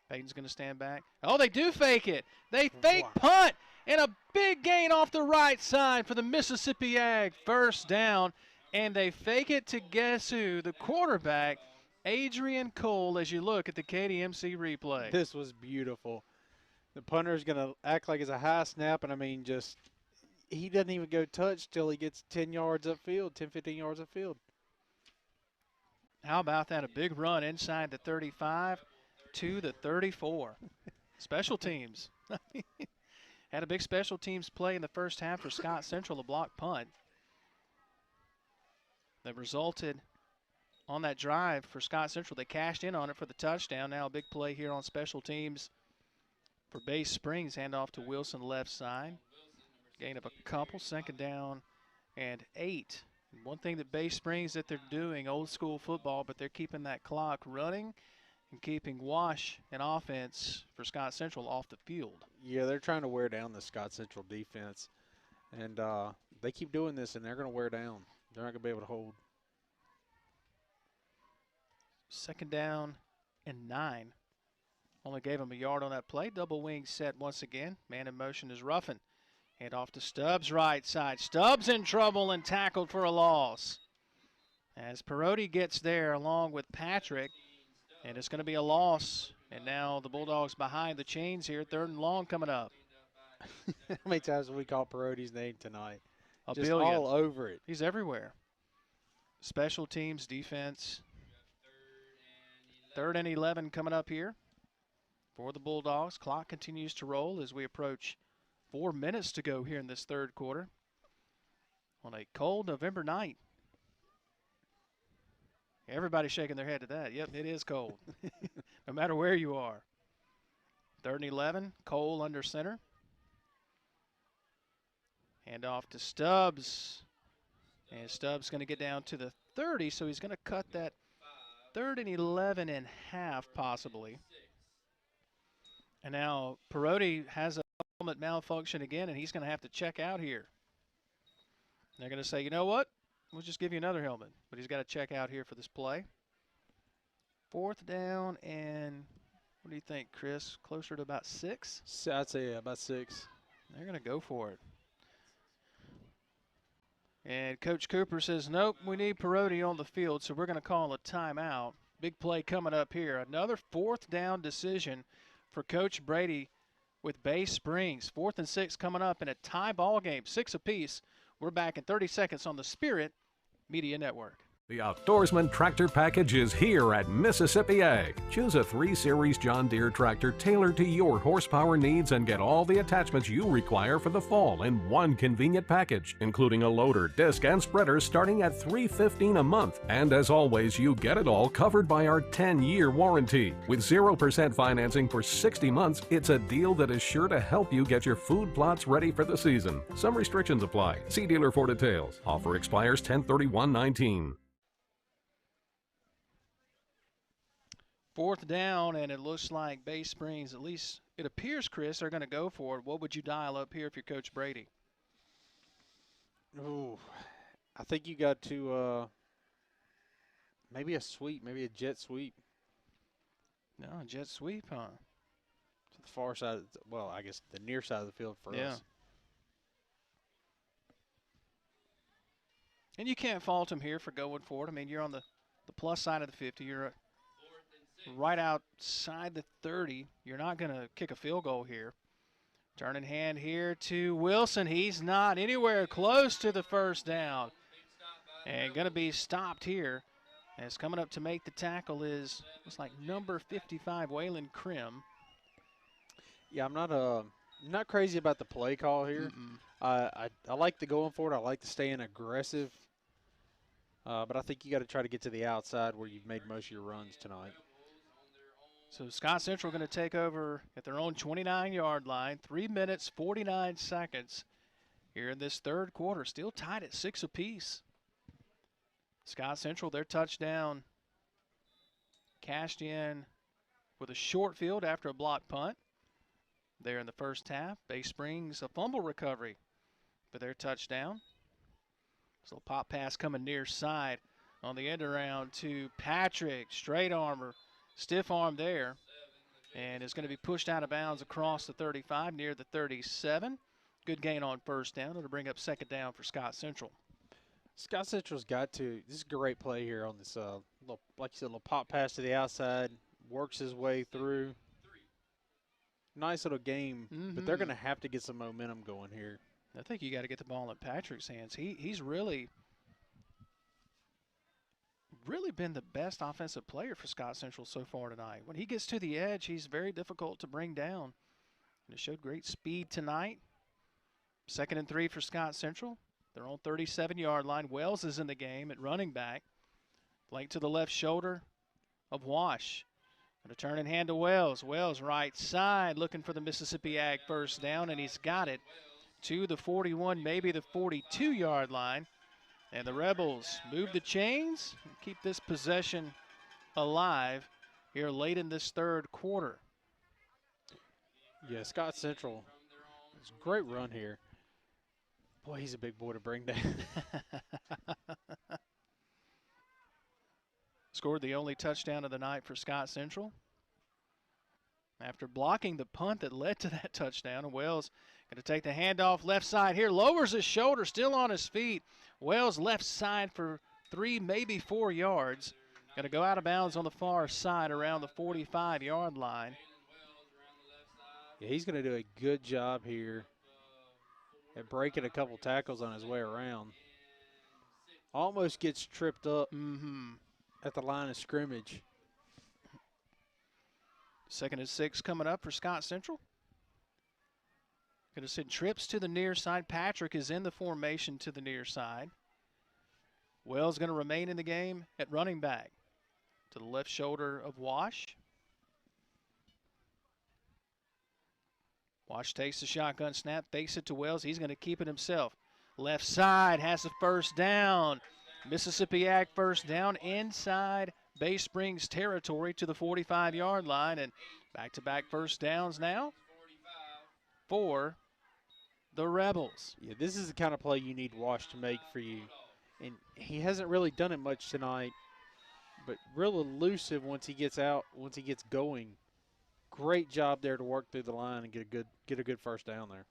Peyton's going to stand back. Oh, they do fake it. They fake punt, and a big gain off the right side for the Mississippi Ag. 1st down, and they fake it to guess who? The quarterback, Adrian Cole, as you look at the KDMC replay. This was beautiful. The punter's going to act like it's a high snap, and I mean, just he doesn't even go touch till he gets 10 yards upfield, 10, 15 yards upfield. How about that? A big run inside the 35 to the 34. Special teams. Had a big special teams play in the first half for Scott Central, a block punt that resulted on that drive for Scott Central. They cashed in on it for the touchdown. Now a big play here on special teams for Bay Springs. Handoff to Wilson left side. Gain of a couple, 2nd down and 8. And one thing that Bay Springs that they're doing, old school football, but they're keeping that clock running and keeping Wash and offense for Scott Central off the field. Yeah, they're trying to wear down the Scott Central defense. And they keep doing this, and they're going to wear down. They're not going to be able to hold. 2nd down and 9. Only gave him a yard on that play. Double wing set once again. Man in motion is Ruffin. Hand off to Stubbs, right side. Stubbs in trouble and tackled for a loss. As Perotti gets there along with Patrick, and it's going to be a loss. And now the Bulldogs behind the chains here. 3rd and long coming up. How many times have we called Perotti's name tonight? A Just billion. all over it. He's everywhere. Special teams, defense. 3rd and 11 coming up here for the Bulldogs. Clock continues to roll as we approach 4 minutes to go here in this 3rd quarter on a cold November night. Everybody's shaking their head to that. Yep, it is cold, no matter where you are. 3rd and 11, Cole under center. Hand off to Stubbs. And Stubbs going to get down to the 30, so he's going to cut that 3rd and 11 in half possibly. And now Perotti has a helmet malfunction again, and he's going to have to check out here. They're going to say, you know what? We'll just give you another helmet. But he's got to check out here for this play. 4th down and, what do you think, Chris? Closer to about 6? I'd say about 6. They're going to go for it. And Coach Cooper says, nope, we need Perotti on the field, so we're going to call a timeout. Big play coming up here. Another 4th down decision for Coach Brady with Bay Springs. 4th and 6 coming up in a tie ball game, 6 apiece. We're back in 30 seconds on the Spirit Media Network. The Outdoorsman Tractor Package is here at Mississippi Ag. Choose a 3 Series John Deere tractor tailored to your horsepower needs and get all the attachments you require for the fall in one convenient package, including a loader, disc, and spreader starting at $315 a month. And as always, you get it all covered by our 10-year warranty. With 0% financing for 60 months, it's a deal that is sure to help you get your food plots ready for the season. Some restrictions apply. See dealer for details. Offer expires 10/31/19. 4th down, and it looks like Bay Springs, at least it appears, Chris, are going to go for it. What would you dial up here if you're Coach Brady? Ooh, I think you got to maybe a sweep, maybe a jet sweep. No, jet sweep, huh? To the far side, well, I guess the near side of the field for us. And you can't fault him here for going for it. I mean, you're on the plus side of the 50. You're right outside the 30. You're not going to kick a field goal here. Turn in hand here to Wilson. He's not anywhere close to the first down. And going to be stopped here. As coming up to make the tackle is, looks like number 55, Waylon Krim. Yeah, I'm not crazy about the play call here. I like the going for it. I like the staying aggressive. But I think you got to try to get to the outside where you've made most of your runs tonight. So Scott Central going to take over at their own 29-yard line. 3 minutes, 49 seconds here in this third quarter. Still tied at 6 apiece. Scott Central, their touchdown cashed in with a short field after a block punt there in the first half. Bay Springs, a fumble recovery for their touchdown. So pop pass coming near side on the end around to Patrick. Straight armor, stiff arm there. And it's going to be pushed out of bounds across the 35 near the 37. Good gain on first down. It'll bring up second down for Scott Central. Scott Central's got to, this is a great play here on this, little, like you said, little pop pass to the outside, works his way through. Nice little game, but they're going to have to get some momentum going here. I think you got to get the ball in Patrick's hands. He's really been the best offensive player for Scott Central so far tonight. When he gets to the edge, he's very difficult to bring down. And it showed great speed tonight. 2nd and 3 for Scott Central. Their own 37-yard line. Wells is in the game at running back. Flank to the left shoulder of Wash. Going to turn in hand to Wells. Wells right side looking for the Mississippi Ag first down, and he's got it to the 41, maybe the 42-yard line. And the Rebels move the chains and keep this possession alive here late in this third quarter. Yeah, Scott Central, it's a great run here. Boy, he's a big boy to bring down. Scored the only touchdown of the night for Scott Central. After blocking the punt that led to that touchdown, Wells going to take the handoff left side here. Lowers his shoulder, still on his feet. Wells left side for 3, maybe 4 yards. Going to go out of bounds on the far side around the 45-yard line. Yeah, he's going to do a good job here at breaking a couple tackles on his way around. Almost gets tripped up at the line of scrimmage. 2nd and 6 coming up for Scott Central. Going to send trips to the near side. Patrick is in the formation to the near side. Wells going to remain in the game at running back to the left shoulder of Wash. Wash takes the shotgun snap, fakes it to Wells. He's going to keep it himself. Left side has the first down. Mississippi Ag first down inside Bay Springs territory to the 45-yard line. And back-to-back first downs now for the Rebels. Yeah, this is the kind of play you need Wash to make for you. And he hasn't really done it much tonight, but real elusive once he gets out, once he gets going. Great job there to work through the line and get a good first down there.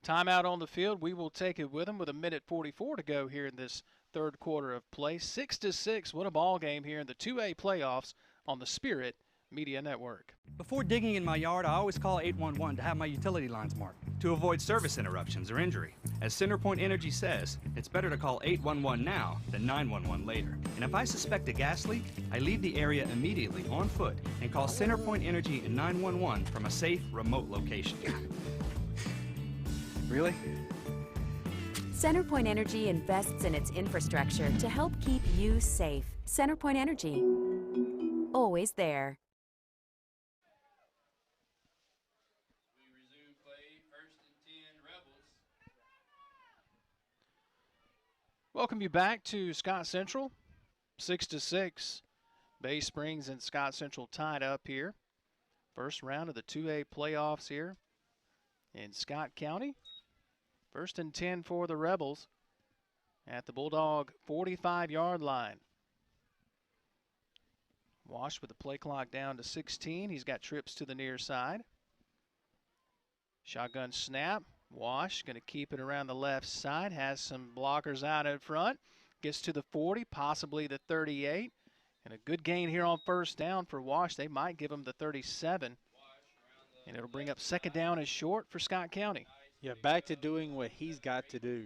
Timeout on the field. We will take it with him with 1:44 to go here in this third quarter of play. 6-6. What a ball game here in the 2A playoffs on the Spirit Media Network. Before digging in my yard, I always call 811 to have my utility lines marked. to avoid service interruptions or injury. As CenterPoint Energy says, it's better to call 811 now than 911 later. And if I suspect a gas leak, I leave the area immediately on foot and call CenterPoint Energy and 911 from a safe, remote location. Really? CenterPoint Energy invests in its infrastructure to help keep you safe. CenterPoint Energy. Always there. Welcome you back to Scott Central. 6-6. Bay Springs and Scott Central tied up here. First round of the 2A playoffs here in Scott County. 1st and 10 for the Rebels at the Bulldog 45-yard line. Wash with the play clock down to 16. He's got trips to the near side. Shotgun snap. Wash going to keep it around the left side. Has some blockers out in front. Gets to the 40, possibly the 38. And a good gain here on first down for Wash. They might give him the 37. And it'll bring up 2nd down and short for Scott County. Yeah, back to doing what he's got to do.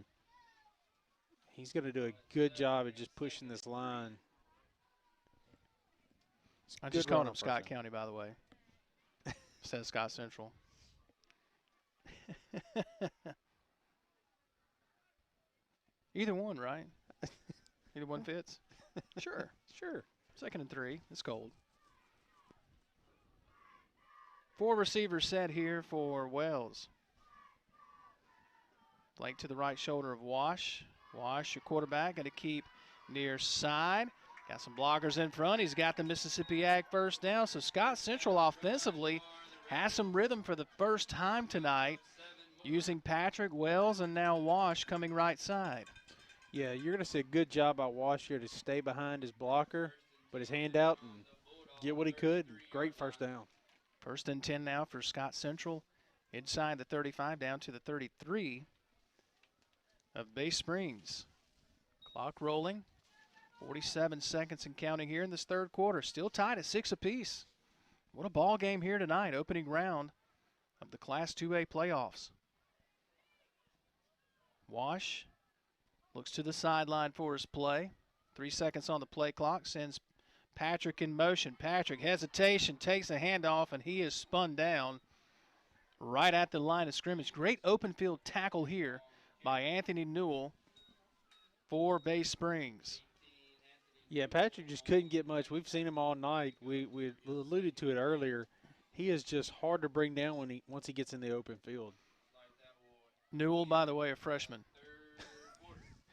He's going to do a good job at just pushing this line. I just called him Scott County, by the way. Says Scott Central. Either one, right? Either one fits? Sure. 2nd and 3. It's cold. 4 receivers set here for Wells. Flank to the right shoulder of Wash. Wash, your quarterback, going to keep near side. Got some blockers in front. He's got the Mississippi Ag first down. So Scott Central offensively has some rhythm for the first time tonight, using Patrick, Wells, and now Wash coming right side. Yeah, you're going to see a good job by Wash here to stay behind his blocker, put his hand out and get what he could. Great first down. 1st and 10 now for Scott Central. Inside the 35 down to the 33 of Bay Springs. Clock rolling. 47 seconds and counting here in this 3rd quarter. Still tied at 6 apiece. What a ball game here tonight. Opening round of the Class 2A playoffs. Wash looks to the sideline for his play. 3 seconds on the play clock. Sends Patrick in motion. Patrick, hesitation, takes a handoff, and he is spun down right at the line of scrimmage. Great open field tackle here by Anthony Newell for Bay Springs. Yeah, Patrick just couldn't get much. We've seen him all night. We alluded to it earlier. He is just hard to bring down once he gets in the open field. Newell, by the way, a freshman.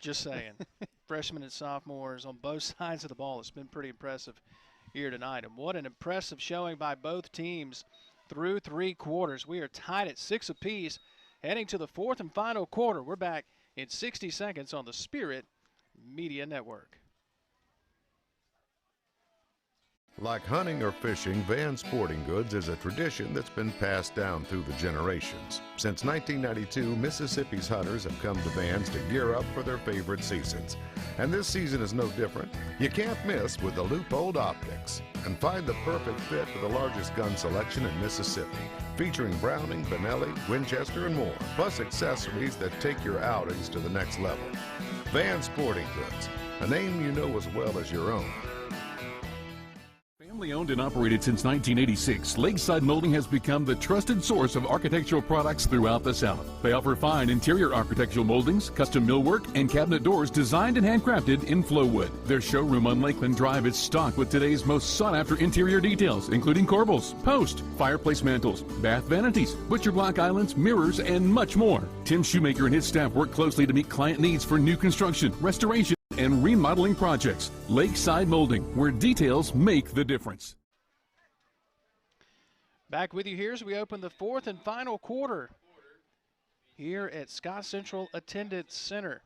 Just saying. Freshmen and sophomores on both sides of the ball. It's been pretty impressive here tonight. And what an impressive showing by both teams through 3 quarters. We are tied at 6 apiece, heading to the 4th and final quarter. We're back in 60 seconds on the Spirit Media Network. Like hunting or fishing, Van Sporting Goods is a tradition that's been passed down through the generations. Since 1992, Mississippi's hunters have come to Vans to gear up for their favorite seasons. And this season is no different. You can't miss with the Leupold Optics. And find the perfect fit for the largest gun selection in Mississippi, featuring Browning, Benelli, Winchester, and more, plus accessories that take your outings to the next level. Van Sporting Goods, a name you know as well as your own. Family owned and operated since 1986, Lakeside Molding has become the trusted source of architectural products throughout the South. They offer fine interior architectural moldings, custom millwork, and cabinet doors designed and handcrafted in Flowwood. Their showroom on Lakeland Drive is stocked with today's most sought-after interior details, including corbels, post, fireplace mantles, bath vanities, butcher block islands, mirrors, and much more. Tim Shoemaker and his staff work closely to meet client needs for new construction, restoration, and remodeling projects. Lakeside Molding, where details make the difference. Back with you here as we open the 4th and final quarter here at Scott Central Attendance Center.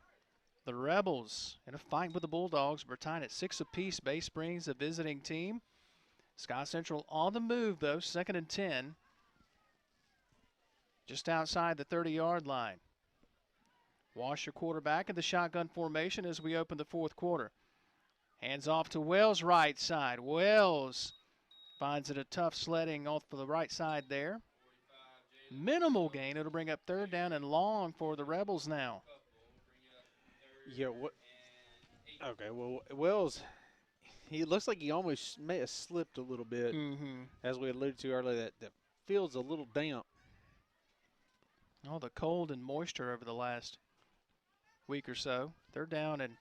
The Rebels in a fight with the Bulldogs. We're tied at 6 apiece. Bay Springs, a visiting team. Scott Central on the move, though. 2nd and 10. Just outside the 30-yard line. Wash your quarterback in the shotgun formation as we open the 4th quarter. Hands off to Wells, right side. Wells finds it a tough sledding off to the right side there. minimal gain. It'll bring up 3rd down and long for the Rebels now. Yeah, what? Okay, well, Wells, he looks like he almost may have slipped a little bit. As we alluded to earlier, that field's a little damp. Oh, the cold and moisture over the last week or so. 3rd down and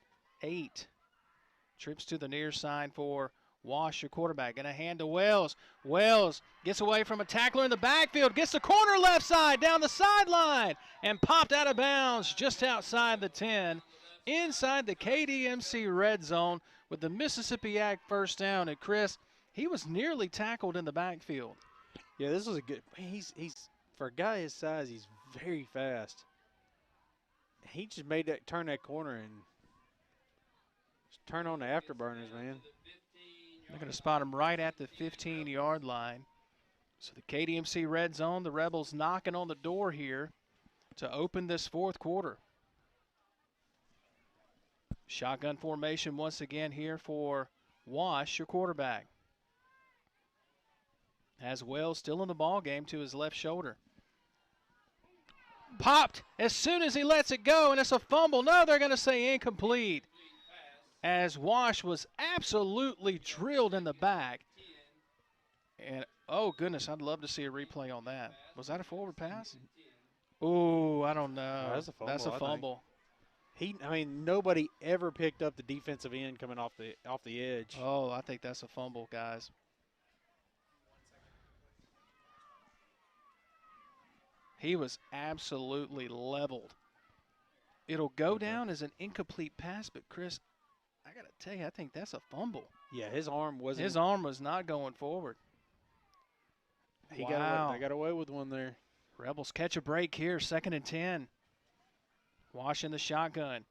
8. Trips to the near side for Wash, your quarterback. Going to hand to Wells. Wells gets away from a tackler in the backfield. Gets the corner left side down the sideline. And popped out of bounds just outside the 10. Inside the KDMC red zone with the Mississippi Ag 1st down. And Chris, he was nearly tackled in the backfield. Yeah, this was a good. He's for a guy his size, he's very fast. He just made that turn that corner and just turn on the afterburners, man. They're going to spot him right at the 15-yard line. So the KDMC red zone, the Rebels knocking on the door here to open this 4th quarter. Shotgun formation once again here for Wash, your quarterback. Has Wells still in the ball game to his left shoulder. Popped as soon as he lets it go, and it's a fumble. No, they're going to say incomplete. As Wash was absolutely drilled in the back. And, oh, goodness, I'd love to see a replay on that. Was that a forward pass? Ooh, I don't know. That's a fumble. That's a fumble. I mean, nobody ever picked up the defensive end coming off the edge. Oh, I think that's a fumble, guys. He was absolutely leveled. It'll go down as an incomplete pass, but Chris, I got to tell you, I think that's a fumble. Yeah, his arm wasn't. His arm was not going forward. They got away with one there. Rebels catch a break here, 2nd and 10. Wash in the shotgun.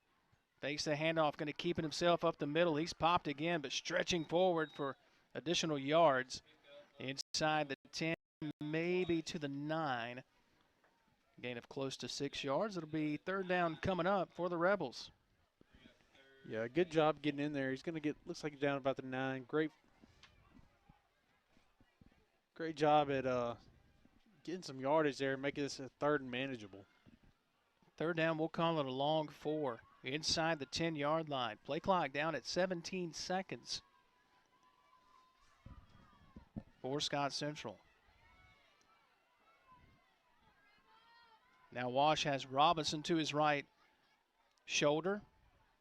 Fakes the handoff, going to keep it himself up the middle. He's popped again, but stretching forward for additional yards. Inside the 10, maybe to the 9. Gain of close to 6 yards. It'll be 3rd down coming up for the Rebels. Yeah, good job getting in there. He's going to get, looks like he's down about the 9. Great job at getting some yardage there, making this a 3rd and manageable. 3rd down, we'll call it a long 4. Inside the 10-yard line. Play clock down at 17 seconds for Scott Central. Now Wash has Robinson to his right shoulder,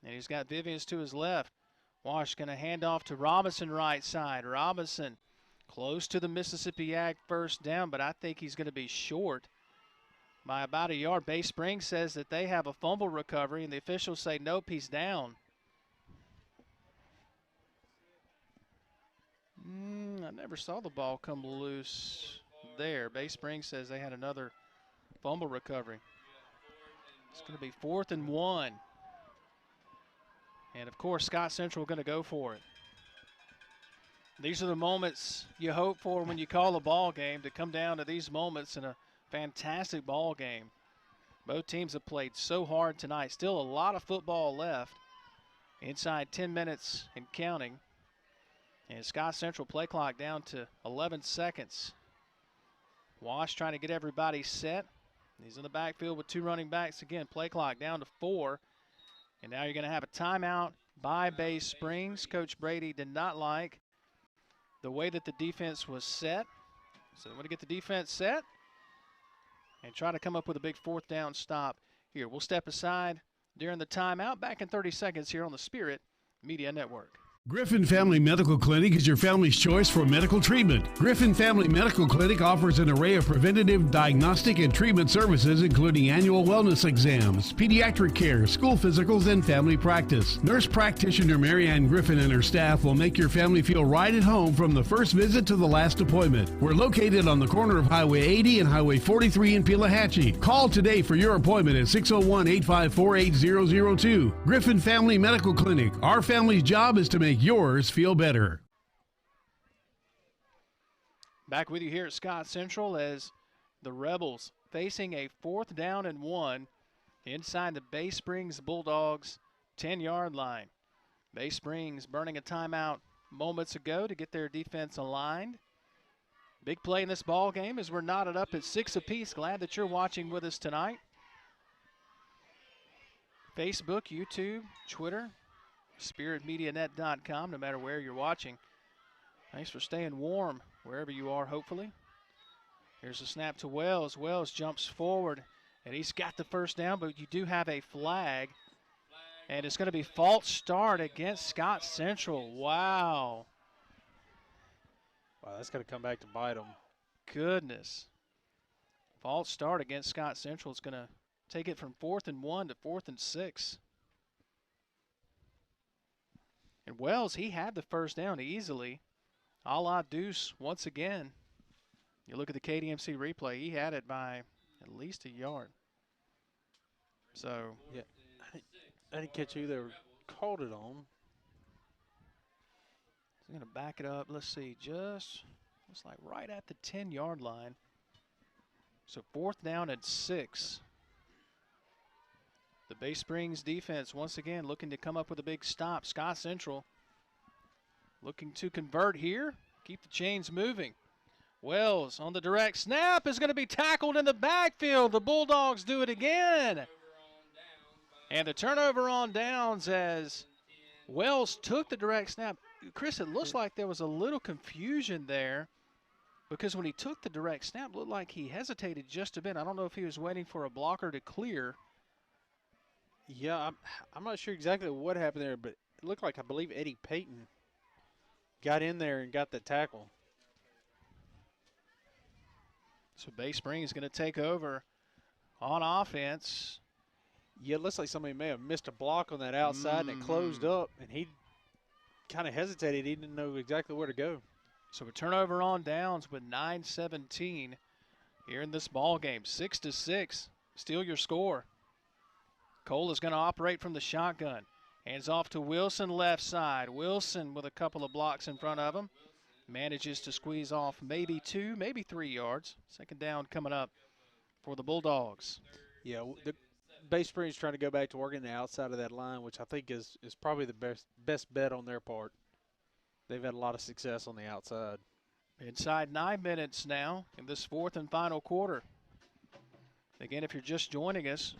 and he's got Vivians to his left. Wash going to hand off to Robinson right side. Robinson close to the Mississippi Ag 1st down, but I think he's going to be short by about a yard. Bay Springs says that they have a fumble recovery, and the officials say nope, he's down. I never saw the ball come loose there. Bay Springs says they had another fumble recovery. It's going to be 4th and 1. And, of course, Scott Central going to go for it. These are the moments you hope for when you call a ball game, to come down to these moments in a fantastic ball game. Both teams have played so hard tonight. Still a lot of football left. Inside 10 minutes and counting. And Scott Central play clock down to 11 seconds. Wash trying to get everybody set. He's in the backfield with 2 running backs. Again, play clock down to 4. And now you're going to have a timeout by Bay Springs. Coach Brady did not like the way that the defense was set. So they want to get the defense set and try to come up with a big 4th down stop here. We'll step aside during the timeout. Back in 30 seconds here on the Spirit Media Network. Griffin Family Medical Clinic is your family's choice for medical treatment. Griffin Family Medical Clinic offers an array of preventative, diagnostic, and treatment services, including annual wellness exams, pediatric care, school physicals, and family practice. Nurse practitioner Marianne Griffin and her staff will make your family feel right at home from the first visit to the last appointment. We're located on the corner of Highway 80 and Highway 43 in Pelahatchie. Call today for your appointment at 601-854-8002. Griffin Family Medical Clinic. Our family's job is to make yours feel better. Back with you here at Scott Central as the Rebels facing a 4th down and 1 inside the Bay Springs Bulldogs 10-yard line. Bay Springs burning a timeout moments ago to get their defense aligned. Big play in this ball game as we're knotted up at 6 apiece. Glad that you're watching with us tonight. Facebook, YouTube, Twitter, spiritmedianet.com, no matter where you're watching. Thanks for staying warm wherever you are, hopefully. Here's a snap to Wells. Wells jumps forward, and he's got the first down, but you do have a flag. And it's going to be false start against Scott Central. Wow. Wow, that's going to come back to bite them. Goodness. False start against Scott Central. It's going to take it from 4th and 1 to 4th and 6. And Wells, he had the first down easily. A la Deuce once again. You look at the KDMC replay, he had it by at least a yard. So, yeah, I didn't catch who they called it on. I'm going to back it up. Let's see, just looks like right at the 10-yard line. So 4th down and 6. The Bay Springs defense once again looking to come up with a big stop. Scott Central looking to convert here, keep the chains moving. Wells on the direct snap is going to be tackled in the backfield. The Bulldogs do it again. And the turnover on downs as Wells took the direct snap. Chris, it looks like there was a little confusion there because when he took the direct snap, it looked like he hesitated just a bit. I don't know if he was waiting for a blocker to clear. Yeah, I'm not sure exactly what happened there, but it looked like, I believe, Eddie Payton got in there and got the tackle. So Bay Springs is going to take over on offense. Yeah, it looks like somebody may have missed a block on that outside and it closed up, and he kind of hesitated. He didn't know exactly where to go. So a turnover on downs with 9:17 here in this ball game. 6-6. Steal your score. Cole is going to operate from the shotgun. Hands off to Wilson left side. Wilson with a couple of blocks in front of him. Manages to squeeze off maybe 2, maybe 3 yards. Second down coming up for the Bulldogs. Yeah, the Bay Springs trying to go back to working the outside of that line, which I think is probably the best bet on their part. They've had a lot of success on the outside. Inside 9 minutes now in this 4th and final quarter. Again, if you're just joining us,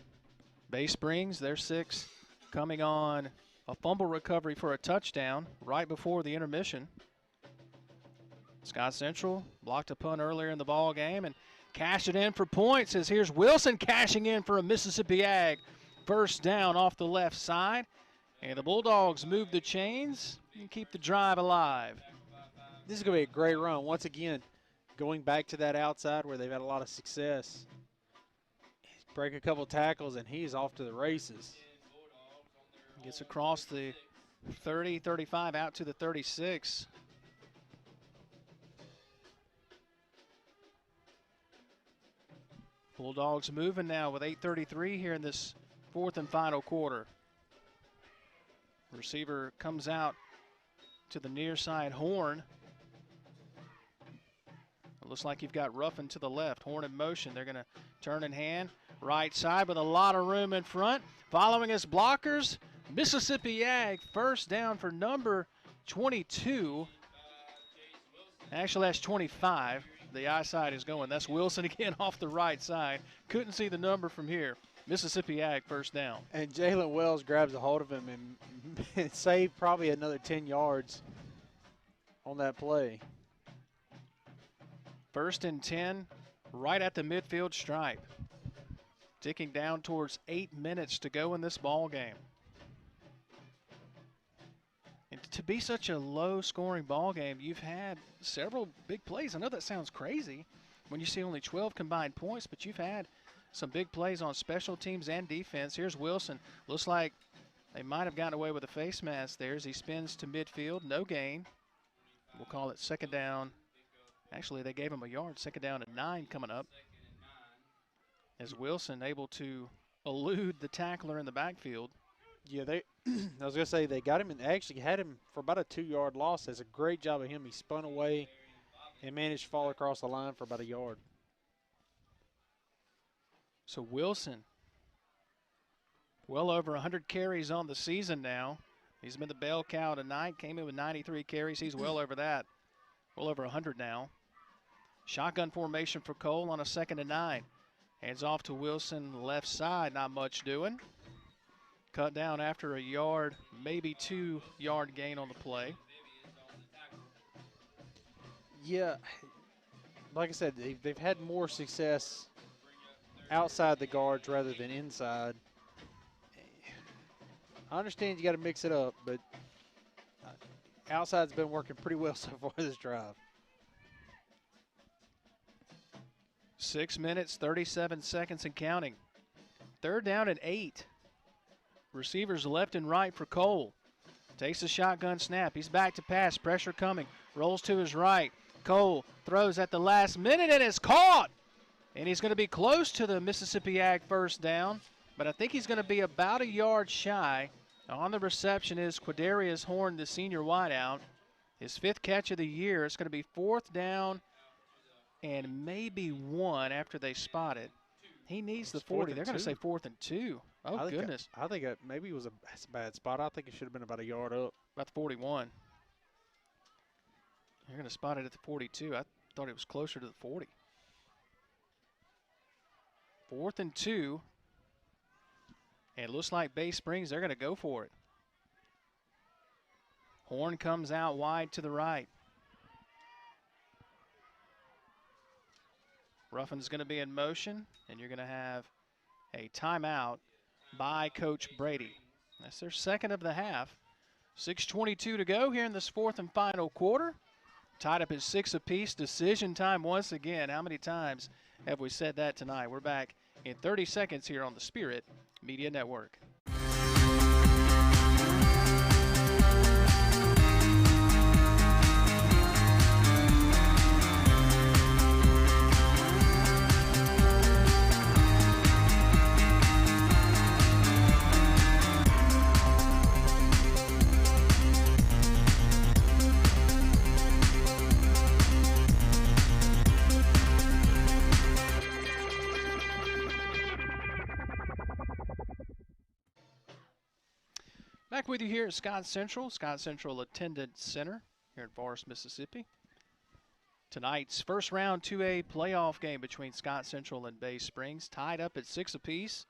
Bay Springs, they're 6, coming on a fumble recovery for a touchdown right before the intermission. Scott Central blocked a punt earlier in the ball game and cashed it in for points as here's Wilson cashing in for a Mississippi Ag first down off the left side. And the Bulldogs move the chains and keep the drive alive. This is going to be a great run. Once again, going back to that outside where they've had a lot of success. Break a couple tackles, and he's off to the races. Gets across the 30, 35, out to the 36. Bulldogs moving now with 8:33 here in this 4th and final quarter. Receiver comes out to the near side, Horn. It looks like you've got Ruffin to the left. Horn in motion. They're going to turn in hand. Right side with a lot of room in front. Following his blockers, Mississippi Ag first down for number 22. Actually, that's 25. The eye side is going. That's Wilson again off the right side. Couldn't see the number from here. Mississippi Ag first down. And Jalen Wells grabs a hold of him and saved probably another 10 yards on that play. 1st and 10, right at the midfield stripe. Ticking down towards 8 minutes to go in this ball game. And to be such a low-scoring ball game, you've had several big plays. I know that sounds crazy when you see only 12 combined points, but you've had some big plays on special teams and defense. Here's Wilson. Looks like they might have gotten away with a face mask there as he spins to midfield. No gain. We'll call it second down. Actually, they gave him a yard. Second down and 9 coming up. As Wilson able to elude the tackler in the backfield. Yeah, I was going to say they got him and actually had him for about a 2-yard loss. That's a great job of him. He spun away and managed to fall across the line for about a yard. So Wilson, well over 100 carries on the season now. He's been the bell cow tonight. Came in with 93 carries. He's well over that. Well over 100 now. Shotgun formation for Cole on a 2nd and 9. Hands off to Wilson, left side, not much doing. Cut down after a yard, maybe 2-yard gain on the play. Yeah, like I said, they've had more success outside the guards rather than inside. I understand you got to mix it up, but outside's been working pretty well so far this drive. 6 minutes, 37 seconds and counting. 3rd down and 8. Receivers left and right for Cole. Takes a shotgun snap. He's back to pass. Pressure coming. Rolls to his right. Cole throws at the last minute and is caught. And he's going to be close to the Mississippi Ag 1st down, but I think he's going to be about a yard shy. On the reception is Quadarius Horn, the senior wideout. His 5th catch of the year. It's going to be 4th down and maybe 1 after they spot it. He needs the 40. They're going to say 4th and 2. Oh, goodness. I think maybe it was a bad spot. I think it should have been about a yard up. About the 41. You're going to spot it at the 42. I thought it was closer to the 40. 4th and 2. And it looks like Bay Springs, they're going to go for it. Horn comes out wide to the right. Ruffin's going to be in motion, and you're going to have a timeout by Coach Brady. That's their 2nd of the half. 6:22 to go here in this 4th and final quarter. Tied up at 6 apiece. Decision time once again. How many times have we said that tonight? We're back in 30 seconds here on the Spirit Media Network. Back with you here at Scott Central Attendance Center here in Forest, Mississippi. Tonight's first round 2A playoff game between Scott Central and Bay Springs, tied up at 6 apiece.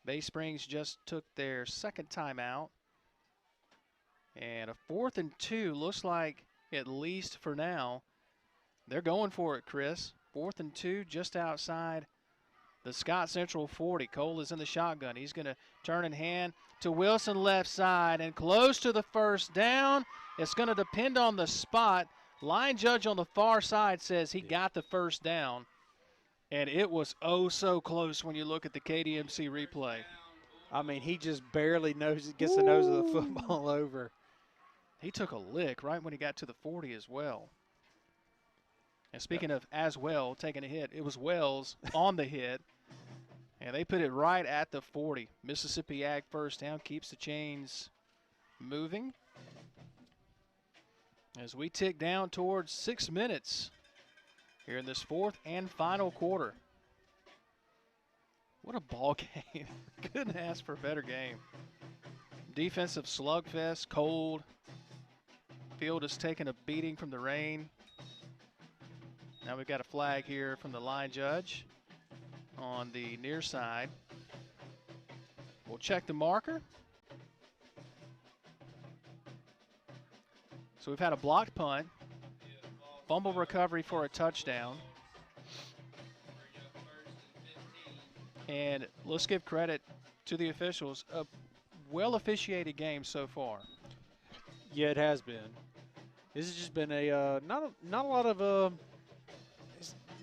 Bay Springs just took their 2nd timeout. And a 4th and 2 looks like, at least for now, they're going for it, Chris. 4th and 2 just outside the Scott Central 40. Cole is in the shotgun. He's going to turn and hand to Wilson left side and close to the 1st down. It's going to depend on the spot. Line judge on the far side says he got the 1st down. And it was oh so close when you look at the KDMC replay. I mean, he just barely gets the nose of the football over. He took a lick right when he got to the 40 as well. And speaking of as well, taking a hit, it was Wells on the hit. And they put it right at the 40. Mississippi Ag 1st down, keeps the chains moving. As we tick down towards 6 minutes here in this 4th and final quarter. What a ball game. Couldn't ask for a better game. Defensive slugfest, cold. Field has taken a beating from the rain. Now we've got a flag here from the line judge on the near side. We'll check the marker. So we've had a blocked punt, fumble recovery for a touchdown. And let's give credit to the officials. A well-officiated game so far. Yeah, it has been. This has just been a not a lot of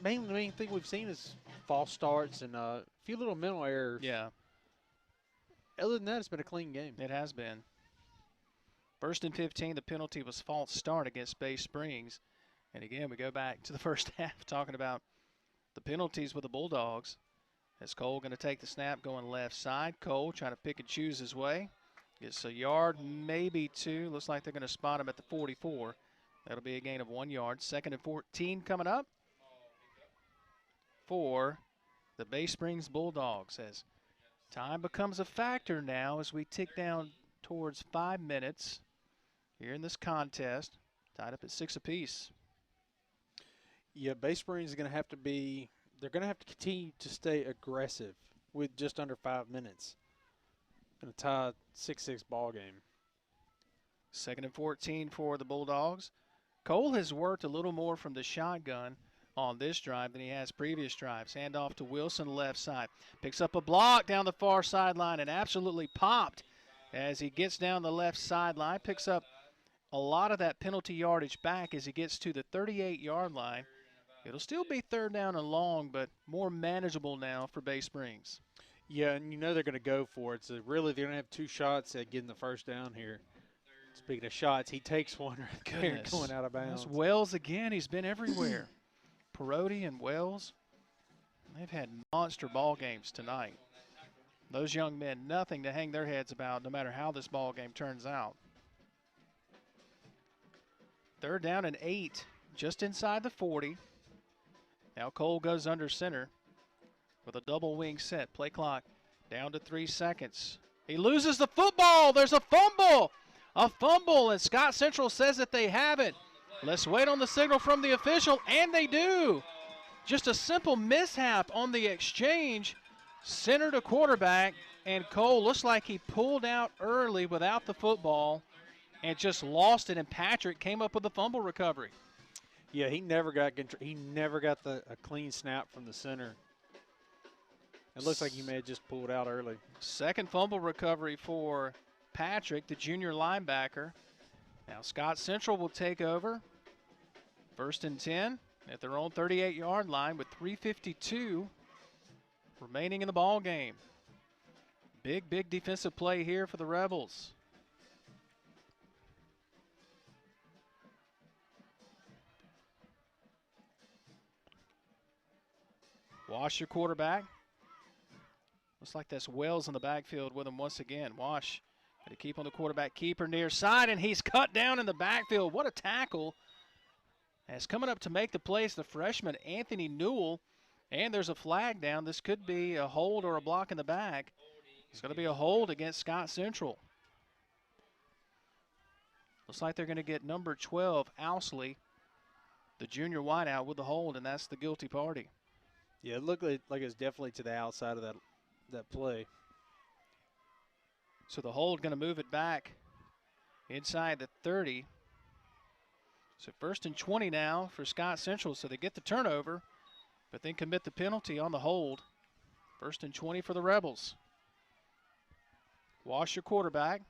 main thing we've seen is false starts and a few little mental errors. Yeah. Other than that, it's been a clean game. It has been. 1st and 15, the penalty was false start against Bay Springs. And again, we go back to the first half talking about the penalties with the Bulldogs. Is Cole going to take the snap going left side? Cole trying to pick and choose his way. Gets a yard, maybe 2. Looks like they're going to spot him at the 44. That'll be a gain of 1 yard. 2nd and 14 coming up for the Bay Springs Bulldogs as time becomes a factor now as we tick down towards 5 minutes here in this contest, tied up at 6 apiece. Yeah, Bay Springs is going to have to be – they're going to have to continue to stay aggressive with just under 5 minutes. Going to tie a 6-6 ball game. 2nd and 14 for the Bulldogs. Cole has worked a little more from the shotgun on this drive than he has previous drives. Handoff to Wilson, left side. Picks up a block down the far sideline and absolutely popped as he gets down the left sideline. Picks up a lot of that penalty yardage back as he gets to the 38-yard line. It'll still be 3rd down and long, but more manageable now for Bay Springs. Yeah, and you know they're going to go for it. So really they're going to have 2 shots at getting the first down here. Speaking of shots, he takes one right there going out of bounds. That's Wells again. He's been everywhere. Perotti and Wells, they've had monster ball games tonight. Those young men, nothing to hang their heads about no matter how this ball game turns out. 3rd down and 8, just inside the 40. Now Cole goes under center with a double wing set. Play clock down to 3 seconds. He loses the football. There's a fumble. A fumble, and Scott Central says that they have it. Let's wait on the signal from the official, and they do. Just a simple mishap on the exchange. Center to quarterback, and Cole looks like he pulled out early without the football and just lost it, and Patrick came up with a fumble recovery. Yeah, he never got a clean snap from the center. It looks like he may have just pulled out early. 2nd fumble recovery for Patrick, the junior linebacker. Now Scott Central will take over. 1st and 10 at their own 38-yard line with 3:52 remaining in the ball game. Big defensive play here for the Rebels. Wash, your quarterback. Looks like that's Wells in the backfield with him once again. Wash got to keep on the quarterback keeper near side, and he's cut down in the backfield. What a tackle. As coming up to make the play is the freshman Anthony Newell, and there's a flag down. This could be a hold or a block in the back. It's going to be a hold against Scott Central. Looks like they're going to get number 12, Owsley, the junior wideout, with the hold, and that's the guilty party. Yeah, it looked like it's definitely to the outside of that play. So the hold going to move it back inside the 30. So 1st and 20 now for Scott Central. So they get the turnover, but then commit the penalty on the hold. 1st and 20 for the Rebels. Wash, your quarterback.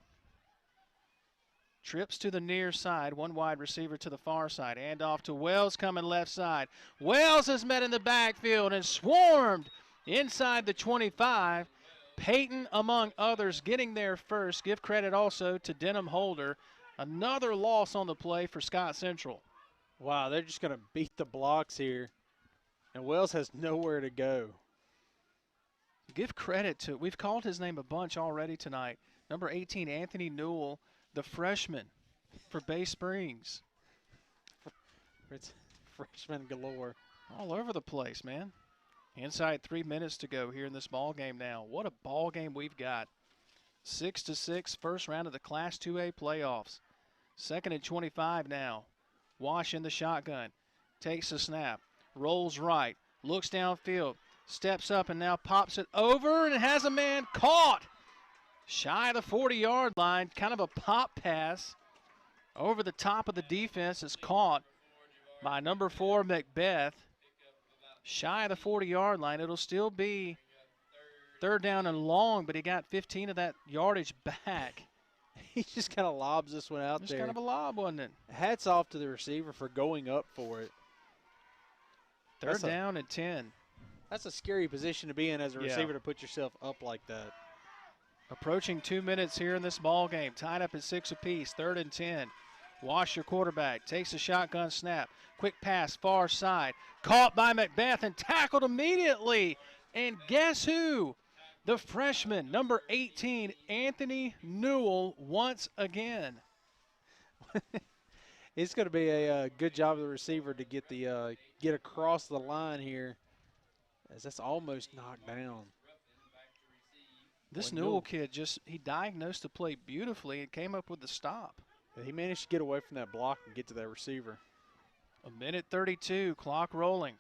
Trips to the near side, one wide receiver to the far side. And off to Wells coming left side. Wells is met in the backfield and swarmed inside the 25. Peyton, among others, getting there first. Give credit also to Denham Holder. Another loss on the play for Scott Central. Wow, they're just going to beat the blocks here. And Wells has nowhere to go. Give credit to, we've called his name a bunch already tonight. Number 18, Anthony Newell, the freshman for Bay Springs. It's freshman galore. All over the place, man. Inside 3 minutes to go here in this ball game now. What a ball game we've got. 6-6, first round of the Class 2A playoffs. 2nd and 25 now. Wash in the shotgun. Takes the snap. Rolls right. Looks downfield. Steps up and now pops it over and has a man caught. Shy of the 40-yard line. Kind of a pop pass. Over the top of the defense is caught by number 4, Macbeth. Shy of the 40-yard line. It'll still be 3rd down and long, but he got 15 of that yardage back. He just kind of lobs this one out there. Just kind of a lob, wasn't it? Hats off to the receiver for going up for it. 3rd down and 10. That's a scary position to be in as a receiver, to put yourself up like that. Approaching 2 minutes here in this ball game. Tied up at 6 apiece. 3rd and 10. Wash, your quarterback, takes a shotgun snap. Quick pass, far side. Caught by Macbeth and tackled immediately. And guess who? The freshman, number 18, Anthony Newell, once again. It's going to be a good job of the receiver to get across the line here, as that's almost knocked down. This Newell kid he diagnosed the play beautifully and came up with the stop. He managed to get away from that block and get to that receiver. A minute 32, clock rolling.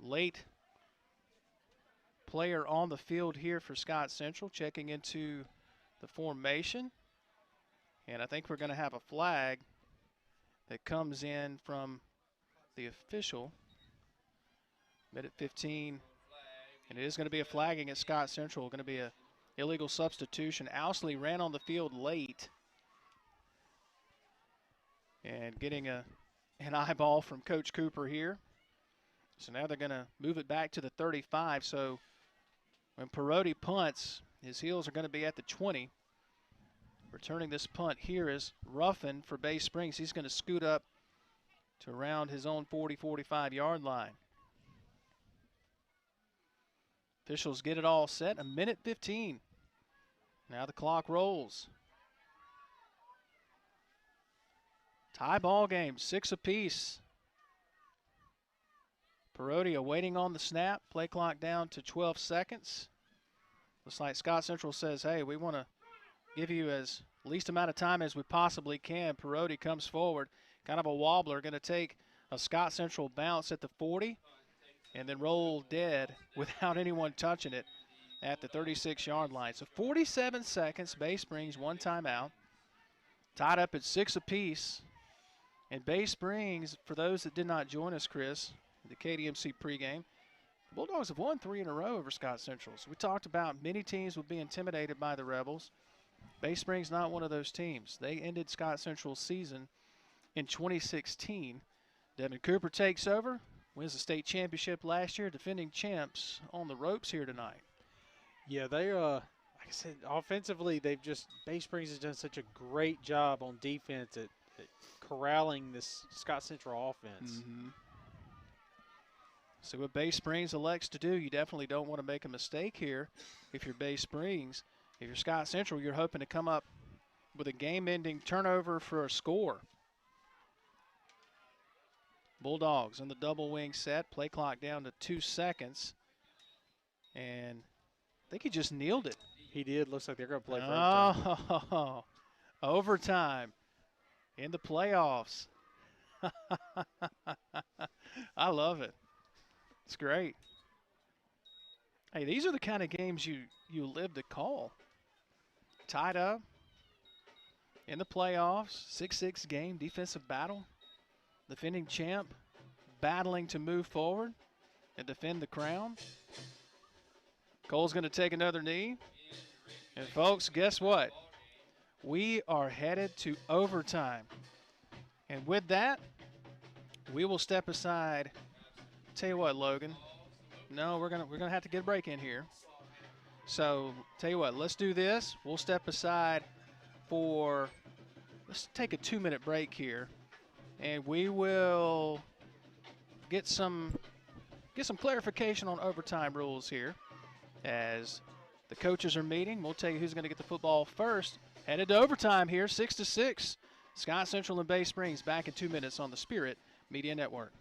Late player on the field here for Scott Central, checking into the formation. And I think we're going to have a flag that comes in from the official. Minute 15. And it is going to be a flagging at Scott Central. Going to be a illegal substitution. Owsley ran on the field late. And getting an eyeball from Coach Cooper here. So now they're going to move it back to the 35. So when Perotti punts, his heels are going to be at the 20. Returning this punt here is Ruffin for Bay Springs. He's going to scoot up to around his own 40-45 yard line. Officials get it all set. A minute 15. Now the clock rolls. Tie ball game, 6 apiece. Perotti waiting on the snap. Play clock down to 12 seconds. Looks like Scott Central says, hey, we want to give you as least amount of time as we possibly can. Perotti comes forward. Kind of a wobbler. Going to take a Scott Central bounce at the 40 and then roll dead without anyone touching it at the 36-yard line. So 47 seconds. Bay Springs, 1 timeout. Tied up at 6 apiece. And Bay Springs, for those that did not join us, Chris, the KDMC pregame, the Bulldogs have won 3 in a row over Scott Central. So we talked about many teams would be intimidated by the Rebels. Bay Springs not one of those teams. They ended Scott Central's season in 2016. Devin Cooper takes over, wins the state championship last year, defending champs on the ropes here tonight. Yeah, they like I said, offensively, Bay Springs has done such a great job on defense at corralling this Scott Central offense. So what Bay Springs elects to do, you definitely don't want to make a mistake here if you're Bay Springs. If you're Scott Central, you're hoping to come up with a game-ending turnover for a score. Bulldogs in the double wing set. Play clock down to 2 seconds. And I think he just kneeled it. He did. Looks like they're going to play for overtime. Oh, overtime in the playoffs. I love it. It's great. Hey, these are the kind of games you live to call. Tied up in the playoffs, 6-6 game, defensive battle. Defending champ battling to move forward and defend the crown. Cole's going to take another knee. And folks, guess what? We are headed to overtime. And with that, we will step aside. Tell you what, Logan. No, we're gonna have to get a break in here. So tell you what, let's do this. We'll step aside let's take a 2-minute break here, and we will get some clarification on overtime rules here as the coaches are meeting. We'll tell you who's going to get the football first. Headed to overtime here, 6-6. Scott Central and Bay Springs back in 2 minutes on the Spirit Media Network.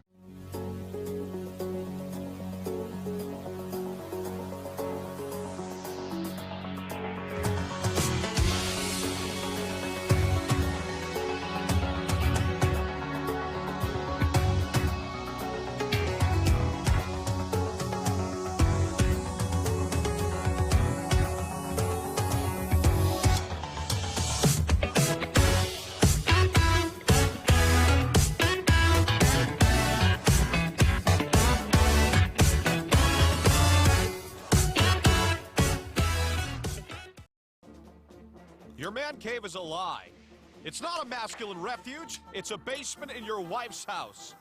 Your man cave is a lie. It's not a masculine refuge, it's a basement in your wife's house.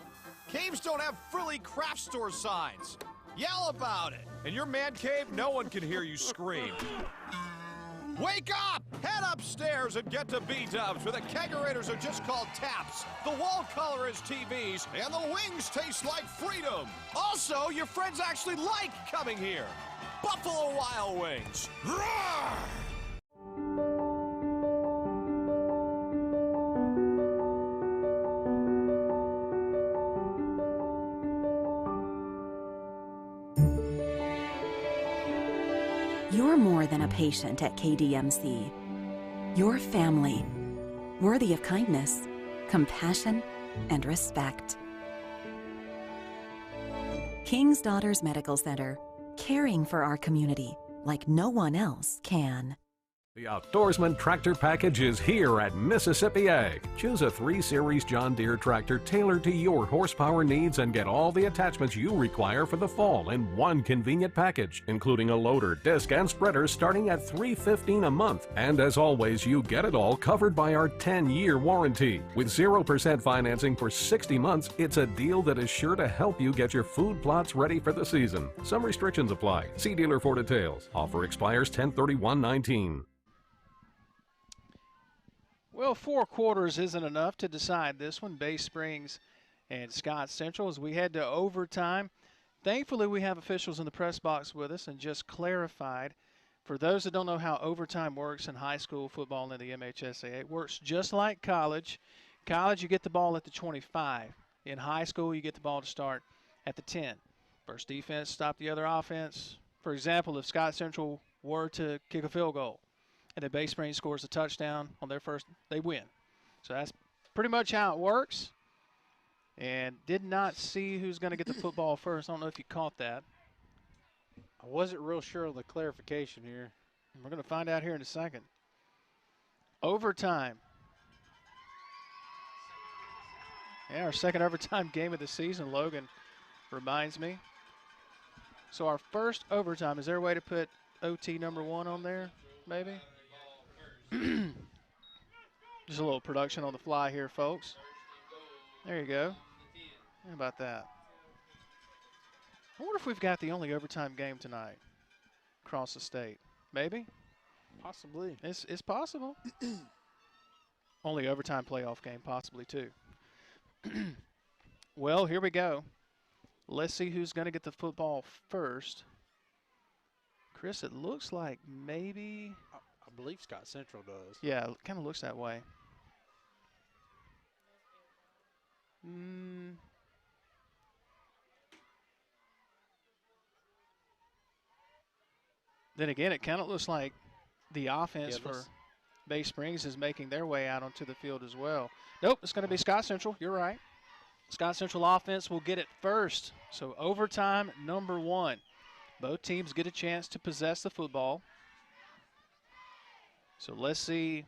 Caves don't have frilly craft store signs. Yell about it. In your man cave, no one can hear you scream. Wake up! Head upstairs and get to B-dubs, where the kegerators are just called taps, the wall color is TVs, and the wings taste like freedom. Also, your friends actually like coming here. Buffalo Wild Wings. Roar! You're more than a patient at KDMC. You're family, worthy of kindness, compassion, and respect. King's Daughters Medical Center, caring for our community like no one else can. The Outdoorsman Tractor Package is here at Mississippi Ag. Choose a 3 Series John Deere tractor tailored to your horsepower needs and get all the attachments you require for the fall in one convenient package, including a loader, disc, and spreader starting at $315 a month. And as always, you get it all covered by our 10-year warranty. With 0% financing for 60 months, it's a deal that is sure to help you get your food plots ready for the season. Some restrictions apply. See dealer for details. Offer expires 10/31/19. Well, 4 quarters isn't enough to decide this one. Bay Springs and Scott Central as we head to overtime. Thankfully, we have officials in the press box with us and just clarified. For those that don't know how overtime works in high school football in the MHSAA, it works just like college. College, you get the ball at the 25. In high school, you get the ball to start at the 10. First defense, stop the other offense. For example, if Scott Central were to kick a field goal, and the Bay Springs scores a touchdown on their first, they win. So that's pretty much how it works. And did not see who's going to get the football first. I don't know if you caught that. I wasn't real sure on the clarification here. We're going to find out here in a second. Overtime. Yeah, our second overtime game of the season, Logan reminds me. So our first overtime, is there a way to put OT number 1 on there, maybe? Just a little production on the fly here, folks. There you go. How about that? I wonder if we've got the only overtime game tonight across the state. Maybe? Possibly. It's possible. Only overtime playoff game, possibly, too. Well, here we go. Let's see who's going to get the football first. Chris, it looks like maybe... I believe Scott Central does. Yeah, it kind of looks that way. Then again, it kind of looks like the offense for Bay Springs is making their way out onto the field as well. Nope, it's going to be Scott Central. You're right. Scott Central offense will get it first. So overtime number 1. Both teams get a chance to possess the football. So let's see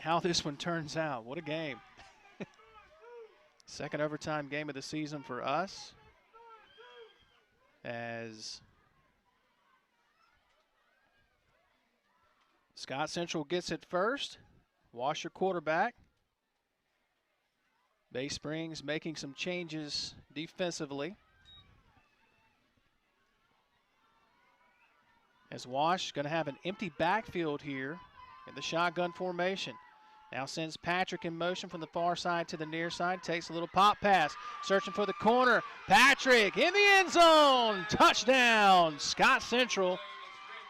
how this one turns out. What a game. Second overtime game of the season for us. As Scott Central gets it first. Washer quarterback. Bay Springs making some changes defensively. As Wash going to have an empty backfield here in the shotgun formation. Now sends Patrick in motion from the far side to the near side. Takes a little pop pass. Searching for the corner. Patrick in the end zone. Touchdown, Scott Central.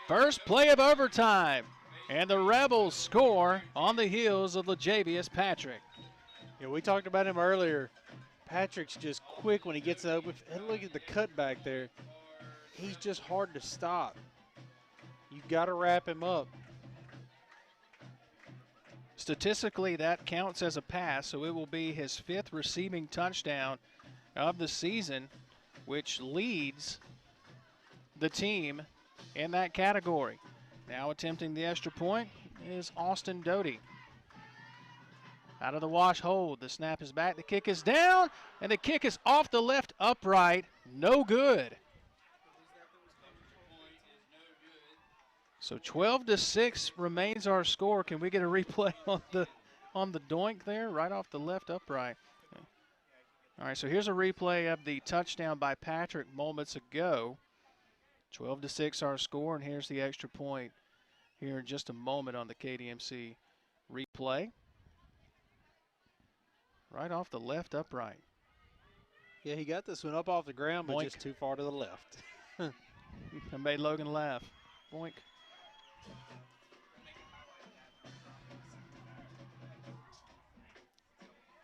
First play of overtime. And the Rebels score on the heels of LaJavius Patrick. Yeah, we talked about him earlier. Patrick's just quick when he gets open. And look at the cutback there. He's just hard to stop. You've got to wrap him up. Statistically, that counts as a pass, so it will be his 5th receiving touchdown of the season, which leads the team in that category. Now attempting the extra point is Austin Doty. Out of the Wash hold, the snap is back, the kick is down, and the kick is off the left upright. No good. So 12-6 remains our score. Can we get a replay on the doink there, right off the left upright? Okay. All right, so here's a replay of the touchdown by Patrick moments ago. 12-6 our score, and here's the extra point here in just a moment on the KDMC replay. Right off the left upright. Yeah, he got this one up off the ground, but just too far to the left. I made Logan laugh. Boink.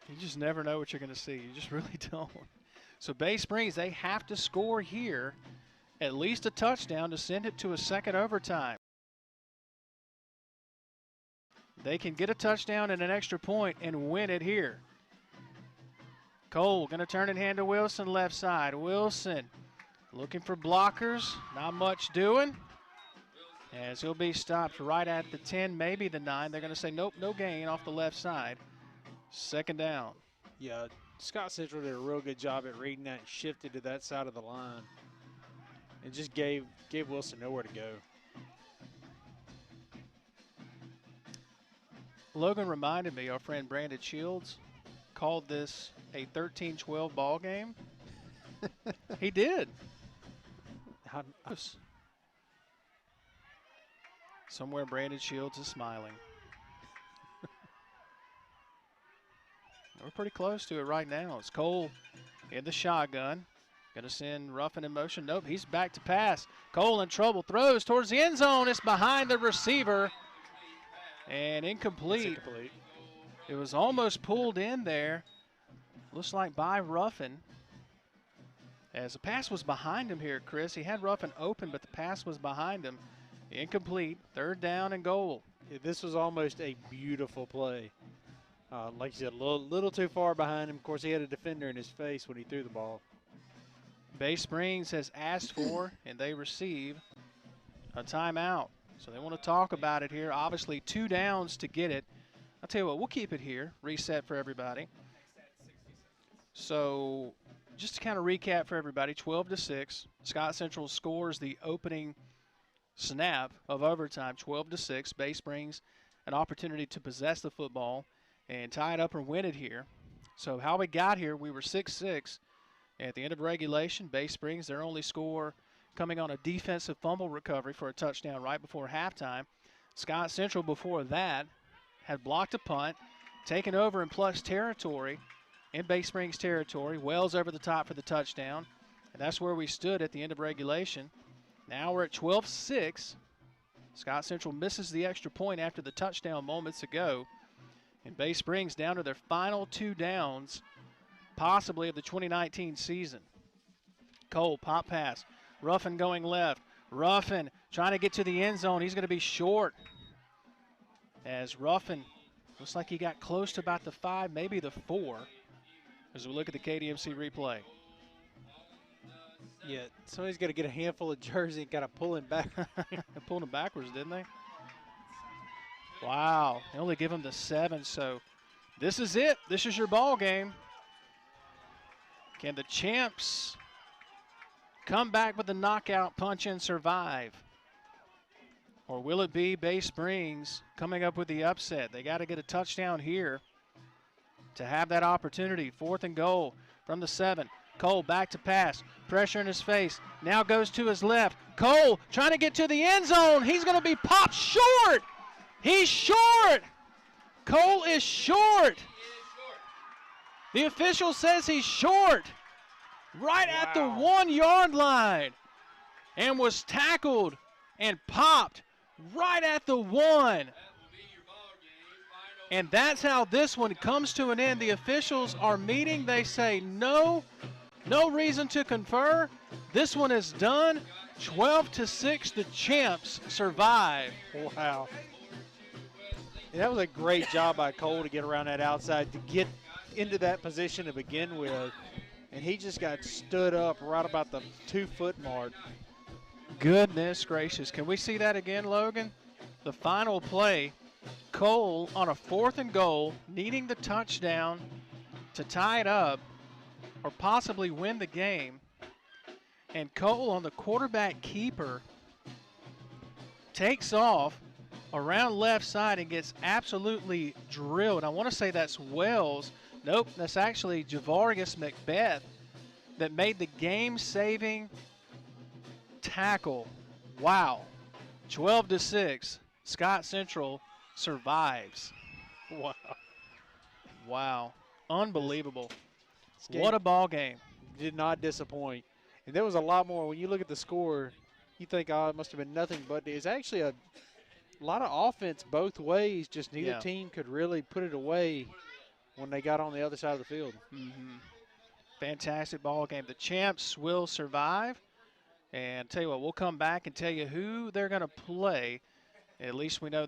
You just never know what you're going to see. You just really don't. So Bay Springs, they have to score here at least a touchdown to send it to a second overtime. They can get a touchdown and an extra point and win it here. Cole going to turn it hand to Wilson, left side. Wilson looking for blockers. Not much doing. As he'll be stopped right at the 10, maybe the 9. They're going to say, nope, no gain off the left side. Second down. Yeah, Scott Central did a real good job at reading that and shifted to that side of the line. And just gave Wilson nowhere to go. Logan reminded me, our friend Brandon Shields called this a 13-12 ball game. He did. Somewhere Brandon Shields is smiling. We're pretty close to it right now. It's Cole in the shotgun. Going to send Ruffin in motion. Nope, he's back to pass. Cole in trouble. Throws towards the end zone. It's behind the receiver. And incomplete. It was almost pulled in there. Looks like by Ruffin. As the pass was behind him here, Chris. He had Ruffin open, but the pass was behind him. Incomplete. Third down and goal. Yeah, this was almost a beautiful play. Like you said, a little too far behind him. Of course, he had a defender in his face when he threw the ball. Bay Springs has asked for, and they receive, a timeout. So they want to talk about it here. Obviously, 2 downs to get it. I'll tell you what, we'll keep it here. Reset for everybody. So just to kind of recap for everybody, 12-6. Scott Central scores the opening snap of overtime, 12-6. Bay Springs an opportunity to possess the football and tie it up or win it here. So how we got here, we were 6-6. At the end of regulation, Bay Springs, their only score coming on a defensive fumble recovery for a touchdown right before halftime. Scott Central before that had blocked a punt, taken over in plus territory, in Bay Springs territory. Wells over the top for the touchdown. And that's where we stood at the end of regulation. Now we're at 12-6. Scott Central misses the extra point after the touchdown moments ago. And Bay Springs down to their final 2 downs, possibly of the 2019 season. Cole, pop pass. Ruffin going left. Ruffin trying to get to the end zone. He's going to be short. As Ruffin looks like he got close to about the 5, maybe the 4, as we look at the KDMC replay. Yeah, somebody's got to get a handful of jersey and got to pull him back. They pulled him backwards, didn't they? Wow, they only give him the 7, so this is it. This is your ball game. Can the champs come back with the knockout punch and survive? Or will it be Bay Springs coming up with the upset? They got to get a touchdown here to have that opportunity. 4th and goal from the 7. Cole back to pass. Pressure in his face. Now goes to his left. Cole trying to get to the end zone. He's going to be popped short. He's short. Cole is short. The official says he's short. Right at the 1-yard line. And was tackled and popped right at the 1. And that's how this one comes to an end. The officials are meeting. They say no reason to confer. This one is done. 12-6, the champs survive. Wow. And that was a great job by Cole to get around that outside, to get into that position to begin with. And he just got stood up right about the 2-foot mark. Goodness gracious. Can we see that again, Logan? The final play, Cole on a 4th and goal, needing the touchdown to tie it up or possibly win the game. And Cole on the quarterback keeper takes off around left side and gets absolutely drilled. I want to say that's Wells. Nope, that's actually Javarius Macbeth that made the game-saving tackle. Wow. 12-6. Scott Central survives. Wow. Wow. Unbelievable. What a ball game. Did not disappoint. And there was a lot more. When you look at the score, you think, oh, it must have been nothing. But it's actually a lot of offense both ways. Just neither team could really put it away when they got on the other side of the field. Fantastic ball game. The champs will survive. And tell you what, we'll come back and tell you who they're going to play. At least we know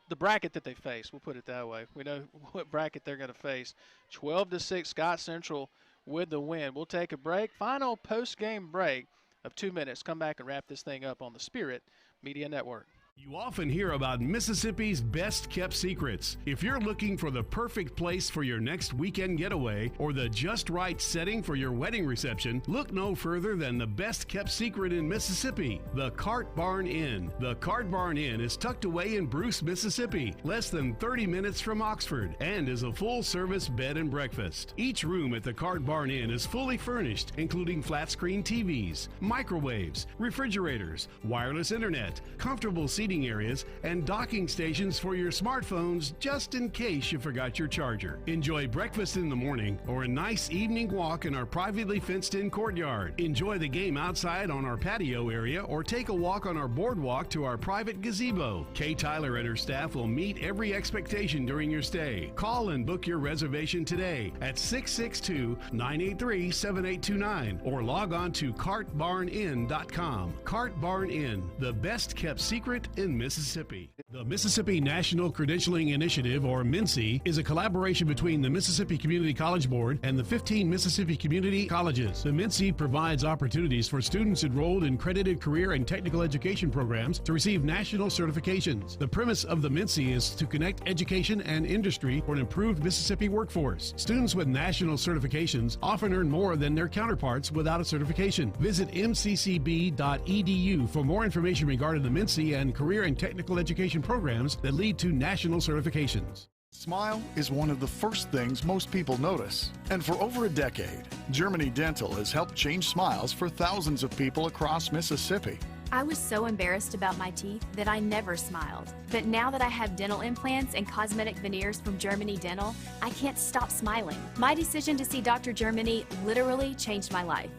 the bracket that they face. We'll put it that way. We know what bracket they're going to face. 12-6, Scott Central with the win. We'll take a break. Final post-game break of 2 minutes. Come back and wrap this thing up on the Spirit Media Network. You often hear about Mississippi's best-kept secrets. If you're looking for the perfect place for your next weekend getaway or the just right setting for your wedding reception, look no further than the best-kept secret in Mississippi, the Cart Barn Inn. The Cart Barn Inn is tucked away in Bruce, Mississippi, less than 30 minutes from Oxford, and is a full-service bed and breakfast. Each room at the Cart Barn Inn is fully furnished, including flat-screen TVs, microwaves, refrigerators, wireless internet, comfortable seating areas, and docking stations for your smartphones just in case you forgot your charger. Enjoy breakfast in the morning or a nice evening walk in our privately fenced-in courtyard. Enjoy the game outside on our patio area or take a walk on our boardwalk to our private gazebo. Kay Tyler and her staff will meet every expectation during your stay. Call and book your reservation today at 662-983-7829 or log on to cartbarninn.com. Cart Barn Inn, the best kept secret in Mississippi. The Mississippi National Credentialing Initiative, or MNCE, is a collaboration between the Mississippi Community College Board and the 15 Mississippi Community Colleges. The MNCE provides opportunities for students enrolled in credited career and technical education programs to receive national certifications. The premise of the MNCE is to connect education and industry for an improved Mississippi workforce. Students with national certifications often earn more than their counterparts without a certification. Visit mccb.edu for more information regarding the MNCE and career and technical education programs that lead to national certifications. Smile is one of the first things most people notice. And for over a decade, Germany Dental has helped change smiles for thousands of people across Mississippi. I was so embarrassed about my teeth that I never smiled. But now that I have dental implants and cosmetic veneers from Germany Dental, I can't stop smiling. My decision to see Dr. Germany literally changed my life.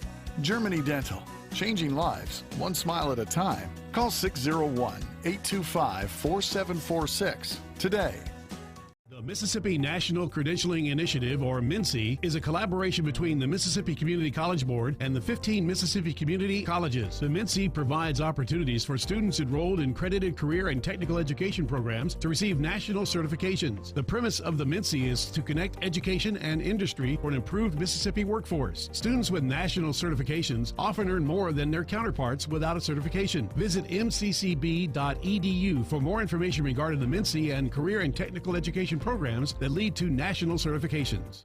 Germany Dental, changing lives, one smile at a time. Call 601-825-4746 today. The Mississippi National Credentialing Initiative, or MNCE, is a collaboration between the Mississippi Community College Board and the 15 Mississippi Community Colleges. The MNCE provides opportunities for students enrolled in credited career and technical education programs to receive national certifications. The premise of the MNCE is to connect education and industry for an improved Mississippi workforce. Students with national certifications often earn more than their counterparts without a certification. Visit mccb.edu for more information regarding the MNCE and career and technical education programs that lead to national certifications.